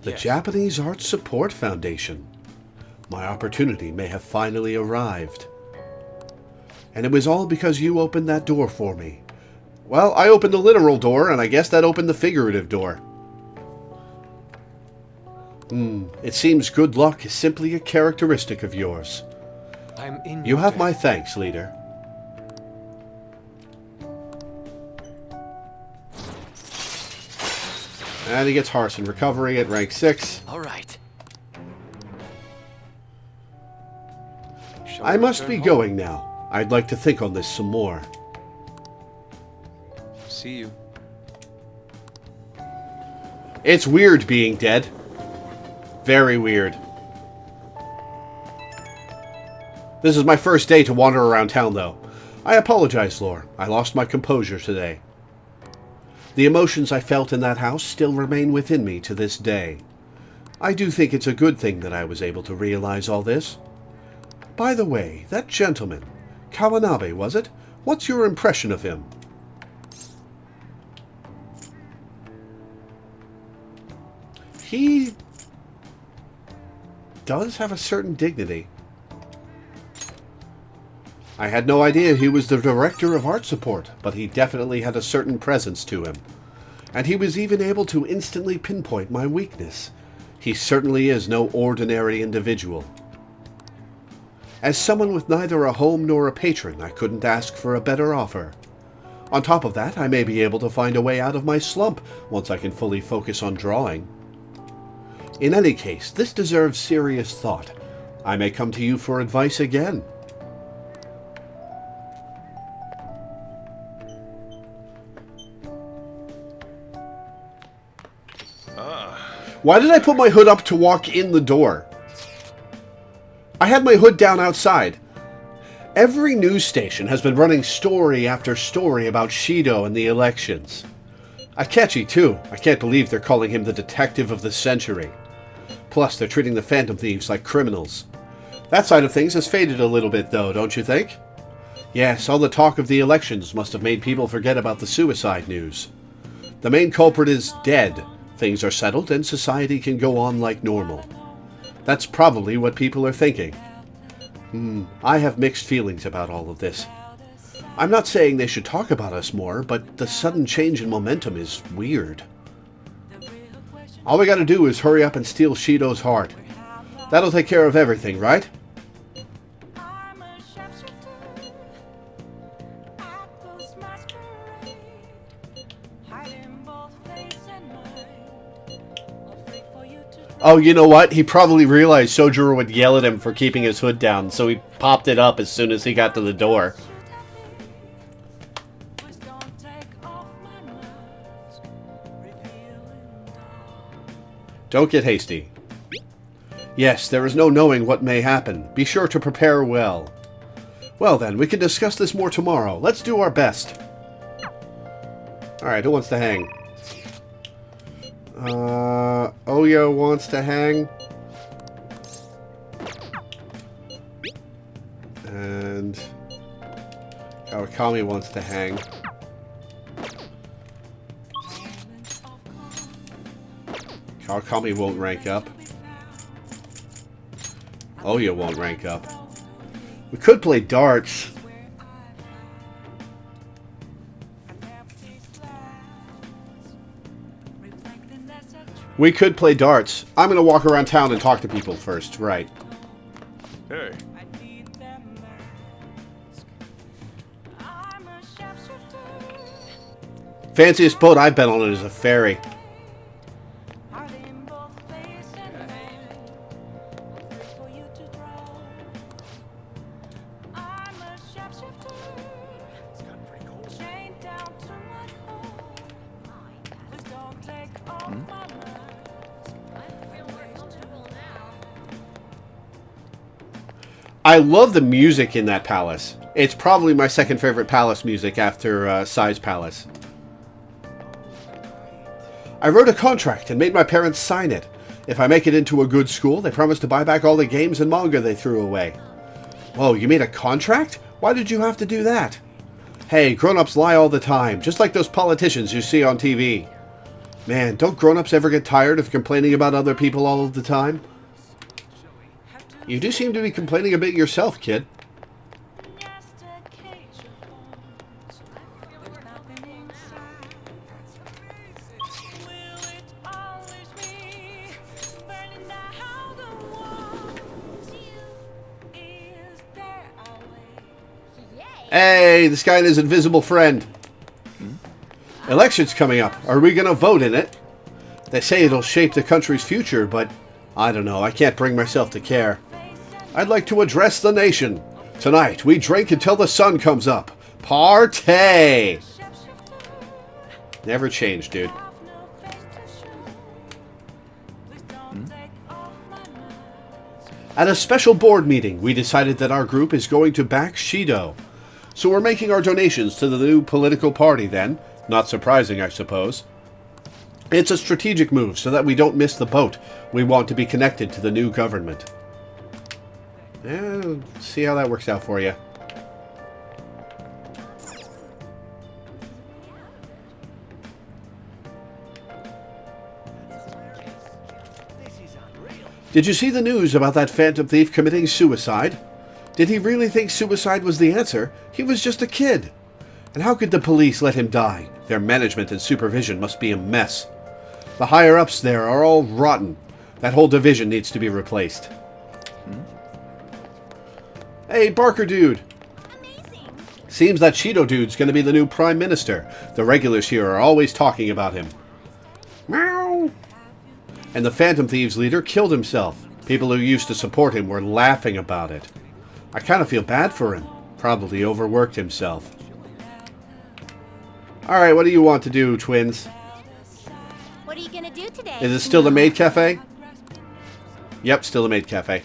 [SPEAKER 1] The Japanese Art Support Foundation. My opportunity may have finally arrived. And it was all because you opened that door for me. Well, I opened the literal door, and I guess that opened the figurative door. It seems good luck is simply a characteristic of yours. You have my thanks, leader. And he gets Harsh in recovery at rank 6.
[SPEAKER 5] All right.
[SPEAKER 1] I must be going now. I'd like to think on this some more.
[SPEAKER 18] See you.
[SPEAKER 1] It's weird being dead. Very weird. This is my first day to wander around town, though. I apologize, Lore. I lost my composure today. The emotions I felt in that house still remain within me to this day. I do think it's a good thing that I was able to realize all this. By the way, that gentleman, Kawanabe, was it? What's your impression of him? He does have a certain dignity. I had no idea he was the director of art support, but he definitely had a certain presence to him. And he was even able to instantly pinpoint my weakness. He certainly is no ordinary individual. As someone with neither a home nor a patron, I couldn't ask for a better offer. On top of that, I may be able to find a way out of my slump once I can fully focus on drawing. In any case, this deserves serious thought. I may come to you for advice again. Why did I put my hood up to walk in the door? I had my hood down outside. Every news station has been running story after story about Shido and the elections. Akechi, too. I can't believe they're calling him the detective of the century. Plus, they're treating the Phantom Thieves like criminals. That side of things has faded a little bit, though, don't you think? Yes, all the talk of the elections must have made people forget about the suicide news. The main culprit is dead. Things are settled and society can go on like normal. That's probably what people are thinking. I have mixed feelings about all of this. I'm not saying they should talk about us more, but the sudden change in momentum is weird. All we gotta do is hurry up and steal Shido's heart. That'll take care of everything, right? Oh, you know what? He probably realized Sojiro would yell at him for keeping his hood down, so he popped it up as soon as he got to the door. Don't get hasty. Yes, there is no knowing what may happen. Be sure to prepare well. Well then, we can discuss this more tomorrow. Let's do our best. Alright, who wants to hang? Oyo wants to hang. And Kawakami wants to hang. Kami won't rank up. Oh, you won't rank up. We could play darts. We could play darts. I'm going to walk around town and talk to people first. Right.
[SPEAKER 6] Hey.
[SPEAKER 1] Fanciest boat I've been on is a ferry. I love the music in that palace. It's probably my second favorite palace music after Sai's Palace. I wrote a contract and made my parents sign it. If I make it into a good school, they promise to buy back all the games and manga they threw away. Whoa, you made a contract? Why did you have to do that? Hey, grown-ups lie all the time, just like those politicians you see on TV. Man, don't grown-ups ever get tired of complaining about other people all of the time? You do seem to be complaining a bit yourself, kid. Hey, this guy and his invisible friend. Election's coming up. Are we going to vote in it? They say it'll shape the country's future, but I don't know. I can't bring myself to care. I'd like to address the nation. Tonight, we drink until the sun comes up. Partay! Never change, dude. At a special board meeting, we decided that our group is going to back Shido. So we're making our donations to the new political party then. Not surprising, I suppose. It's a strategic move so that we don't miss the boat. We want to be connected to the new government. Yeah, see how that works out for you. Did you see the news about that phantom thief committing suicide? Did he really think suicide was the answer? He was just a kid. And how could the police let him die? Their management and supervision must be a mess. The higher-ups there are all rotten. That whole division needs to be replaced. Hey, Barker dude. Amazing. Seems that Shido dude's going to be the new prime minister. The regulars here are always talking about him. Meow. And the Phantom Thieves leader killed himself. People who used to support him were laughing about it. I kind of feel bad for him. Probably overworked himself. Alright, what do you want to do, twins?
[SPEAKER 17] What are you gonna do today?
[SPEAKER 1] Is it still the maid cafe? Yep, still the maid cafe.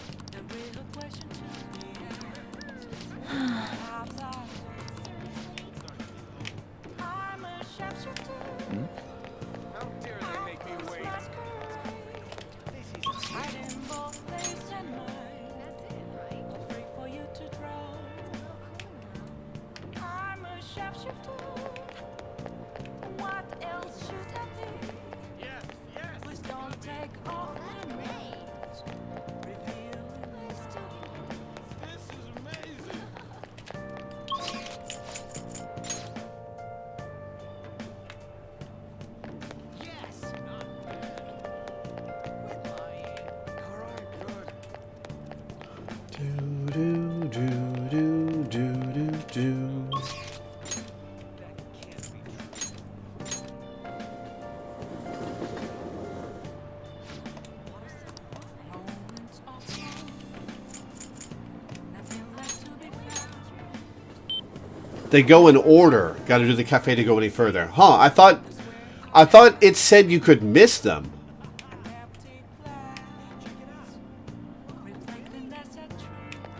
[SPEAKER 1] They go in order. Got to do the cafe to go any further. Huh, I thought it said you could miss them.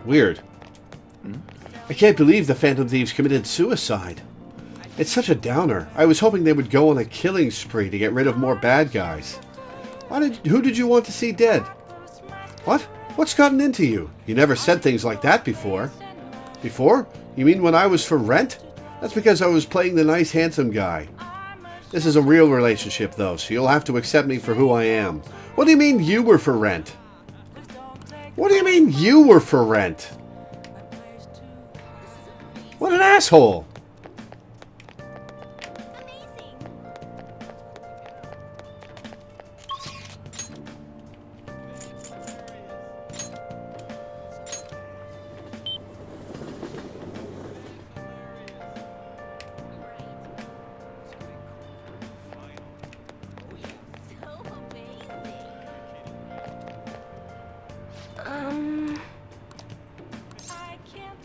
[SPEAKER 1] Weird. I can't believe the Phantom Thieves committed suicide. It's such a downer. I was hoping they would go on a killing spree to get rid of more bad guys. Who did you want to see dead? What? What's gotten into you? You never said things like that before. Before? You mean when I was for rent? That's because I was playing the nice handsome guy. This is a real relationship, though, so you'll have to accept me for who I am. What do you mean you were for rent? What do you mean you were for rent? What an asshole!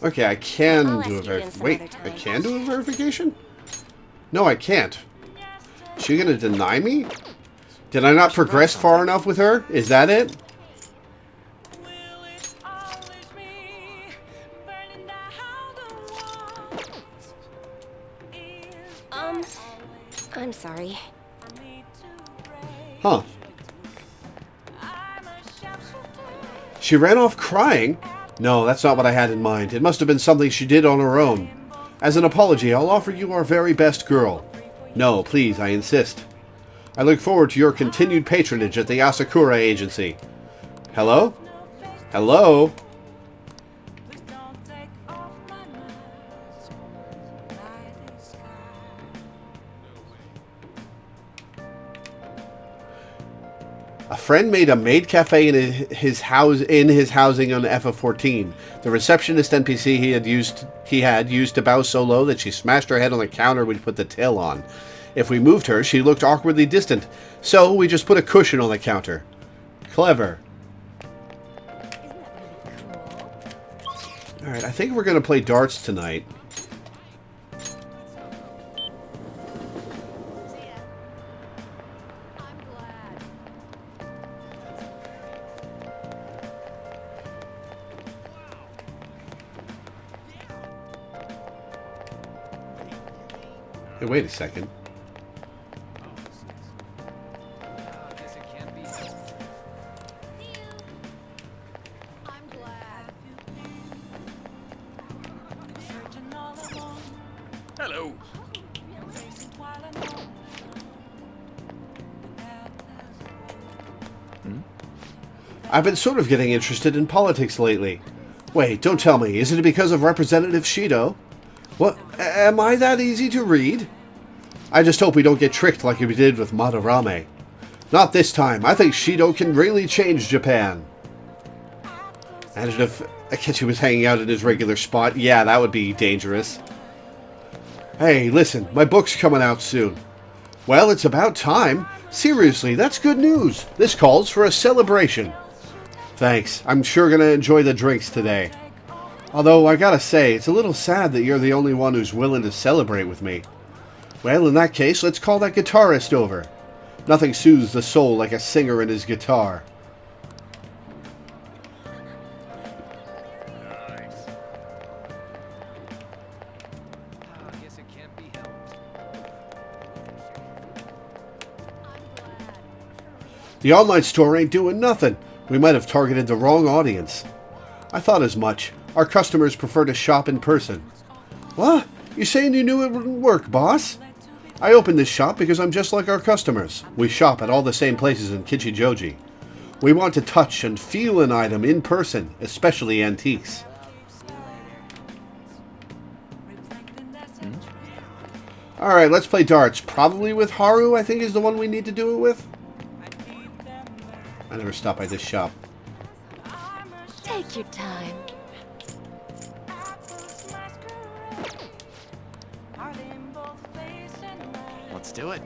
[SPEAKER 1] Okay, I can do a verification. Wait, I can do a verification? No, I can't. Is she gonna deny me? Did I not progress far enough with her? Is that it?
[SPEAKER 8] I'm sorry.
[SPEAKER 1] Huh. She ran off crying? No, that's not what I had in mind. It must have been something she did on her own. As an apology, I'll offer you our very best girl. No, please, I insist. I look forward to your continued patronage at the Asakura Agency. Hello? Hello? A friend made a maid cafe in his housing on FF14. The receptionist NPC he had used to bow so low that she smashed her head on the counter we put the till on. If we moved her, she looked awkwardly distant, so we just put a cushion on the counter. Clever. Alright, I think we're going to play darts tonight. Hey, wait a second.
[SPEAKER 6] Hello.
[SPEAKER 1] I've been sort of getting interested in politics lately. Wait, don't tell me. Isn't it because of Representative Shido? What? Am I that easy to read? I just hope we don't get tricked like we did with Madarame. Not this time. I think Shido can really change Japan. Imagine if Akechi was hanging out in his regular spot. Yeah, that would be dangerous. Hey, listen, my book's coming out soon. Well, it's about time. Seriously, that's good news. This calls for a celebration. Thanks. I'm sure gonna enjoy the drinks today. Although, I gotta say, it's a little sad that you're the only one who's willing to celebrate with me. Well, in that case, let's call that guitarist over. Nothing soothes the soul like a singer and his guitar. The online store ain't doing nothing. We might have targeted the wrong audience. I thought as much. Our customers prefer to shop in person. What? You saying you knew it wouldn't work, boss? I opened this shop because I'm just like our customers. We shop at all the same places in Kichijoji. We want to touch and feel an item in person, especially antiques. Alright, let's play darts. Probably with Haru, I think, is the one we need to do it with. I never stop by this shop.
[SPEAKER 21] Take your time.
[SPEAKER 18] Let's do it.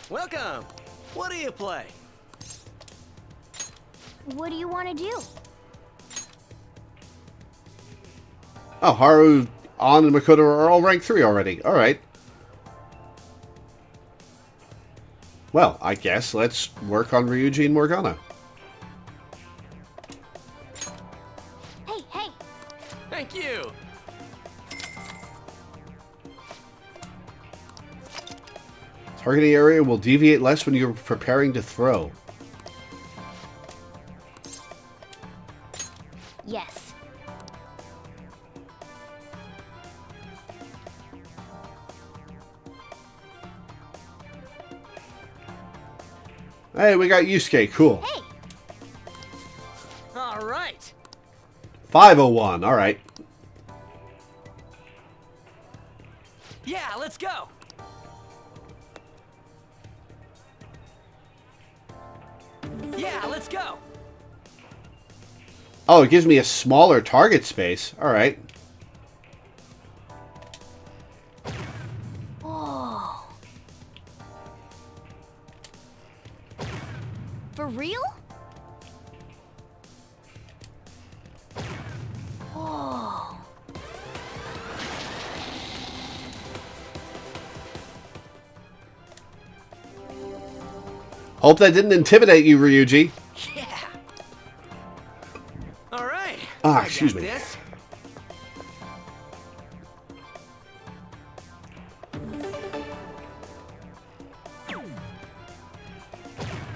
[SPEAKER 4] Welcome. What do you play?
[SPEAKER 2] What do you want to do?
[SPEAKER 1] Oh, Haru, An, and Makoto are all rank 3 already. Alright. Well, I guess let's work on Ryuji and Morgana.
[SPEAKER 2] Hey, hey!
[SPEAKER 4] Thank you.
[SPEAKER 1] Targeting area will deviate less when you're preparing to throw.
[SPEAKER 2] yes.
[SPEAKER 1] Hey, we got Yusuke. Cool.
[SPEAKER 2] Hey!
[SPEAKER 5] All right.
[SPEAKER 1] 501. All right.
[SPEAKER 5] Yeah, let's go. Yeah, let's go.
[SPEAKER 1] Oh, it gives me a smaller target space. All right.
[SPEAKER 2] Whoa. For real? Whoa.
[SPEAKER 1] Hope that didn't intimidate you, Ryuji.
[SPEAKER 5] Yeah. All right.
[SPEAKER 1] Ah,
[SPEAKER 5] I
[SPEAKER 1] excuse
[SPEAKER 5] got
[SPEAKER 1] me.
[SPEAKER 5] This.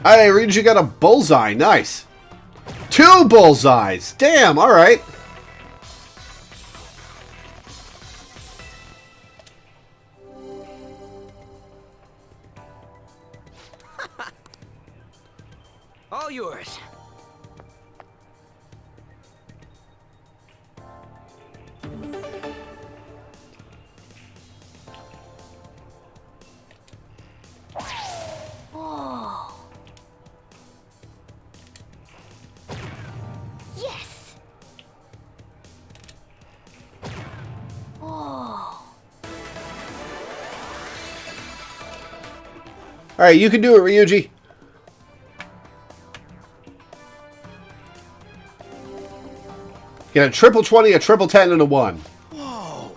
[SPEAKER 1] Hey, Ryuji got a bullseye. Nice. 2 bullseyes. Damn, all right.
[SPEAKER 5] All yours.
[SPEAKER 2] Whoa. Yes. Whoa.
[SPEAKER 1] All right, you can do it, Ryuji. Get a triple 20, a triple 10, and a 1.
[SPEAKER 5] Whoa.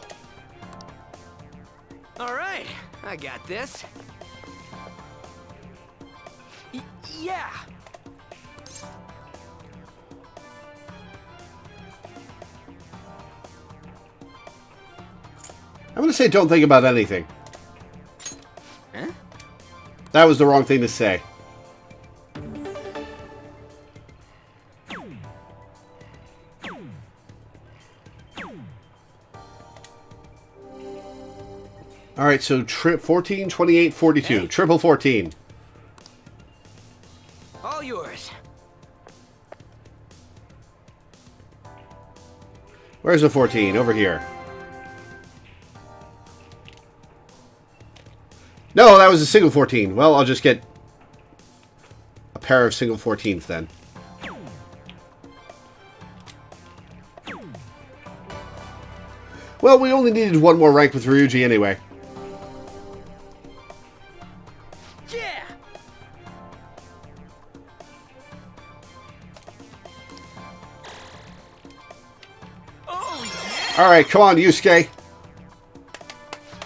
[SPEAKER 5] All right. I got this. Yeah.
[SPEAKER 1] I'm going to say don't think about anything.
[SPEAKER 5] Huh?
[SPEAKER 1] That was the wrong thing to say. All right, so 14, 28, 42.
[SPEAKER 5] Hey.
[SPEAKER 1] Triple 14.
[SPEAKER 5] All yours.
[SPEAKER 1] Where's the 14? Over here. No, that was a single 14. Well, I'll just get a pair of single 14s then. Well, we only needed one more rank with Ryuji anyway.
[SPEAKER 5] Yeah. Oh, yeah.
[SPEAKER 1] All right, come on, Yusuke.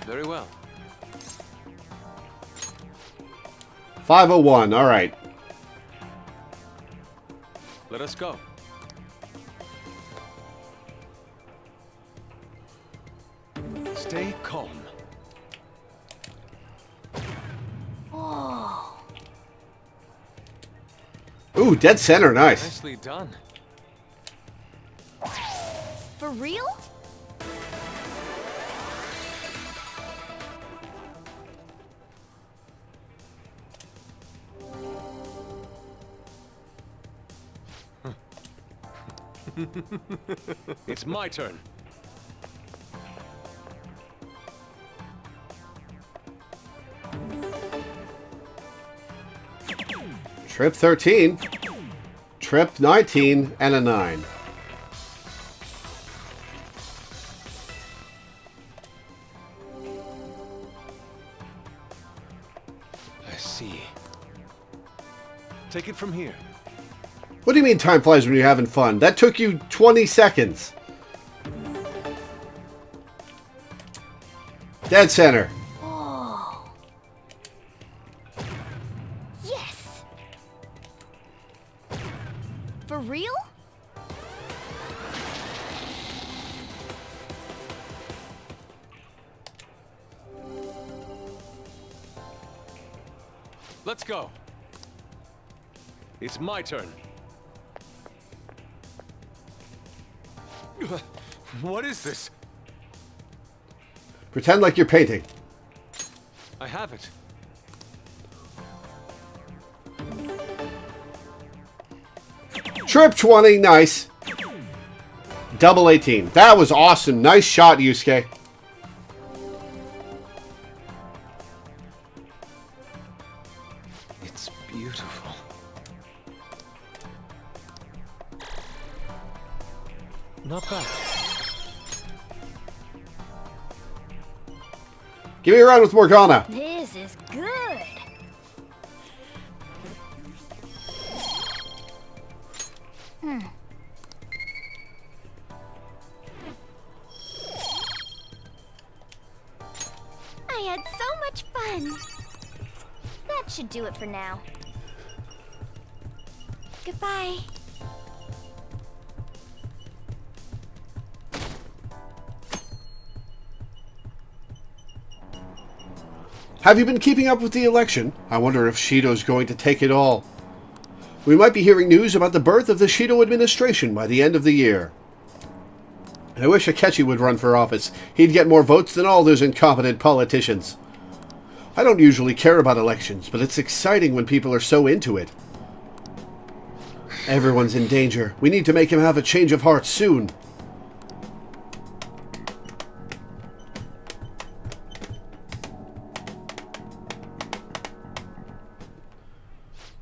[SPEAKER 18] Very well.
[SPEAKER 1] 501. All right.
[SPEAKER 18] Let us go. Stay calm.
[SPEAKER 2] Whoa.
[SPEAKER 1] Ooh, dead center. Nice.
[SPEAKER 18] Nicely done.
[SPEAKER 2] For real?
[SPEAKER 18] It's my turn.
[SPEAKER 1] Trip 13. Trip 19 and a 9.
[SPEAKER 18] I see. Take it from here.
[SPEAKER 1] What do you mean time flies when you're having fun? That took you 20 seconds. Dead center.
[SPEAKER 2] Whoa. Yes. For real?
[SPEAKER 18] Let's go. It's my turn. What is this?
[SPEAKER 1] Pretend like you're painting.
[SPEAKER 18] I have it.
[SPEAKER 1] Trip 20, nice. Double 18. That was awesome. Nice shot, Yusuke.
[SPEAKER 18] It's beautiful. Not bad.
[SPEAKER 1] Give me a round with Morgana.
[SPEAKER 2] This is good. I had so much fun. That should do it for now.
[SPEAKER 21] Goodbye.
[SPEAKER 1] Have you been keeping up with the election? I wonder if Shido's going to take it all. We might be hearing news about the birth of the Shido administration by the end of the year. I wish Akechi would run for office. He'd get more votes than all those incompetent politicians. I don't usually care about elections, but it's exciting when people are so into it. Everyone's in danger. We need to make him have a change of heart soon.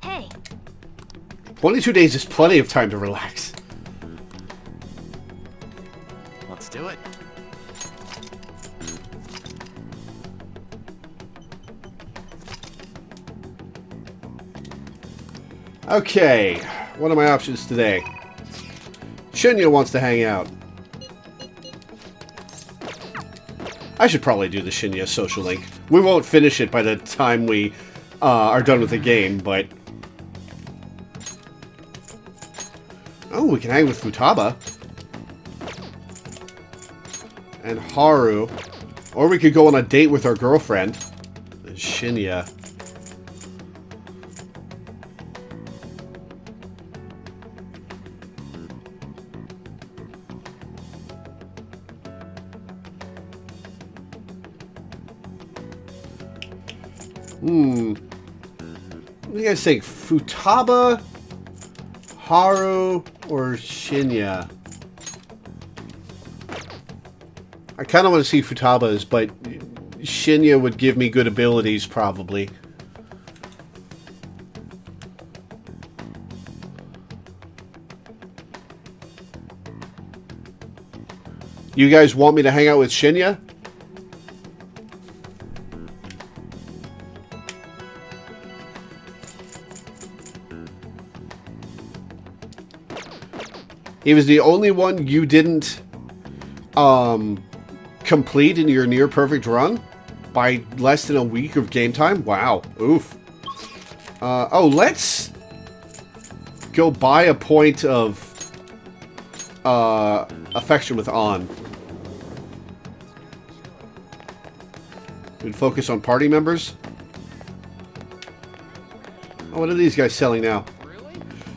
[SPEAKER 2] Hey.
[SPEAKER 1] 22 days is plenty of time to relax.
[SPEAKER 13] Let's do it.
[SPEAKER 1] Okay, what are my options today? Shinya wants to hang out. I should probably do the Shinya social link. We won't finish it by the time we are done with the game, but... Oh, we can hang with Futaba. And Haru. Or we could go on a date with our girlfriend. And Shinya. What do you guys think? Futaba, Haru, or Shinya? I kind of want to see Futaba's, but Shinya would give me good abilities, probably. You guys want me to hang out with Shinya? He was the only one you didn't complete in your near perfect run by less than a week of game time. Wow. Oof. Oh, let's go buy a point of affection with An. We'd focus on party members. Oh, what are these guys selling now?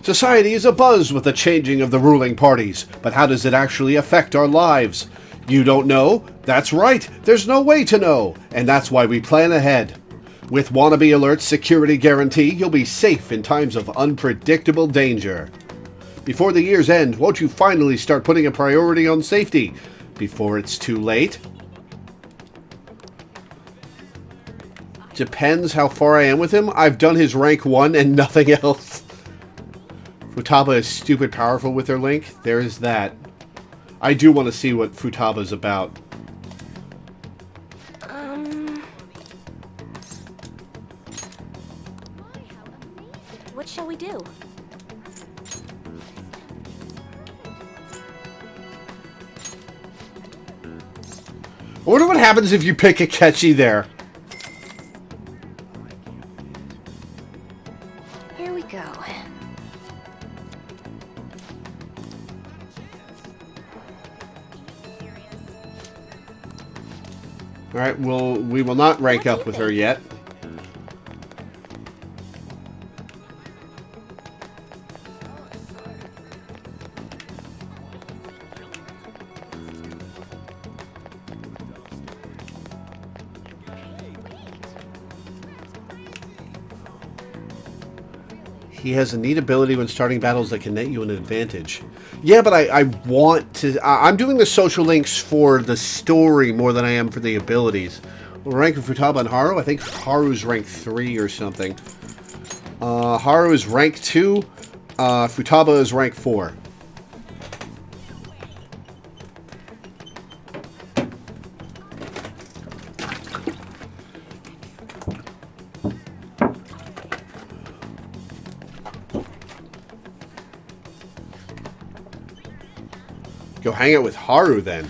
[SPEAKER 1] Society is abuzz with the changing of the ruling parties, but how does it actually affect our lives? You don't know? That's right, there's no way to know, and that's why we plan ahead. With Wannabe Alert's security guarantee, you'll be safe in times of unpredictable danger. Before the year's end, won't you finally start putting a priority on safety? Before it's too late? Depends how far I am with him. I've done his rank 1 and nothing else. Futaba is stupid powerful with her link. There is that. I do want to see what Futaba's about.
[SPEAKER 8] What shall we do?
[SPEAKER 1] I wonder what happens if you pick Akechi there.
[SPEAKER 8] Here we go.
[SPEAKER 1] Alright, we will not rank up with her yet. He has a neat ability when starting battles that can net you an advantage. Yeah, but I want to... I'm doing the social links for the story more than I am for the abilities. Rank of Futaba and Haru? I think Haru's rank 3 or something. Haru is rank 2. Futaba is rank 4. Go hang out with Haru, then.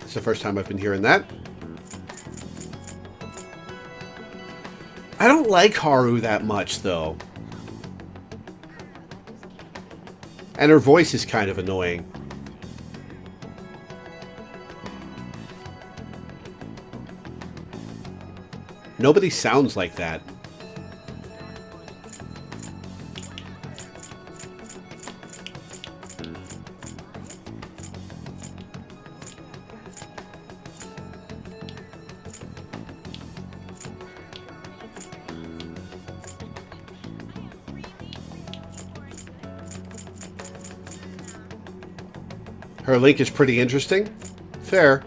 [SPEAKER 1] It's the first time I've been hearing that. I don't like Haru that much, though. And her voice is kind of annoying. Nobody sounds like that. Her link is pretty interesting. Fair.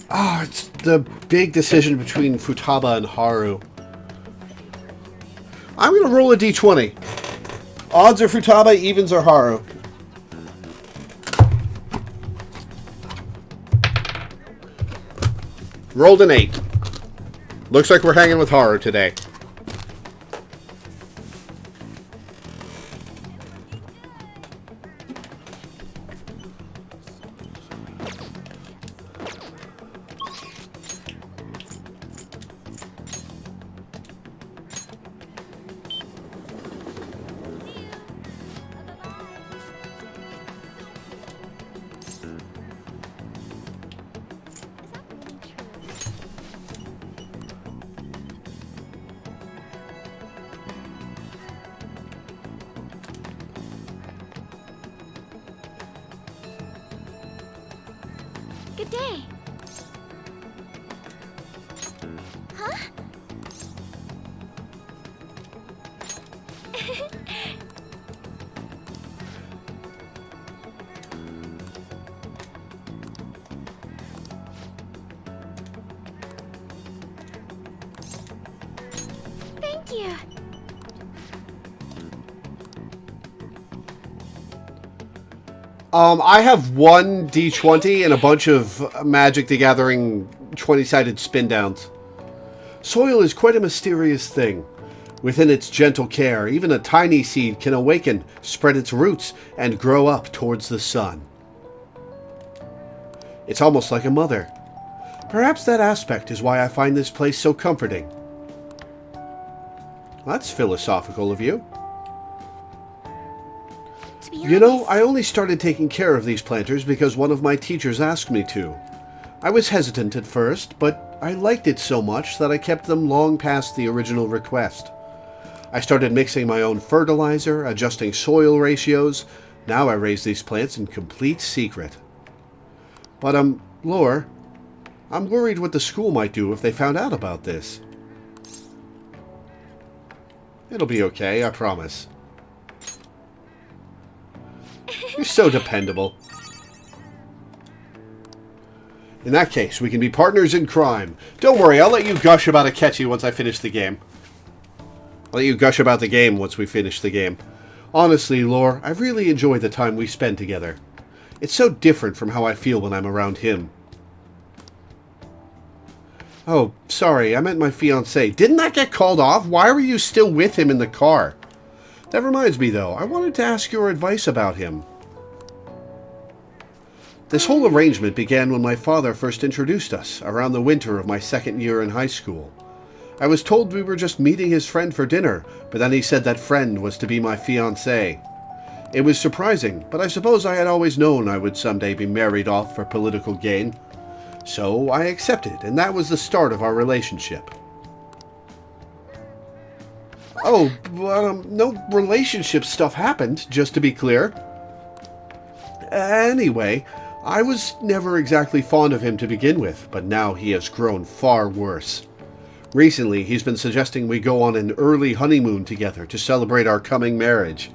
[SPEAKER 1] Oh, it's the big decision between Futaba and Haru. I'm going to roll a d20. Odds are Futaba, evens are Haru. Rolled an 8. Looks like we're hanging with Haru today.
[SPEAKER 21] Good day. Huh? Thank you.
[SPEAKER 1] I have one d20 and a bunch of Magic the Gathering 20-sided spin downs. Soil is quite a mysterious thing. Within its gentle care, even a tiny seed can awaken, spread its roots, and grow up towards the sun. It's almost like a mother. Perhaps that aspect is why I find this place so comforting. That's philosophical of you. You know, I only started taking care of these planters because one of my teachers asked me to. I was hesitant at first, but I liked it so much that I kept them long past the original request. I started mixing my own fertilizer, adjusting soil ratios. Now I raise these plants in complete secret. But, Lore, I'm worried what the school might do if they found out about this. It'll be okay, I promise. You're so dependable. In that case, we can be partners in crime. Don't worry, I'll let you gush about Akechi once I finish the game. I'll let you gush about the game once we finish the game. Honestly, Lore, I've really enjoyed the time we spend together. It's so different from how I feel when I'm around him. Oh, sorry, I meant my fiancé. Didn't that get called off? Why were you still with him in the car? That reminds me, though, I wanted to ask your advice about him. This whole arrangement began when my father first introduced us, around the winter of my second year in high school. I was told we were just meeting his friend for dinner, but then he said that friend was to be my fiancé. It was surprising, but I suppose I had always known I would someday be married off for political gain. So I accepted, and that was the start of our relationship. Oh, but no relationship stuff happened, just to be clear. Anyway, I was never exactly fond of him to begin with, but now he has grown far worse. Recently, he's been suggesting we go on an early honeymoon together to celebrate our coming marriage.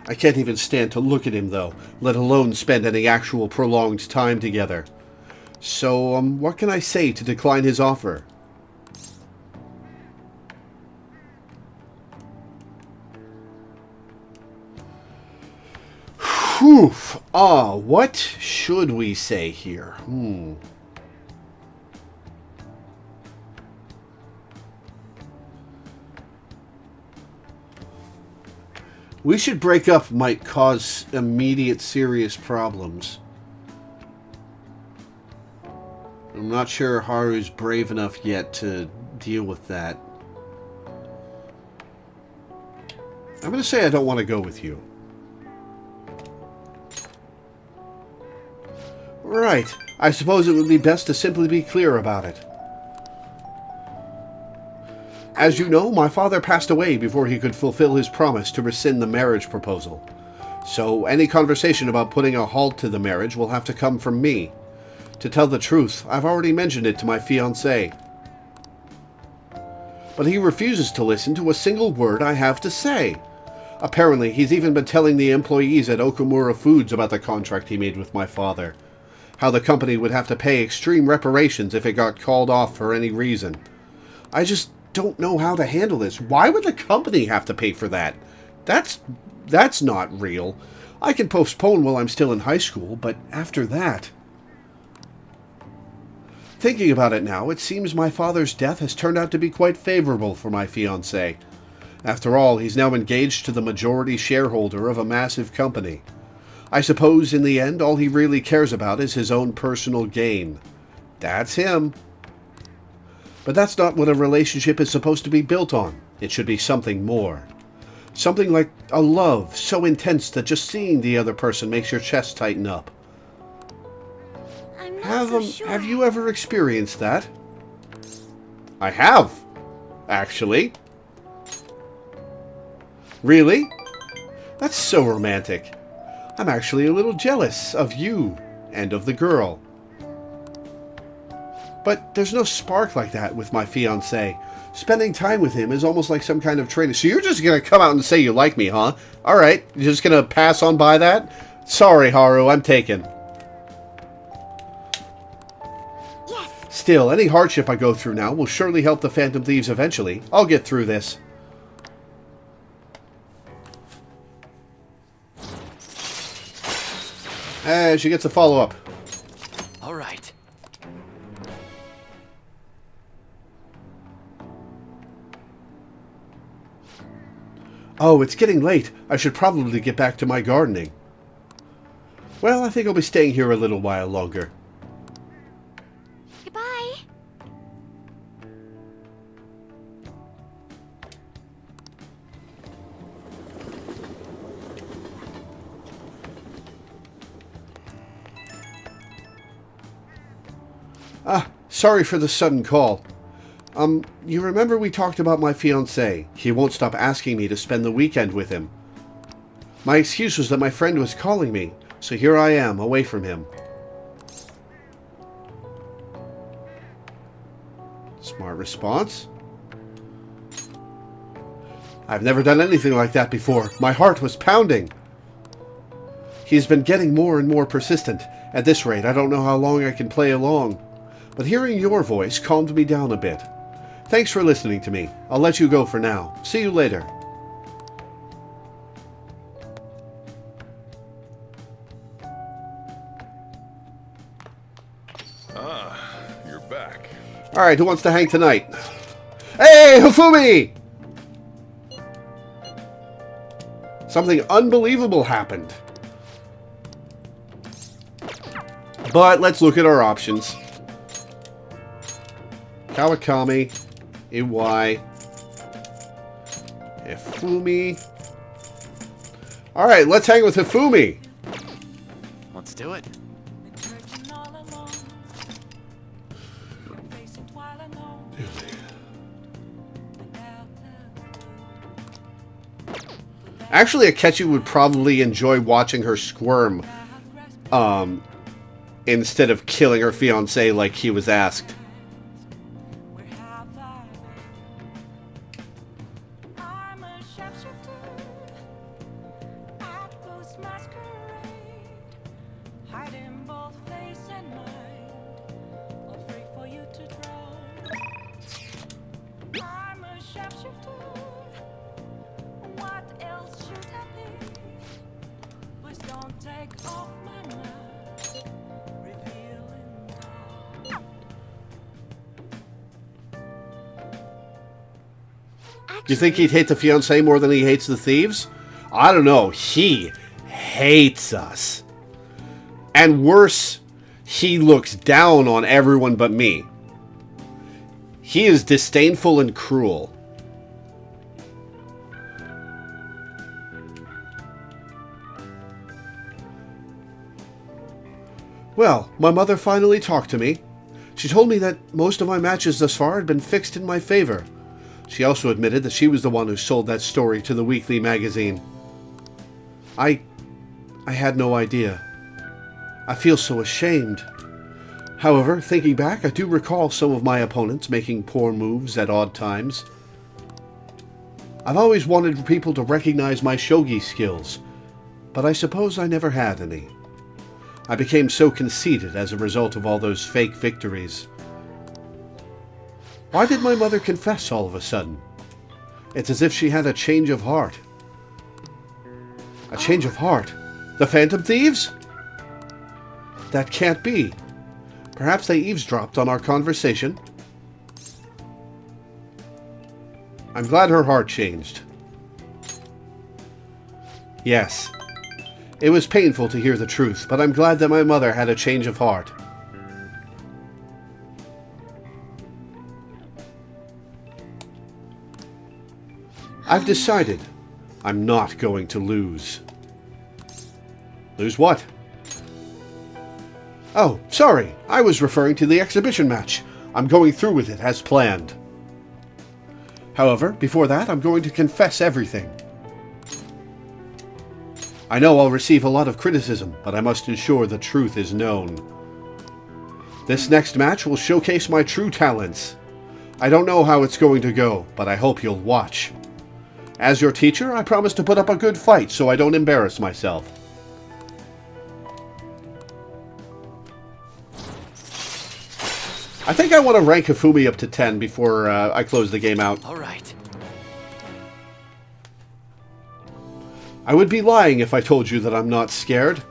[SPEAKER 1] I can't even stand to look at him, though, let alone spend any actual prolonged time together. So, what can I say to decline his offer? Whew. What should we say here? We should break up might cause immediate serious problems. I'm not sure Haru's brave enough yet to deal with that. I'm going to say I don't want to go with you. Right. I suppose it would be best to simply be clear about it. As you know, my father passed away before he could fulfill his promise to rescind the marriage proposal. So any conversation about putting a halt to the marriage will have to come from me. To tell the truth, I've already mentioned it to my fiancé. But he refuses to listen to a single word I have to say. Apparently, he's even been telling the employees at Okamura Foods about the contract he made with my father. How the company would have to pay extreme reparations if it got called off for any reason. I just don't know how to handle this. Why would the company have to pay for that? That's not real. I can postpone while I'm still in high school, but after that... Thinking about it now, it seems my father's death has turned out to be quite favorable for my fiancé. After all, he's now engaged to the majority shareholder of a massive company. I suppose, in the end, all he really cares about is his own personal gain. That's him. But that's not what a relationship is supposed to be built on. It should be something more. Something like a love so intense that just seeing the other person makes your chest tighten up. Have you ever experienced that? I have, actually. Really? That's so romantic. I'm actually a little jealous of you and of the girl. But there's no spark like that with my fiancé. Spending time with him is almost like some kind of training. So you're just going to come out and say you like me, huh? Alright, you're just going to pass on by that? Sorry, Haru, I'm taken.
[SPEAKER 21] Yes.
[SPEAKER 1] Still, any hardship I go through now will surely help the Phantom Thieves eventually. I'll get through this. She gets a follow-up.
[SPEAKER 5] All right.
[SPEAKER 1] Oh, it's getting late. I should probably get back to my gardening. Well, I think I'll be staying here a little while longer.
[SPEAKER 21] Goodbye.
[SPEAKER 1] Sorry for the sudden call. You remember we talked about my fiancé? He won't stop asking me to spend the weekend with him. My excuse was that my friend was calling me, so here I am, away from him. Smart response. I've never done anything like that before. My heart was pounding. He's been getting more and more persistent. At this rate, I don't know how long I can play along. But hearing your voice calmed me down a bit. Thanks for listening to me. I'll let you go for now. See you later.
[SPEAKER 6] You're back.
[SPEAKER 1] Alright, who wants to hang tonight? Hey, Hifumi! Something unbelievable happened. But let's look at our options. Kawakami, Iwai, Hifumi. Alright, let's hang with Hifumi.
[SPEAKER 5] Let's do it.
[SPEAKER 1] Actually, Akechi would probably enjoy watching her squirm, instead of killing her fiancé like he was asked. You think he'd hate the fiancé more than he hates the thieves? I don't know. He hates us. And worse, he looks down on everyone but me. He is disdainful and cruel. Well, my mother finally talked to me. She told me that most of my matches thus far had been fixed in my favor. She also admitted that she was the one who sold that story to the weekly magazine. I had no idea. I feel so ashamed. However, thinking back, I do recall some of my opponents making poor moves at odd times. I've always wanted people to recognize my shogi skills, but I suppose I never had any. I became so conceited as a result of all those fake victories. Why did my mother confess all of a sudden? It's as if she had a change of heart. A change of heart? The Phantom Thieves? That can't be. Perhaps they eavesdropped on our conversation. I'm glad her heart changed. Yes. It was painful to hear the truth, but I'm glad that my mother had a change of heart. I've decided I'm not going to lose. Lose what? Oh, sorry. I was referring to the exhibition match. I'm going through with it as planned. However, before that, I'm going to confess everything. I know I'll receive a lot of criticism, but I must ensure the truth is known. This next match will showcase my true talents. I don't know how it's going to go, but I hope you'll watch. As your teacher, I promise to put up a good fight so I don't embarrass myself. I think I want to rank Hifumi up to 10 before I close the game out.
[SPEAKER 5] All right.
[SPEAKER 1] I would be lying if I told you that I'm not scared.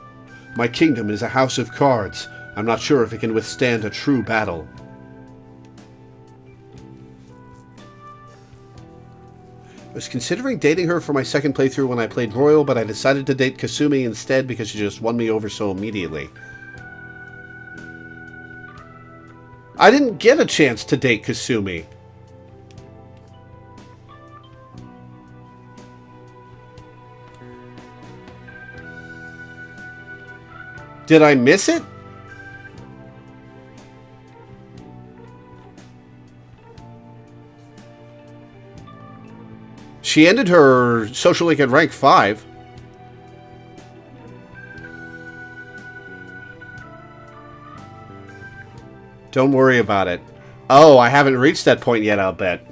[SPEAKER 1] My kingdom is a house of cards. I'm not sure if it can withstand a true battle. I was considering dating her for my second playthrough when I played Royal, but I decided to date Kasumi instead because she just won me over so immediately. I didn't get a chance to date Kasumi. Did I miss it? She ended her social link at rank 5. Don't worry about it. Oh, I haven't reached that point yet, I'll bet.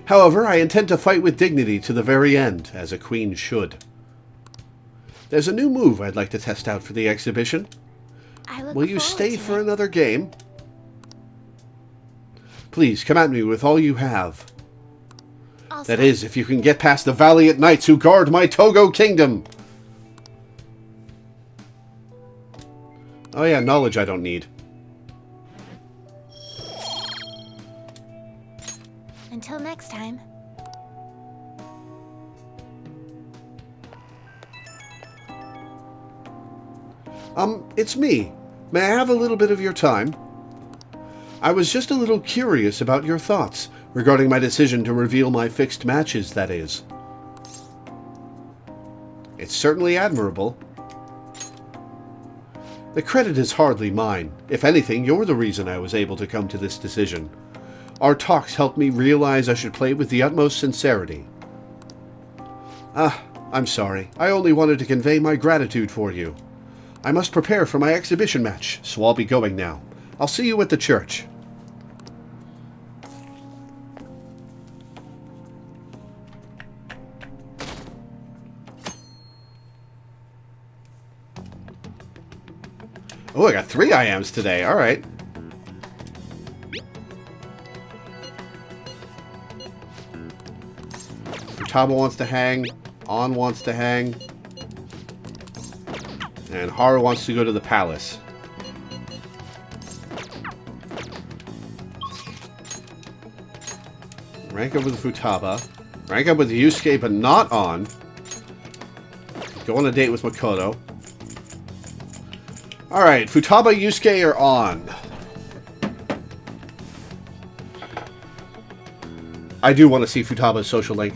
[SPEAKER 1] However, I intend to fight with dignity to the very end, as a queen should. There's a new move I'd like to test out for the exhibition. Will you stay for another game? Please, come at me with all you have. That is, if you can get past the valiant knights who guard my Togo kingdom. Oh yeah, knowledge I don't need.
[SPEAKER 21] Until next time.
[SPEAKER 1] It's me. May I have a little bit of your time? I was just a little curious about your thoughts regarding my decision to reveal my fixed matches, that is. It's certainly admirable. The credit is hardly mine. If anything, you're the reason I was able to come to this decision. Our talks helped me realize I should play with the utmost sincerity. I'm sorry. I only wanted to convey my gratitude for you. I must prepare for my exhibition match, so I'll be going now. I'll see you at the church. Oh, I got 3 IMs today. All right. Futaba wants to hang. On wants to hang. And Haru wants to go to the palace. Rank up with Futaba. Rank up with Yusuke, but not on. Go on a date with Makoto. Alright, Futaba, Yusuke are on. I do want to see Futaba's social link.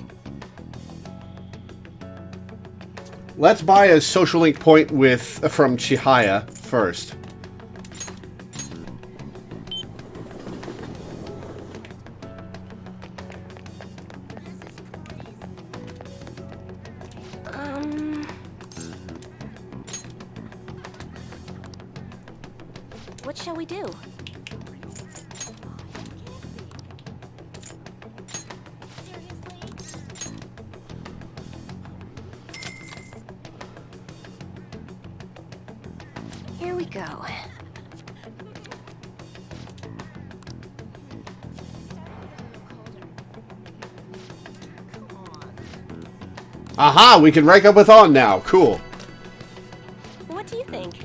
[SPEAKER 1] Let's buy a social link point from Chihaya first.
[SPEAKER 8] What shall we do? Here we go.
[SPEAKER 1] Aha! We can rank up with On now. Cool.
[SPEAKER 8] What do you think?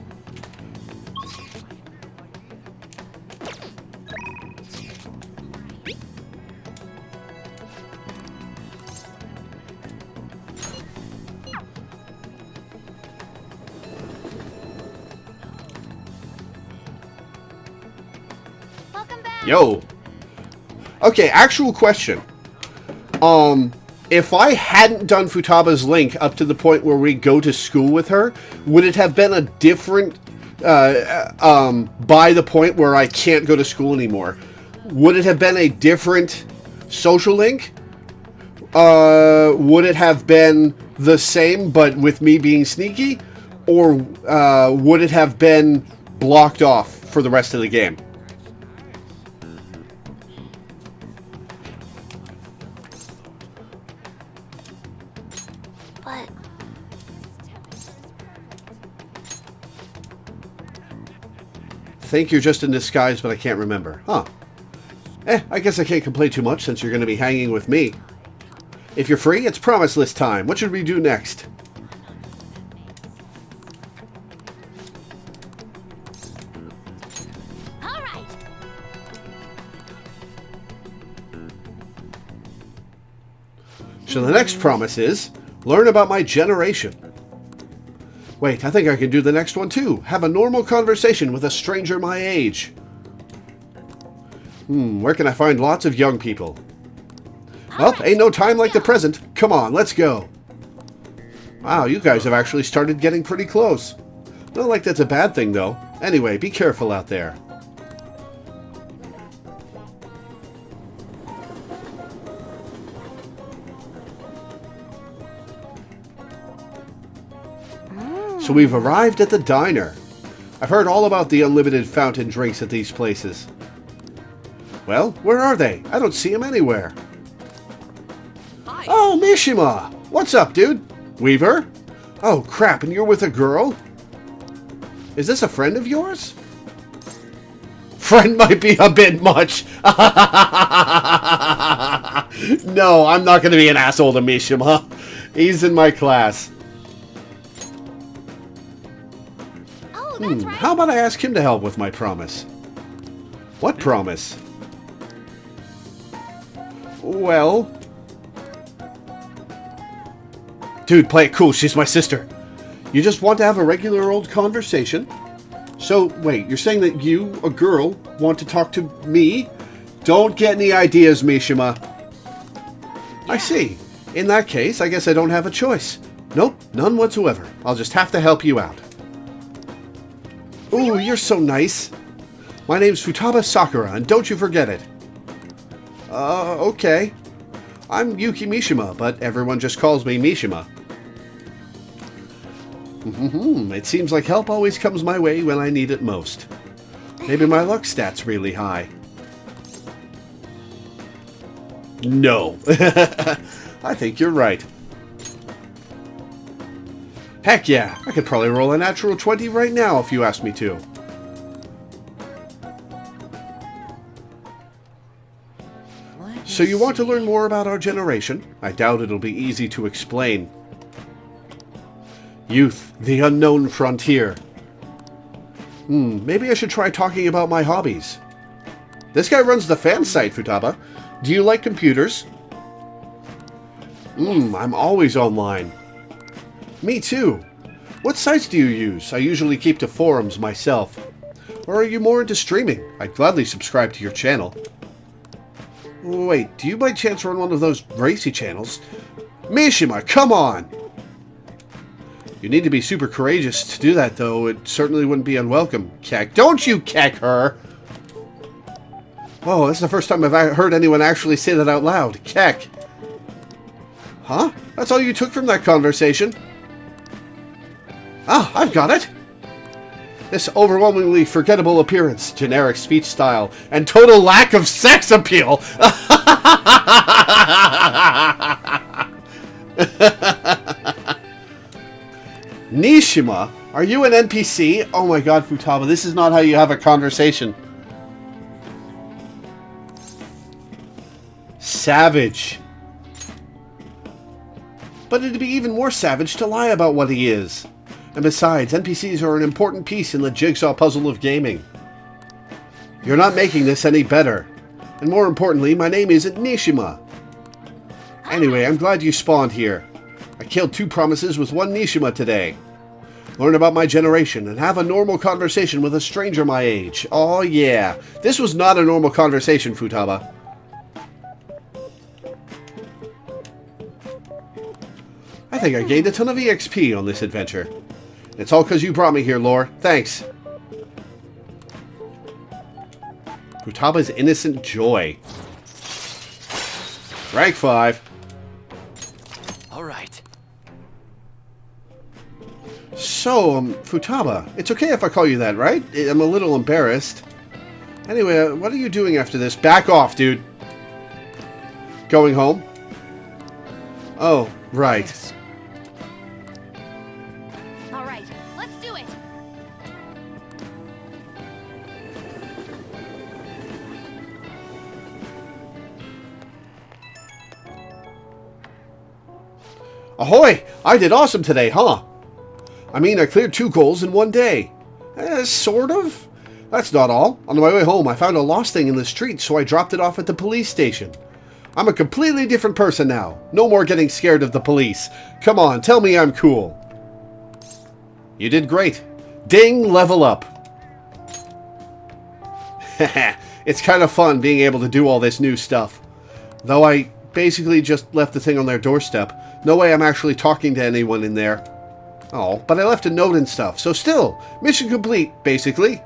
[SPEAKER 1] Yo. Okay, actual question. If I hadn't done Futaba's link up to the point where we go to school with her, would it have been a different, by the point where I can't go to school anymore? Would it have been a different social link? Would it have been the same, but with me being sneaky? Or, would it have been blocked off for the rest of the game? Think you're just in disguise, but I can't remember. Huh. I guess I can't complain too much since you're going to be hanging with me. If you're free, it's promise list time. What should we do next?
[SPEAKER 2] All right.
[SPEAKER 1] So the next promise is, learn about my generation. Wait, I think I can do the next one too. Have a normal conversation with a stranger my age. Where can I find lots of young people? Well, ain't no time like the present. Come on, let's go. Wow, you guys have actually started getting pretty close. Not like that's a bad thing, though. Anyway, be careful out there. So we've arrived at the diner. I've heard all about the unlimited fountain drinks at these places. Well, where are they? I don't see them anywhere.
[SPEAKER 5] Hi.
[SPEAKER 1] Oh, Mishima! What's up, dude? Weaver? Oh, crap, and you're with a girl? Is this a friend of yours? Friend might be a bit much. No, I'm not going to be an asshole to Mishima. He's in my class. How about I ask him to help with my promise? What promise? Well... Dude, play it cool. She's my sister. You just want to have a regular old conversation? So, wait, you're saying that you, a girl, want to talk to me? Don't get any ideas, Mishima. I see. In that case, I guess I don't have a choice. Nope, none whatsoever. I'll just have to help you out. Ooh, you're so nice. My name's Futaba Sakura, and don't you forget it. Okay. I'm Yuki Mishima, but everyone just calls me Mishima. It seems like help always comes my way when I need it most. Maybe my luck stat's really high. No. I think you're right. Heck yeah, I could probably roll a natural 20 right now if you asked me to. So you want to learn more about our generation? I doubt it'll be easy to explain. Youth, the unknown frontier. Maybe I should try talking about my hobbies. This guy runs the fan site, Futaba. Do you like computers? I'm always online. Me too. What sites do you use? I usually keep to forums myself. Or are you more into streaming? I'd gladly subscribe to your channel. Wait, do you by chance run one of those racy channels? Mishima, come on! You need to be super courageous to do that, though. It certainly wouldn't be unwelcome. Keck. Don't you keck her! Oh, that's the first time I've heard anyone actually say that out loud. Keck. Huh? That's all you took from that conversation? Ah, I've got it! This overwhelmingly forgettable appearance, generic speech style, and total lack of sex appeal! Nishima, are you an NPC? Oh my god, Futaba, this is not how you have a conversation. Savage. But it'd be even more savage to lie about what he is. And besides, NPCs are an important piece in the jigsaw puzzle of gaming. You're not making this any better. And more importantly, my name isn't Nishima. Anyway, I'm glad you spawned here. I killed 2 promises with 1 Nishima today. Learn about my generation and have a normal conversation with a stranger my age. Oh yeah. This was not a normal conversation, Futaba. I think I gained a ton of EXP on this adventure. It's all because you brought me here, Lore. Thanks. Futaba's innocent joy. Rank 5.
[SPEAKER 5] Alright.
[SPEAKER 1] So, Futaba, it's okay if I call you that, right? I'm a little embarrassed. Anyway, what are you doing after this? Back off, dude. Going home? Oh, right.
[SPEAKER 8] Yes. Alright, let's do it!
[SPEAKER 1] Ahoy! I did awesome today, huh? I mean, I cleared 2 goals in 1 day. Sort of. That's not all. On my way home, I found a lost thing in the street, so I dropped it off at the police station. I'm a completely different person now. No more getting scared of the police. Come on, tell me I'm cool. You did great. Ding, level up. It's kind of fun being able to do all this new stuff. Though I basically just left the thing on their doorstep. No way I'm actually talking to anyone in there. Oh, but I left a note and stuff, so still, mission complete, basically.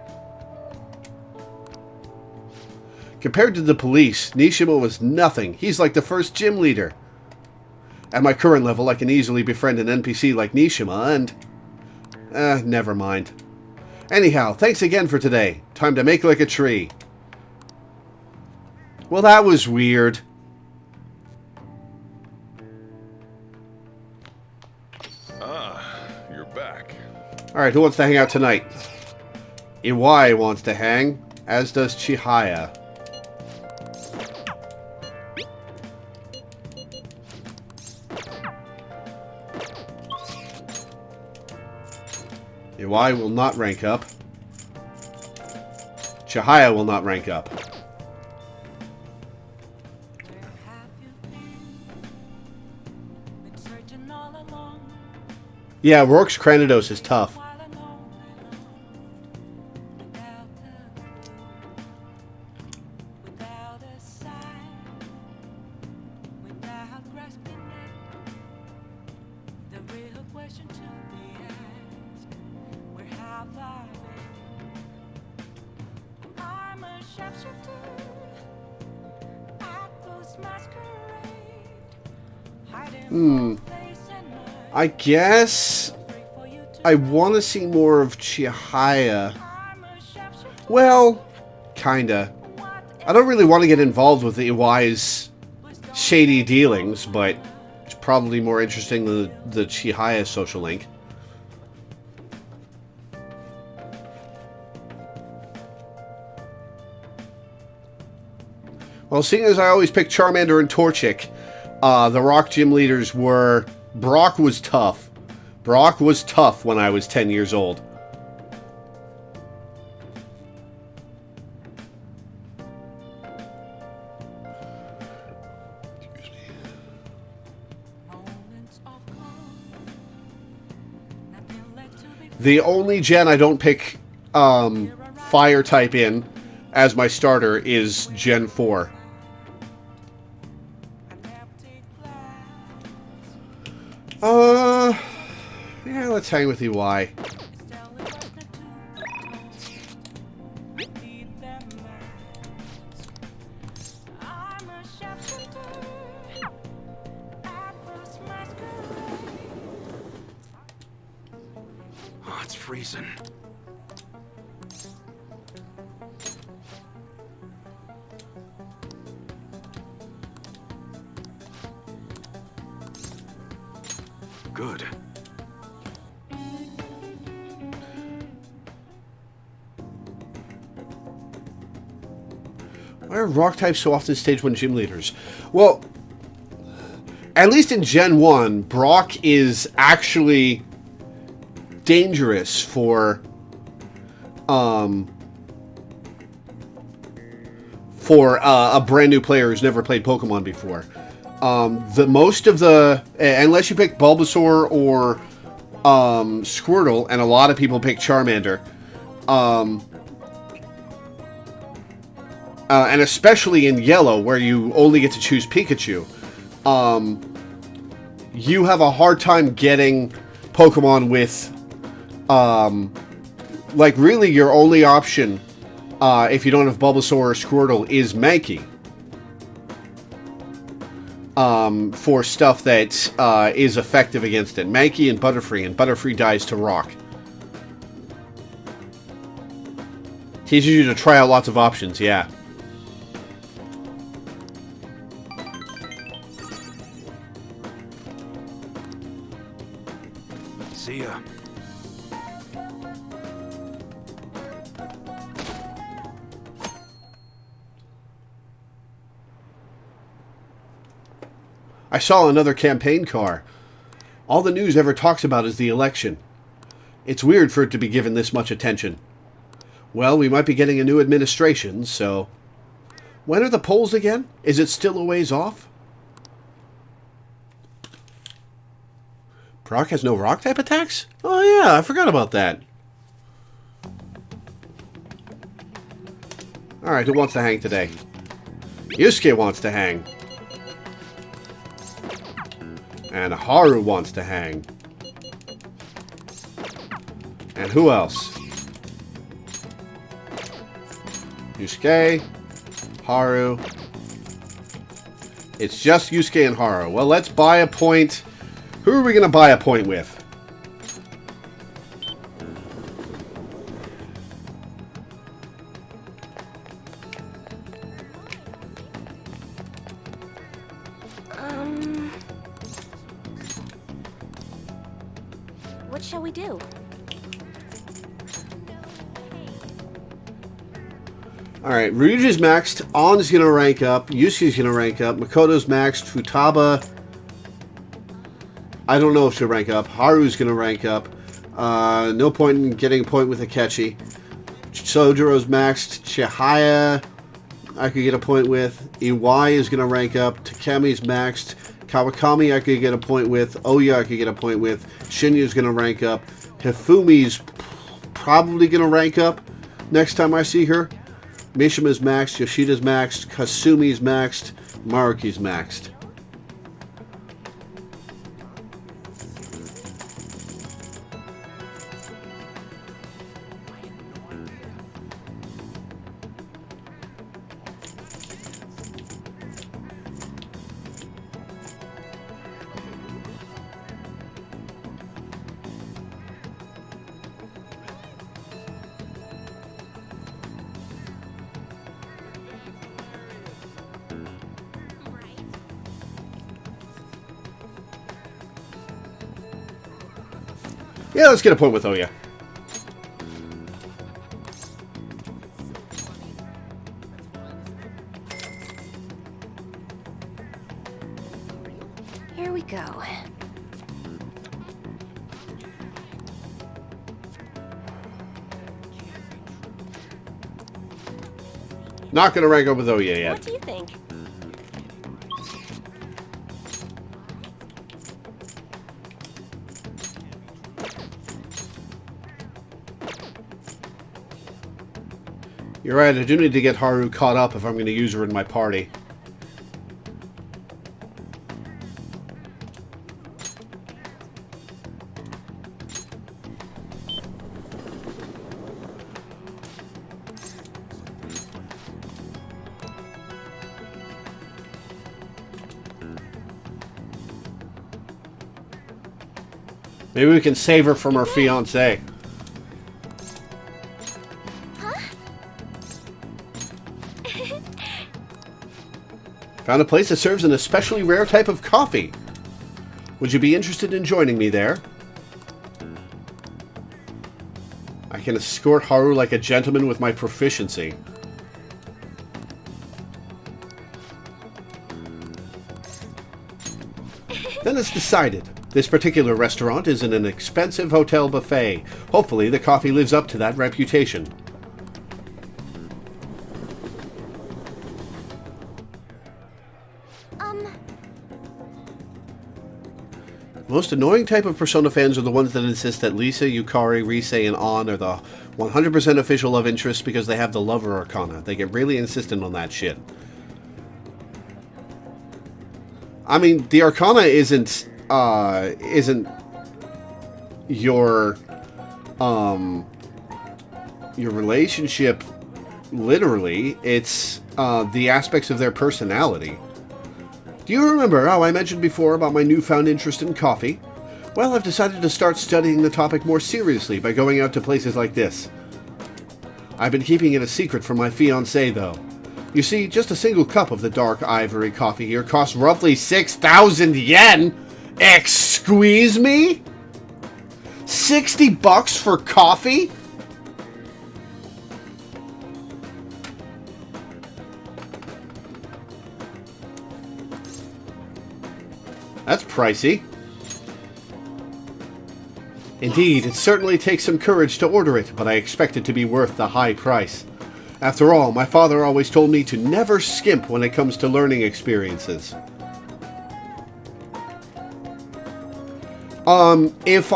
[SPEAKER 1] Compared to the police, Nishima was nothing. He's like the first gym leader. At my current level, I can easily befriend an NPC like Nishima, and... never mind. Anyhow, thanks again for today. Time to make like a tree. Well, that was weird.
[SPEAKER 6] You're back.
[SPEAKER 1] Alright, who wants to hang out tonight? Iwai wants to hang, as does Chihaya. Iwai will not rank up. Chihaya will not rank up. Yeah, Rourke's Cranidos is tough. I guess I want to see more of Chihaya. Well, kinda. I don't really want to get involved with Iwai's shady dealings, but it's probably more interesting than the Chihaya social link. Well, seeing as I always pick Charmander and Torchic, the Rock gym leaders were... Brock was tough. Brock was tough when I was 10 years old. The only gen I don't pick fire type in as my starter is Gen 4. Yeah, let's hang with EY.
[SPEAKER 13] Oh, it's freezing. Good.
[SPEAKER 1] Why are rock types so often stage 1 gym leaders? Well, at least in Gen 1, Brock is actually dangerous for a brand new player who's never played Pokemon before. Unless you pick Bulbasaur or Squirtle, and a lot of people pick Charmander, and especially in Yellow, where you only get to choose Pikachu, you have a hard time getting Pokemon with, like, really your only option, if you don't have Bulbasaur or Squirtle, is Mankey. For stuff that is effective against it. Mankey and Butterfree dies to Rock. Teaches you to try out lots of options, yeah.
[SPEAKER 13] See ya.
[SPEAKER 1] I saw another campaign car. All the news ever talks about is the election. It's weird for it to be given this much attention. Well, we might be getting a new administration, so... When are the polls again? Is it still a ways off? Brock has no rock-type attacks? Oh yeah, I forgot about that. Alright, who wants to hang today? Yusuke wants to hang. And Haru wants to hang. And who else? Yusuke, Haru. It's just Yusuke and Haru. Well, let's buy a point. Who are we going to buy a point with?
[SPEAKER 8] What shall we do?
[SPEAKER 1] Alright, Ryuji's maxed. On's going to rank up. Yusuke's going to rank up. Makoto's maxed. Futaba... I don't know if she'll rank up. Haru's going to rank up. No point in getting a point with Akechi. Sojiro's maxed. Chihaya, I could get a point with. Iwai is going to rank up. Takemi's maxed. Kawakami, I could get a point with. Oya, I could get a point with. Shinya's going to rank up. Hifumi's probably going to rank up next time I see her. Mishima's maxed. Yoshida's maxed. Kasumi's maxed. Maruki's maxed. Yeah, let's get a point with Oya.
[SPEAKER 8] Here we go.
[SPEAKER 1] Not gonna rank up with Oya yet.
[SPEAKER 8] What do you think?
[SPEAKER 1] You're right, I do need to get Haru caught up if I'm going to use her in my party. Maybe we can save her from her fiancé. Found a place that serves an especially rare type of coffee. Would you be interested in joining me there? I can escort Haru like a gentleman with my proficiency. Then it's decided. This particular restaurant is in an expensive hotel buffet. Hopefully the coffee lives up to that reputation. The most annoying type of Persona fans are the ones that insist that Lisa, Yukari, Rise, and An are the 100% official love interests because they have the lover arcana. They get really insistent on that shit. I mean, the arcana isn't your relationship literally. It's the aspects of their personality. Do you remember how I mentioned before about my newfound interest in coffee? Well, I've decided to start studying the topic more seriously by going out to places like this. I've been keeping it a secret from my fiancé, though. You see, just a single cup of the dark ivory coffee here costs roughly 6,000 yen! Excuse me? $60 for coffee? That's pricey. Indeed, it certainly takes some courage to order it, but I expect it to be worth the high price. After all, my father always told me to never skimp when it comes to learning experiences. If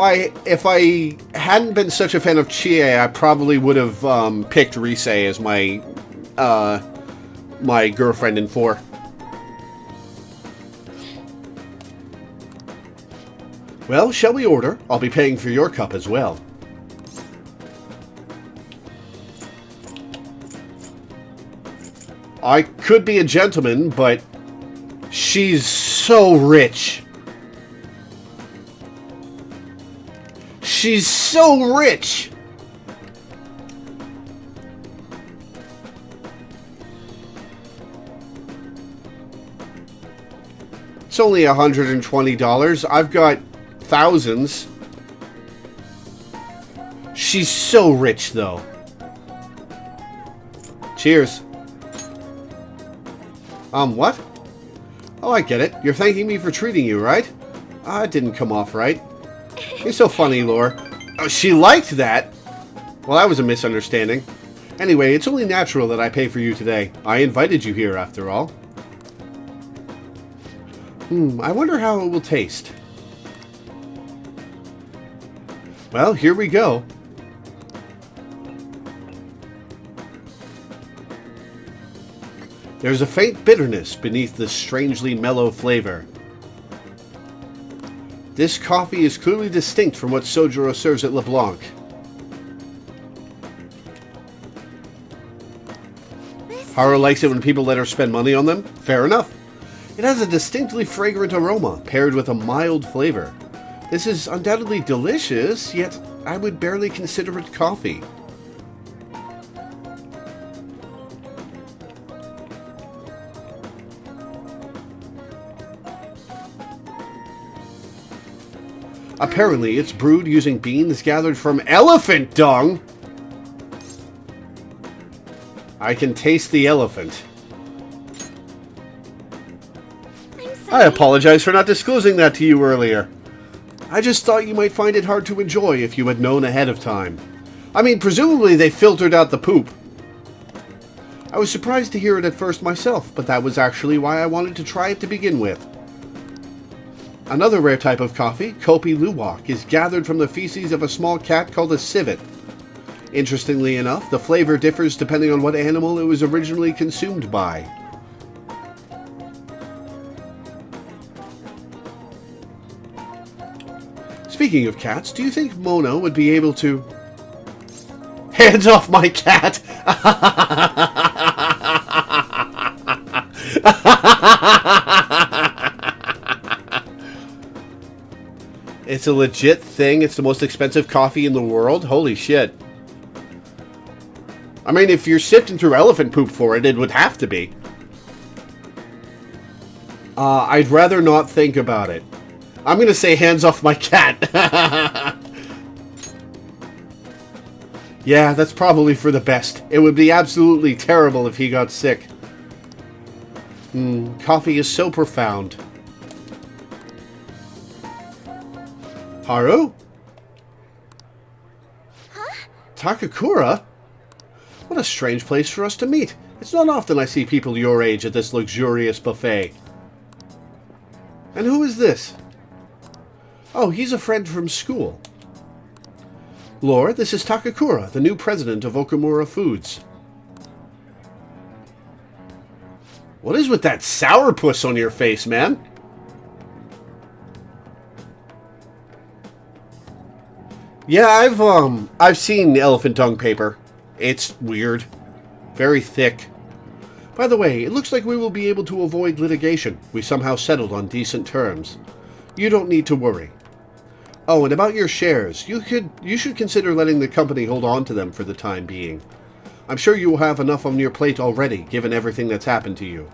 [SPEAKER 1] I hadn't been such a fan of Chie, I probably would have picked Rise as my my girlfriend in 4. Well, shall we order? I'll be paying for your cup as well. I could be a gentleman, but she's so rich. She's so rich! It's only $120. I've got thousands. She's so rich, though. Cheers. What? Oh, I get it. You're thanking me for treating you, right? It didn't come off right. You're so funny, Lore. Oh, she liked that? Well, that was a misunderstanding. Anyway, it's only natural that I pay for you today. I invited you here, after all. I wonder how it will taste. Well, here we go. There's a faint bitterness beneath this strangely mellow flavor. This coffee is clearly distinct from what Sojiro serves at LeBlanc. Haru likes it when people let her spend money on them? Fair enough. It has a distinctly fragrant aroma, paired with a mild flavor. This is undoubtedly delicious, yet I would barely consider it coffee. Apparently, it's brewed using beans gathered from elephant dung. I can taste the elephant.
[SPEAKER 21] I'm
[SPEAKER 1] I apologize for not disclosing that to you earlier. I just thought you might find it hard to enjoy if you had known ahead of time. I mean, presumably they filtered out the poop. I was surprised to hear it at first myself, but that was actually why I wanted to try it to begin with. Another rare type of coffee, Kopi Luwak, is gathered from the feces of a small cat called a civet. Interestingly enough, the flavor differs depending on what animal it was originally consumed by. Speaking of cats, do you think Mona would be able to... Hands off my cat! It's a legit thing. It's the most expensive coffee in the world. Holy shit. I mean, if you're sifting through elephant poop for it, it would have to be. I'd rather not think about it. I'm going to say hands off my cat. Yeah, that's probably for the best. It would be absolutely terrible if he got sick. Coffee is so profound. Haru?
[SPEAKER 21] Huh?
[SPEAKER 1] Takakura? What a strange place for us to meet. It's not often I see people your age at this luxurious buffet. And who is this? Oh, he's a friend from school. Lore, this is Takakura, the new president of Okamura Foods. What is with that sourpuss on your face, man? Yeah, I've seen elephant tongue paper. It's weird. Very thick. By the way, it looks like we will be able to avoid litigation. We somehow settled on decent terms. You don't need to worry. Oh, and about your shares, you should consider letting the company hold on to them for the time being. I'm sure you will have enough on your plate already, given everything that's happened to you.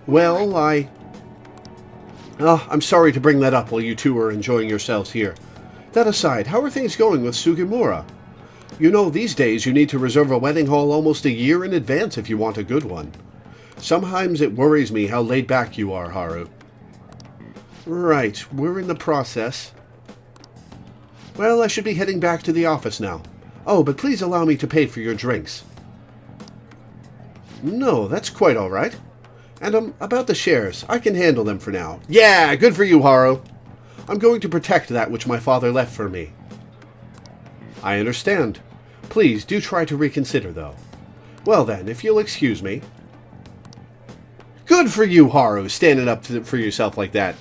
[SPEAKER 1] Well, I'm sorry to bring that up while you two are enjoying yourselves here. That aside, how are things going with Sugimura? You know, these days you need to reserve a wedding hall almost a year in advance if you want a good one. Sometimes it worries me how laid back you are, Haru. Right, we're in the process. Well, I should be heading back to the office now. Oh, but please allow me to pay for your drinks. No, that's quite all right. And about the shares, I can handle them for now. Yeah, good for you, Haru. I'm going to protect that which my father left for me. I understand. Please do try to reconsider, though. Well then, if you'll excuse me. Good for you, Haru, standing up for yourself like that.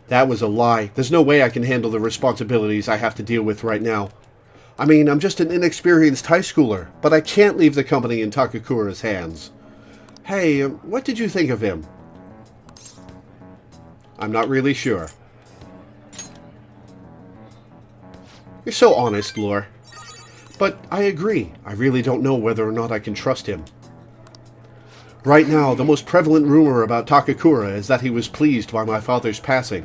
[SPEAKER 1] That was a lie. There's no way I can handle the responsibilities I have to deal with right now. I mean, I'm just an inexperienced high schooler, but I can't leave the company in Takakura's hands. Hey, what did you think of him? I'm not really sure. You're so honest, Lore. But I agree. I really don't know whether or not I can trust him. Right now, the most prevalent rumor about Takakura is that he was pleased by my father's passing.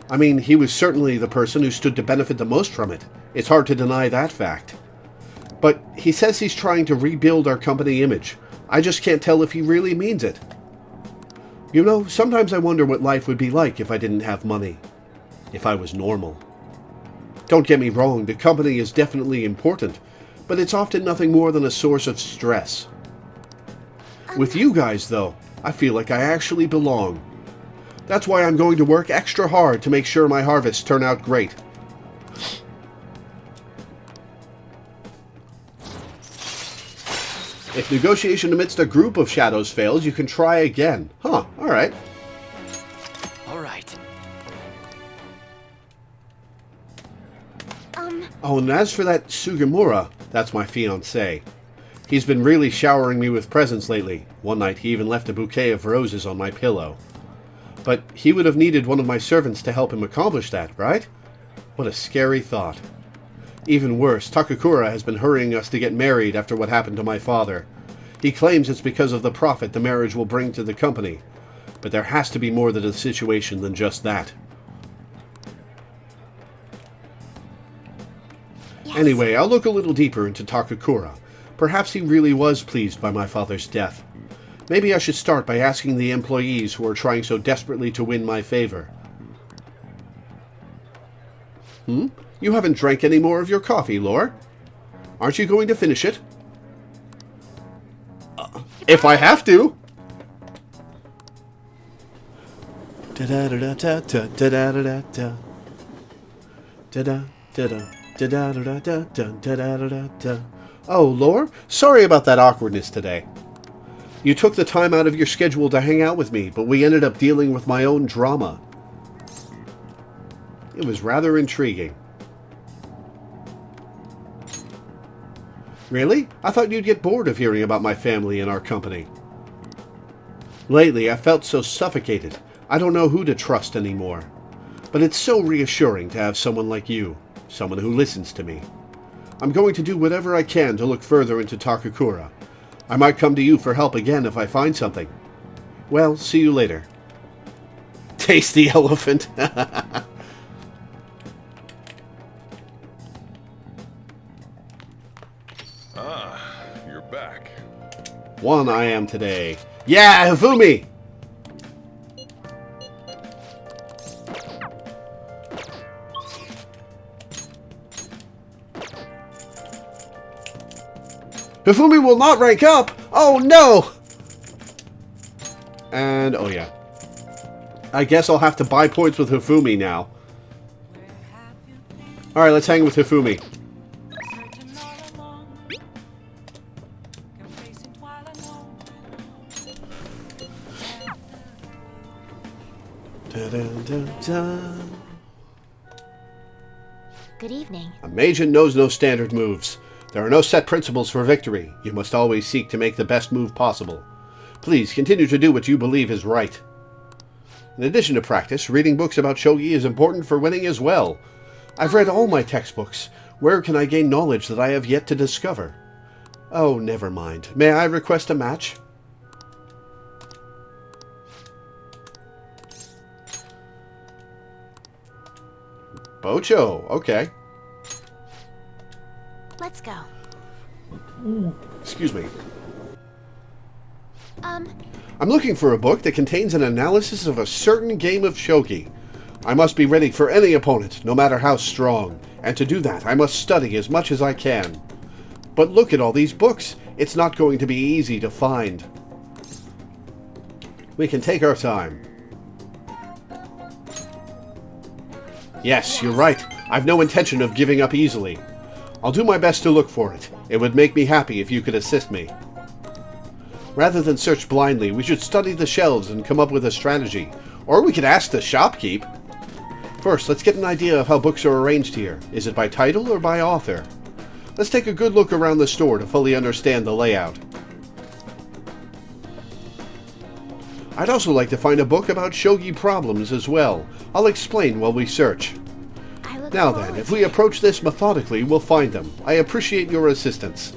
[SPEAKER 1] I mean, he was certainly the person who stood to benefit the most from it. It's hard to deny that fact. But he says he's trying to rebuild our company image. I just can't tell if he really means it. You know, sometimes I wonder what life would be like if I didn't have money. If I was normal. Don't get me wrong, the company is definitely important, but it's often nothing more than a source of stress. With you guys, though, I feel like I actually belong. That's why I'm going to work extra hard to make sure my harvests turn out great. If negotiation amidst a group of shadows fails, you can try again. Huh, alright.
[SPEAKER 5] Alright.
[SPEAKER 1] Oh, and as for that Sugimura, that's my fiancé. He's been really showering me with presents lately. One night he even left a bouquet of roses on my pillow. But he would have needed one of my servants to help him accomplish that, right? What a scary thought. Even worse, Takakura has been hurrying us to get married after what happened to my father. He claims it's because of the profit the marriage will bring to the company. But there has to be more to the situation than just that. Yes. Anyway, I'll look a little deeper into Takakura. Perhaps he really was pleased by my father's death. Maybe I should start by asking the employees who are trying so desperately to win my favor. You haven't drank any more of your coffee, Lore? Aren't you going to finish it? If I have to! Oh, Lore, sorry about that awkwardness today. You took the time out of your schedule to hang out with me, but we ended up dealing with my own drama. It was rather intriguing. Really? I thought you'd get bored of hearing about my family and our company. Lately, I felt so suffocated. I don't know who to trust anymore. But it's so reassuring to have someone like you, someone who listens to me. I'm going to do whatever I can to look further into Takakura. I might come to you for help again if I find something. Well, see you later. Tasty elephant.
[SPEAKER 6] You're back.
[SPEAKER 1] One I am today. Yeah, Hifumi! Hifumi will not rank up! Oh no! And, oh yeah. I guess I'll have to buy points with Hifumi now. Alright, let's hang with Hifumi.
[SPEAKER 17] Good evening.
[SPEAKER 1] A mage knows no standard moves. There are no set principles for victory. You must always seek to make the best move possible. Please continue to do what you believe is right. In addition to practice, reading books about shogi is important for winning as well. I've read all my textbooks. Where can I gain knowledge that I have yet to discover? Oh, never mind. May I request a match? Bocho, okay.
[SPEAKER 17] Let's go.
[SPEAKER 1] Excuse me. I'm looking for a book that contains an analysis of a certain game of shogi. I must be ready for any opponent, no matter how strong. And to do that, I must study as much as I can. But look at all these books. It's not going to be easy to find. We can take our time. Yes, you're right. I've no intention of giving up easily. I'll do my best to look for it. It would make me happy if you could assist me. Rather than search blindly, we should study the shelves and come up with a strategy. Or we could ask the shopkeep. First, let's get an idea of how books are arranged here. Is it by title or by author? Let's take a good look around the store to fully understand the layout. I'd also like to find a book about shogi problems as well. I'll explain while we search. Now then, if we approach this methodically, we'll find them. I appreciate your assistance.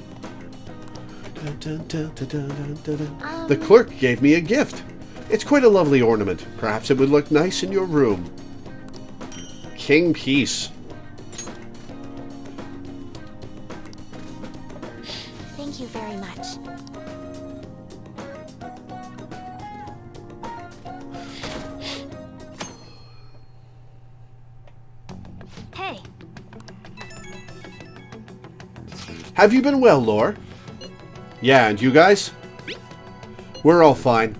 [SPEAKER 1] The clerk gave me a gift. It's quite a lovely ornament. Perhaps it would look nice in your room. King Peace.
[SPEAKER 17] Thank you very much.
[SPEAKER 2] Hey.
[SPEAKER 1] Have you been well, Lore? Yeah, and you guys? We're all fine.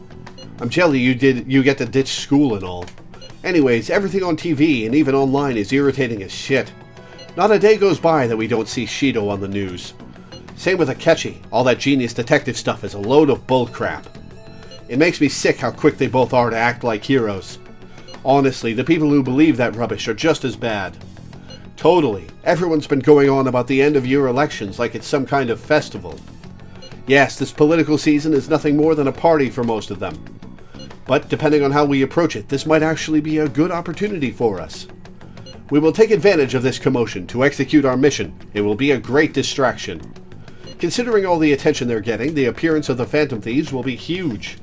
[SPEAKER 1] I'm jelly you get to ditch school and all. Anyways, everything on TV and even online is irritating as shit. Not a day goes by that we don't see Shido on the news. Same with Akechi. All that genius detective stuff is a load of bullcrap. It makes me sick how quick they both are to act like heroes. Honestly, the people who believe that rubbish are just as bad. Totally. Everyone's been going on about the end-of-year elections like it's some kind of festival. Yes, this political season is nothing more than a party for most of them. But depending on how we approach it, this might actually be a good opportunity for us. We will take advantage of this commotion to execute our mission. It will be a great distraction. Considering all the attention they're getting, the appearance of the Phantom Thieves will be huge.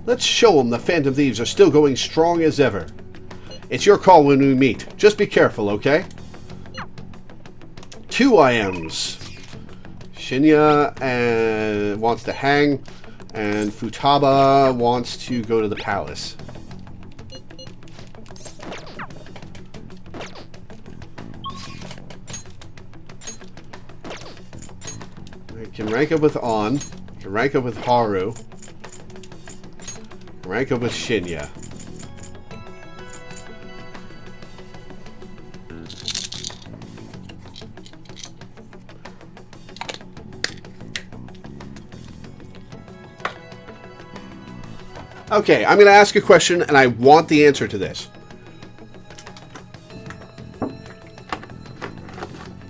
[SPEAKER 1] Let's show them the Phantom Thieves are still going strong as ever. It's your call when we meet. Just be careful, okay? 2 IMs. Shinya wants to hang, And Futaba wants to go to the palace. I can rank up with On. I can rank up with Haru. Rank up with Shinya. Okay, I'm going to ask a question, and I want the answer to this.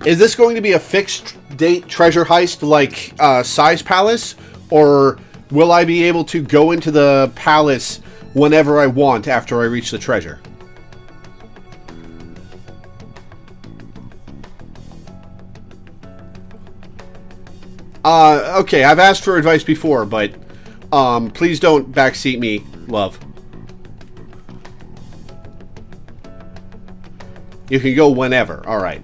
[SPEAKER 1] Is this going to be a fixed date treasure heist like Size Palace, or will I be able to go into the palace whenever I want after I reach the treasure? Okay, I've asked for advice before, but please don't backseat me, love. You can go whenever, alright.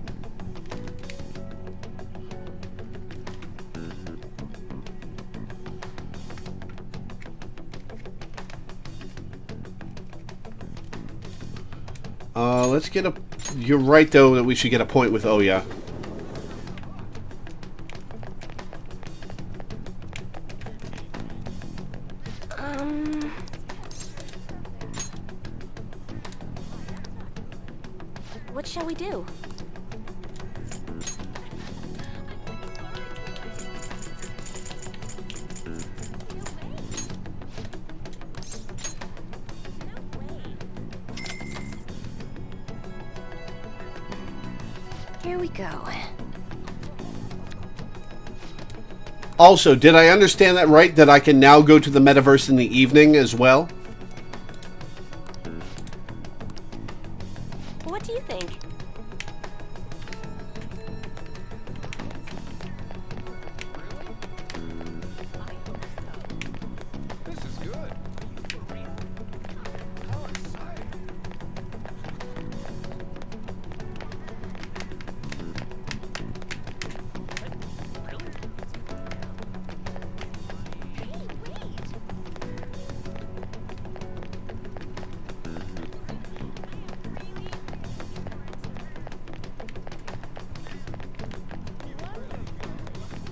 [SPEAKER 1] Let's get a... You're right, though, that we should get a point with Oya.
[SPEAKER 8] What shall we do? Here we go.
[SPEAKER 1] Also, did I understand that right, that I can now go to the metaverse in the evening as well?
[SPEAKER 8] What do you think?
[SPEAKER 3] This is good.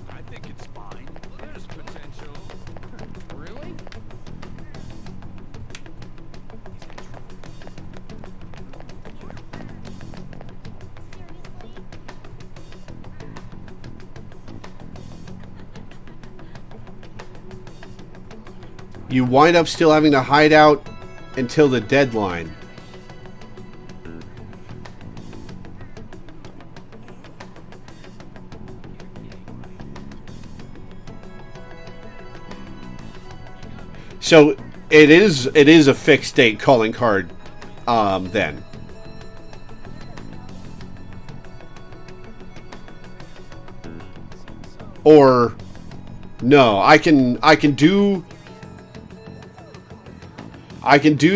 [SPEAKER 3] I think it's fine. There's potential. Really?
[SPEAKER 1] You wind up still having to hide out until the deadline. So it is a fixed date calling card then. Or no, I can do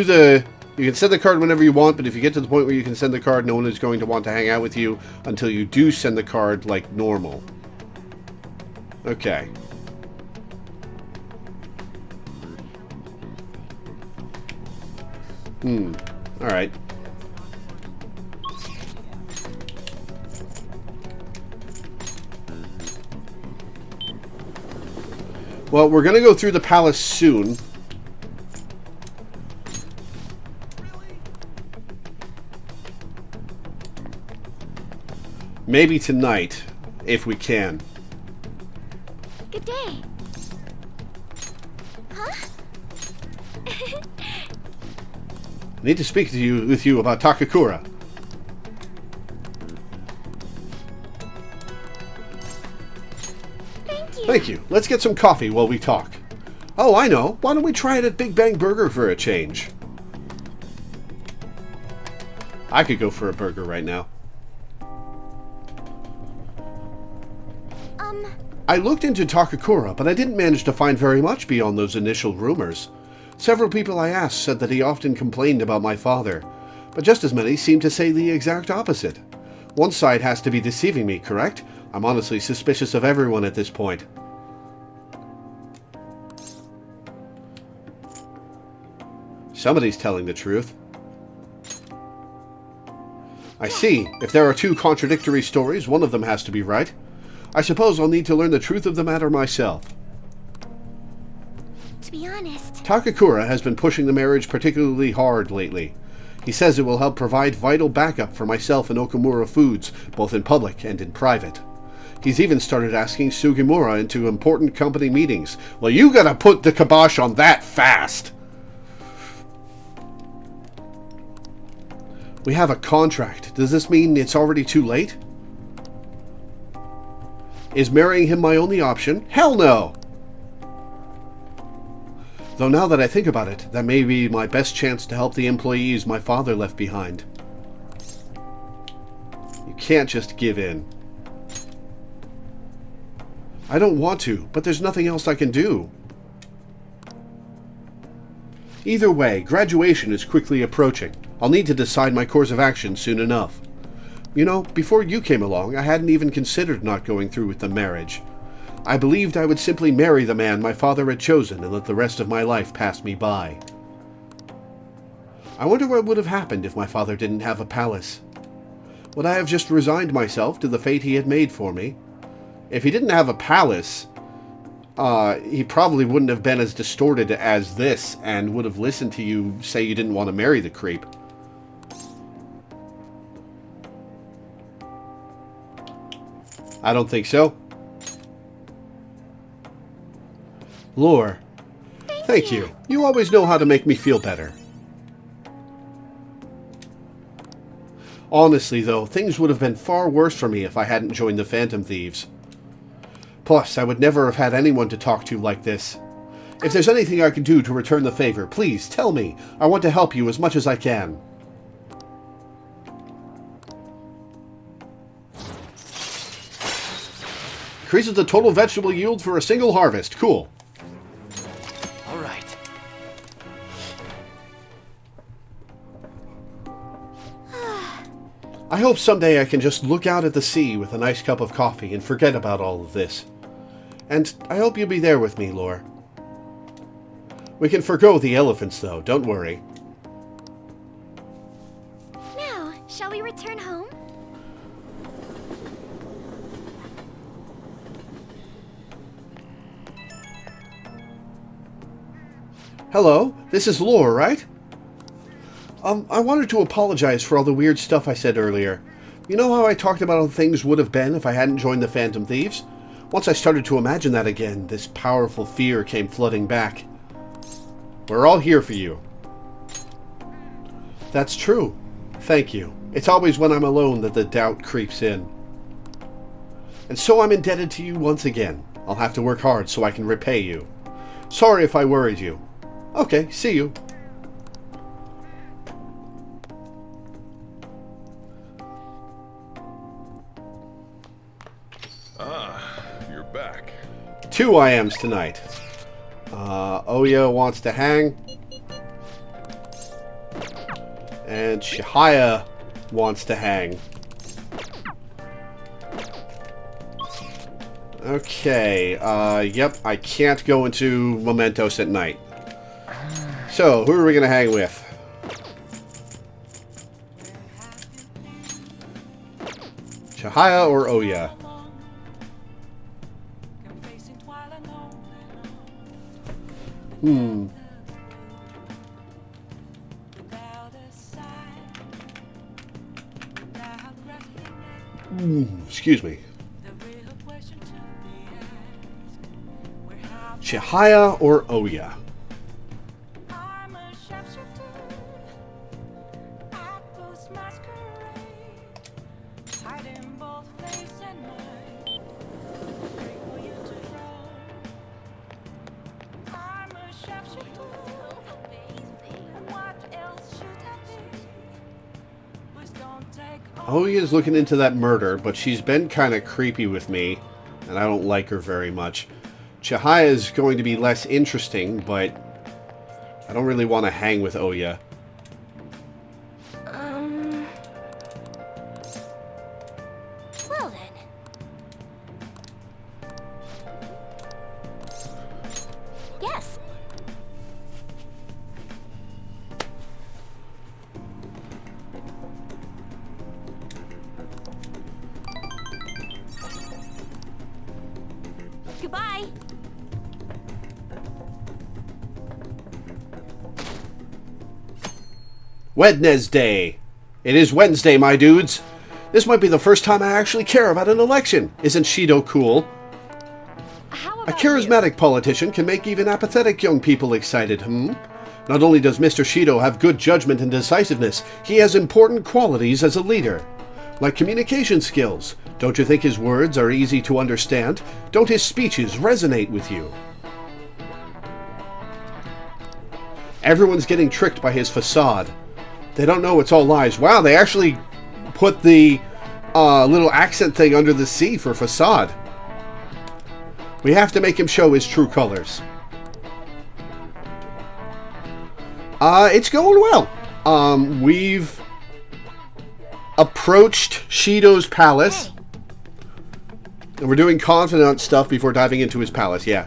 [SPEAKER 1] the... You can send the card whenever you want, but if you get to the point where you can send the card, no one is going to want to hang out with you until you do send the card like normal. Okay. Alright. Well, we're going to go through the palace soon. Maybe tonight, if we can.
[SPEAKER 2] Good day. Huh?
[SPEAKER 1] I need to speak with you about Takakura.
[SPEAKER 2] Thank you.
[SPEAKER 1] Thank you. Let's get some coffee while we talk. Oh, I know. Why don't we try it at Big Bang Burger for a change? I could go for a burger right now. I looked into Takakura, but I didn't manage to find very much beyond those initial rumors. Several people I asked said that he often complained about my father, but just as many seemed to say the exact opposite. One side has to be deceiving me, correct? I'm honestly suspicious of everyone at this point. Somebody's telling the truth. I see. If there are two contradictory stories, one of them has to be right. I suppose I'll need to learn the truth of the matter myself.
[SPEAKER 21] To be honest...
[SPEAKER 1] Takakura has been pushing the marriage particularly hard lately. He says it will help provide vital backup for myself and Okamura Foods, both in public and in private. He's even started asking Sugimura into important company meetings. Well, you gotta put the kibosh on that fast! We have a contract. Does this mean it's already too late? Is marrying him my only option? Hell no! Though now that I think about it, that may be my best chance to help the employees my father left behind. You can't just give in. I don't want to, but there's nothing else I can do. Either way, graduation is quickly approaching. I'll need to decide my course of action soon enough. You know, before you came along, I hadn't even considered not going through with the marriage. I believed I would simply marry the man my father had chosen and let the rest of my life pass me by. I wonder what would have happened if my father didn't have a palace. Would I have just resigned myself to the fate he had made for me? If he didn't have a palace, he probably wouldn't have been as distorted as this and would have listened to you say you didn't want to marry the creep. I don't think so. Lore, thank you. You always know how to make me feel better. Honestly, though, things would have been far worse for me if I hadn't joined the Phantom Thieves. Plus, I would never have had anyone to talk to like this. If there's anything I can do to return the favor, please tell me. I want to help you as much as I can. Increases the total vegetable yield for a single harvest. Cool.
[SPEAKER 5] All right.
[SPEAKER 1] I hope someday I can just look out at the sea with a nice cup of coffee and forget about all of this. And I hope you'll be there with me, Lore. We can forgo the elephants, though. Don't worry.
[SPEAKER 21] Now, shall we return home?
[SPEAKER 1] Hello, this is Lore, right? I wanted to apologize for all the weird stuff I said earlier. You know how I talked about how things would have been if I hadn't joined the Phantom Thieves? Once I started to imagine that again, this powerful fear came flooding back. We're all here for you. That's true. Thank you. It's always when I'm alone that the doubt creeps in. And so I'm indebted to you once again. I'll have to work hard so I can repay you. Sorry if I worried you. Okay, see you.
[SPEAKER 6] You're back.
[SPEAKER 1] 2 IMs tonight. Oya wants to hang. And Shihaya wants to hang. Okay, yep, I can't go into Mementos at night. So, who are we gonna hang with? Shihaya or Oya? Excuse me. Shihaya or Oya? Oya's looking into that murder, but she's been kind of creepy with me, and I don't like her very much. Shihaya is going to be less interesting, but I don't really want to hang with Oya.
[SPEAKER 21] Well then. Yes.
[SPEAKER 1] Wednesday. It is Wednesday, my dudes. This might be the first time I actually care about an election. Isn't Shido cool? A charismatic politician can make even apathetic young people excited, Not only does Mr. Shido have good judgment and decisiveness, he has important qualities as a leader. Like communication skills. Don't you think his words are easy to understand? Don't his speeches resonate with you? Everyone's getting tricked by his facade. They don't know it's all lies. Wow, they actually put the little accent thing under the C for facade. We have to make him show his true colors. It's going well. We've approached Shido's palace. And we're doing confidant stuff before diving into his palace, yeah.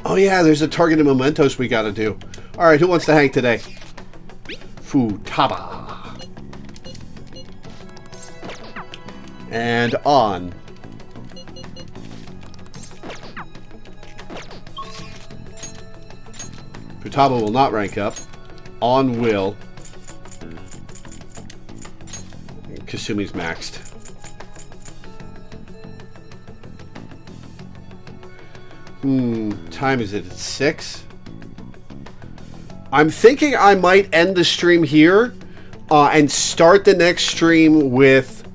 [SPEAKER 1] Oh yeah, there's a targeted mementos we gotta do. Alright, who wants to hang today? Futaba. And on. Futaba will not rank up. On will. Kasumi's maxed. Time is it at 6? I'm thinking I might end the stream here and start the next stream with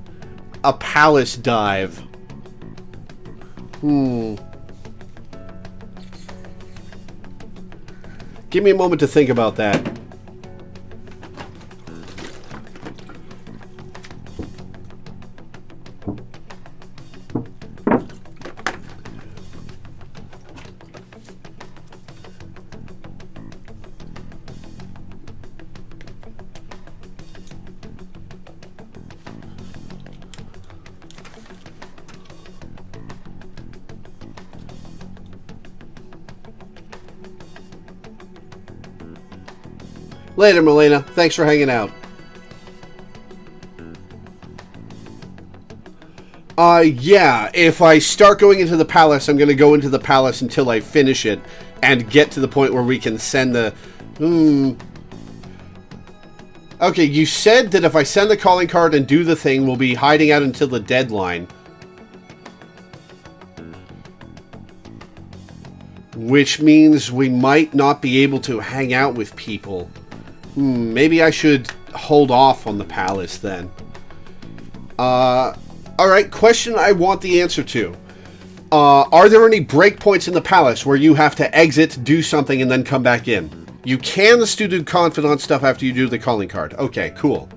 [SPEAKER 1] a palace dive. Give me a moment to think about that. Later, Melina. Thanks for hanging out. Yeah, if I start going into the palace, I'm going to go into the palace until I finish it and get to the point where we can send the... Okay, you said that if I send the calling card and do the thing, we'll be hiding out until the deadline. Which means we might not be able to hang out with people. Maybe I should hold off on the palace then. Alright, question I want the answer to. Are there any breakpoints in the palace where you have to exit, do something, and then come back in? You can still do confidant stuff after you do the calling card. Okay, cool.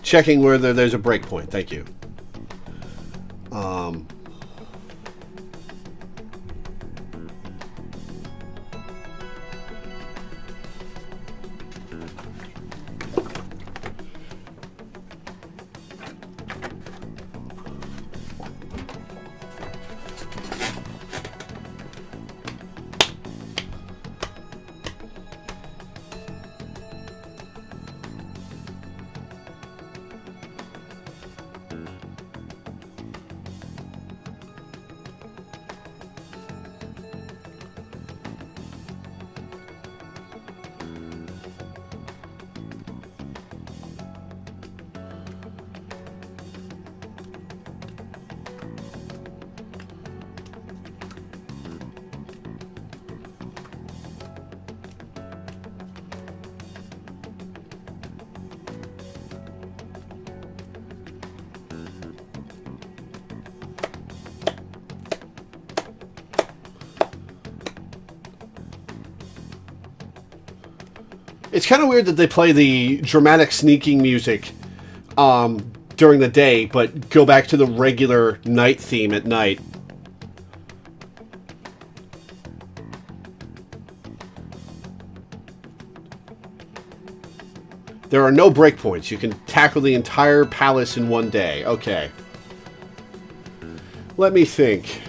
[SPEAKER 1] Checking whether there's a breakpoint. Thank you. It's kind of weird that they play the dramatic sneaking music during the day, but go back to the regular night theme at night. There are no breakpoints. You can tackle the entire palace in one day. Okay. Let me think.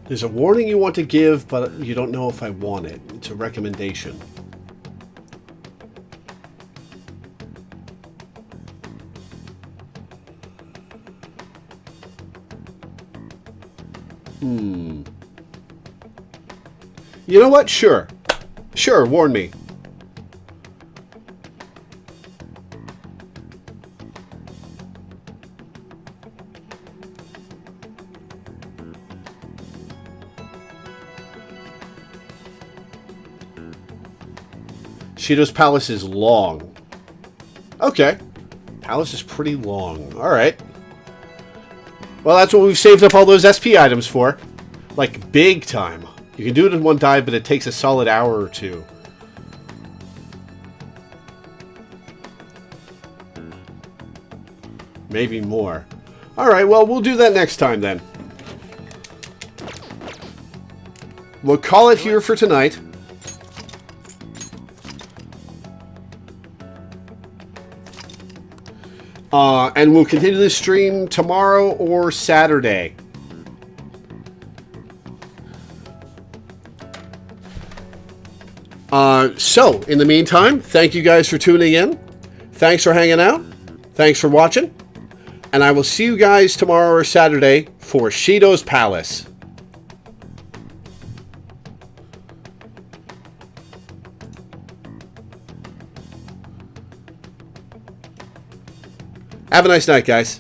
[SPEAKER 1] There's a warning you want to give, but you don't know if I want it. It's a recommendation. You know what? Sure. Sure, warn me. Shido's palace is long. Okay. Palace is pretty long. Alright. Well, that's what we've saved up all those SP items for. Like, big time. You can do it in one dive, but it takes a solid hour or two. Maybe more. Alright, well, we'll do that next time then. We'll call it here for tonight. And we'll continue this stream tomorrow or Saturday. So, in the meantime, thank you guys for tuning in. Thanks for hanging out. Thanks for watching. And I will see you guys tomorrow or Saturday for Shido's Palace. Have a nice night, guys.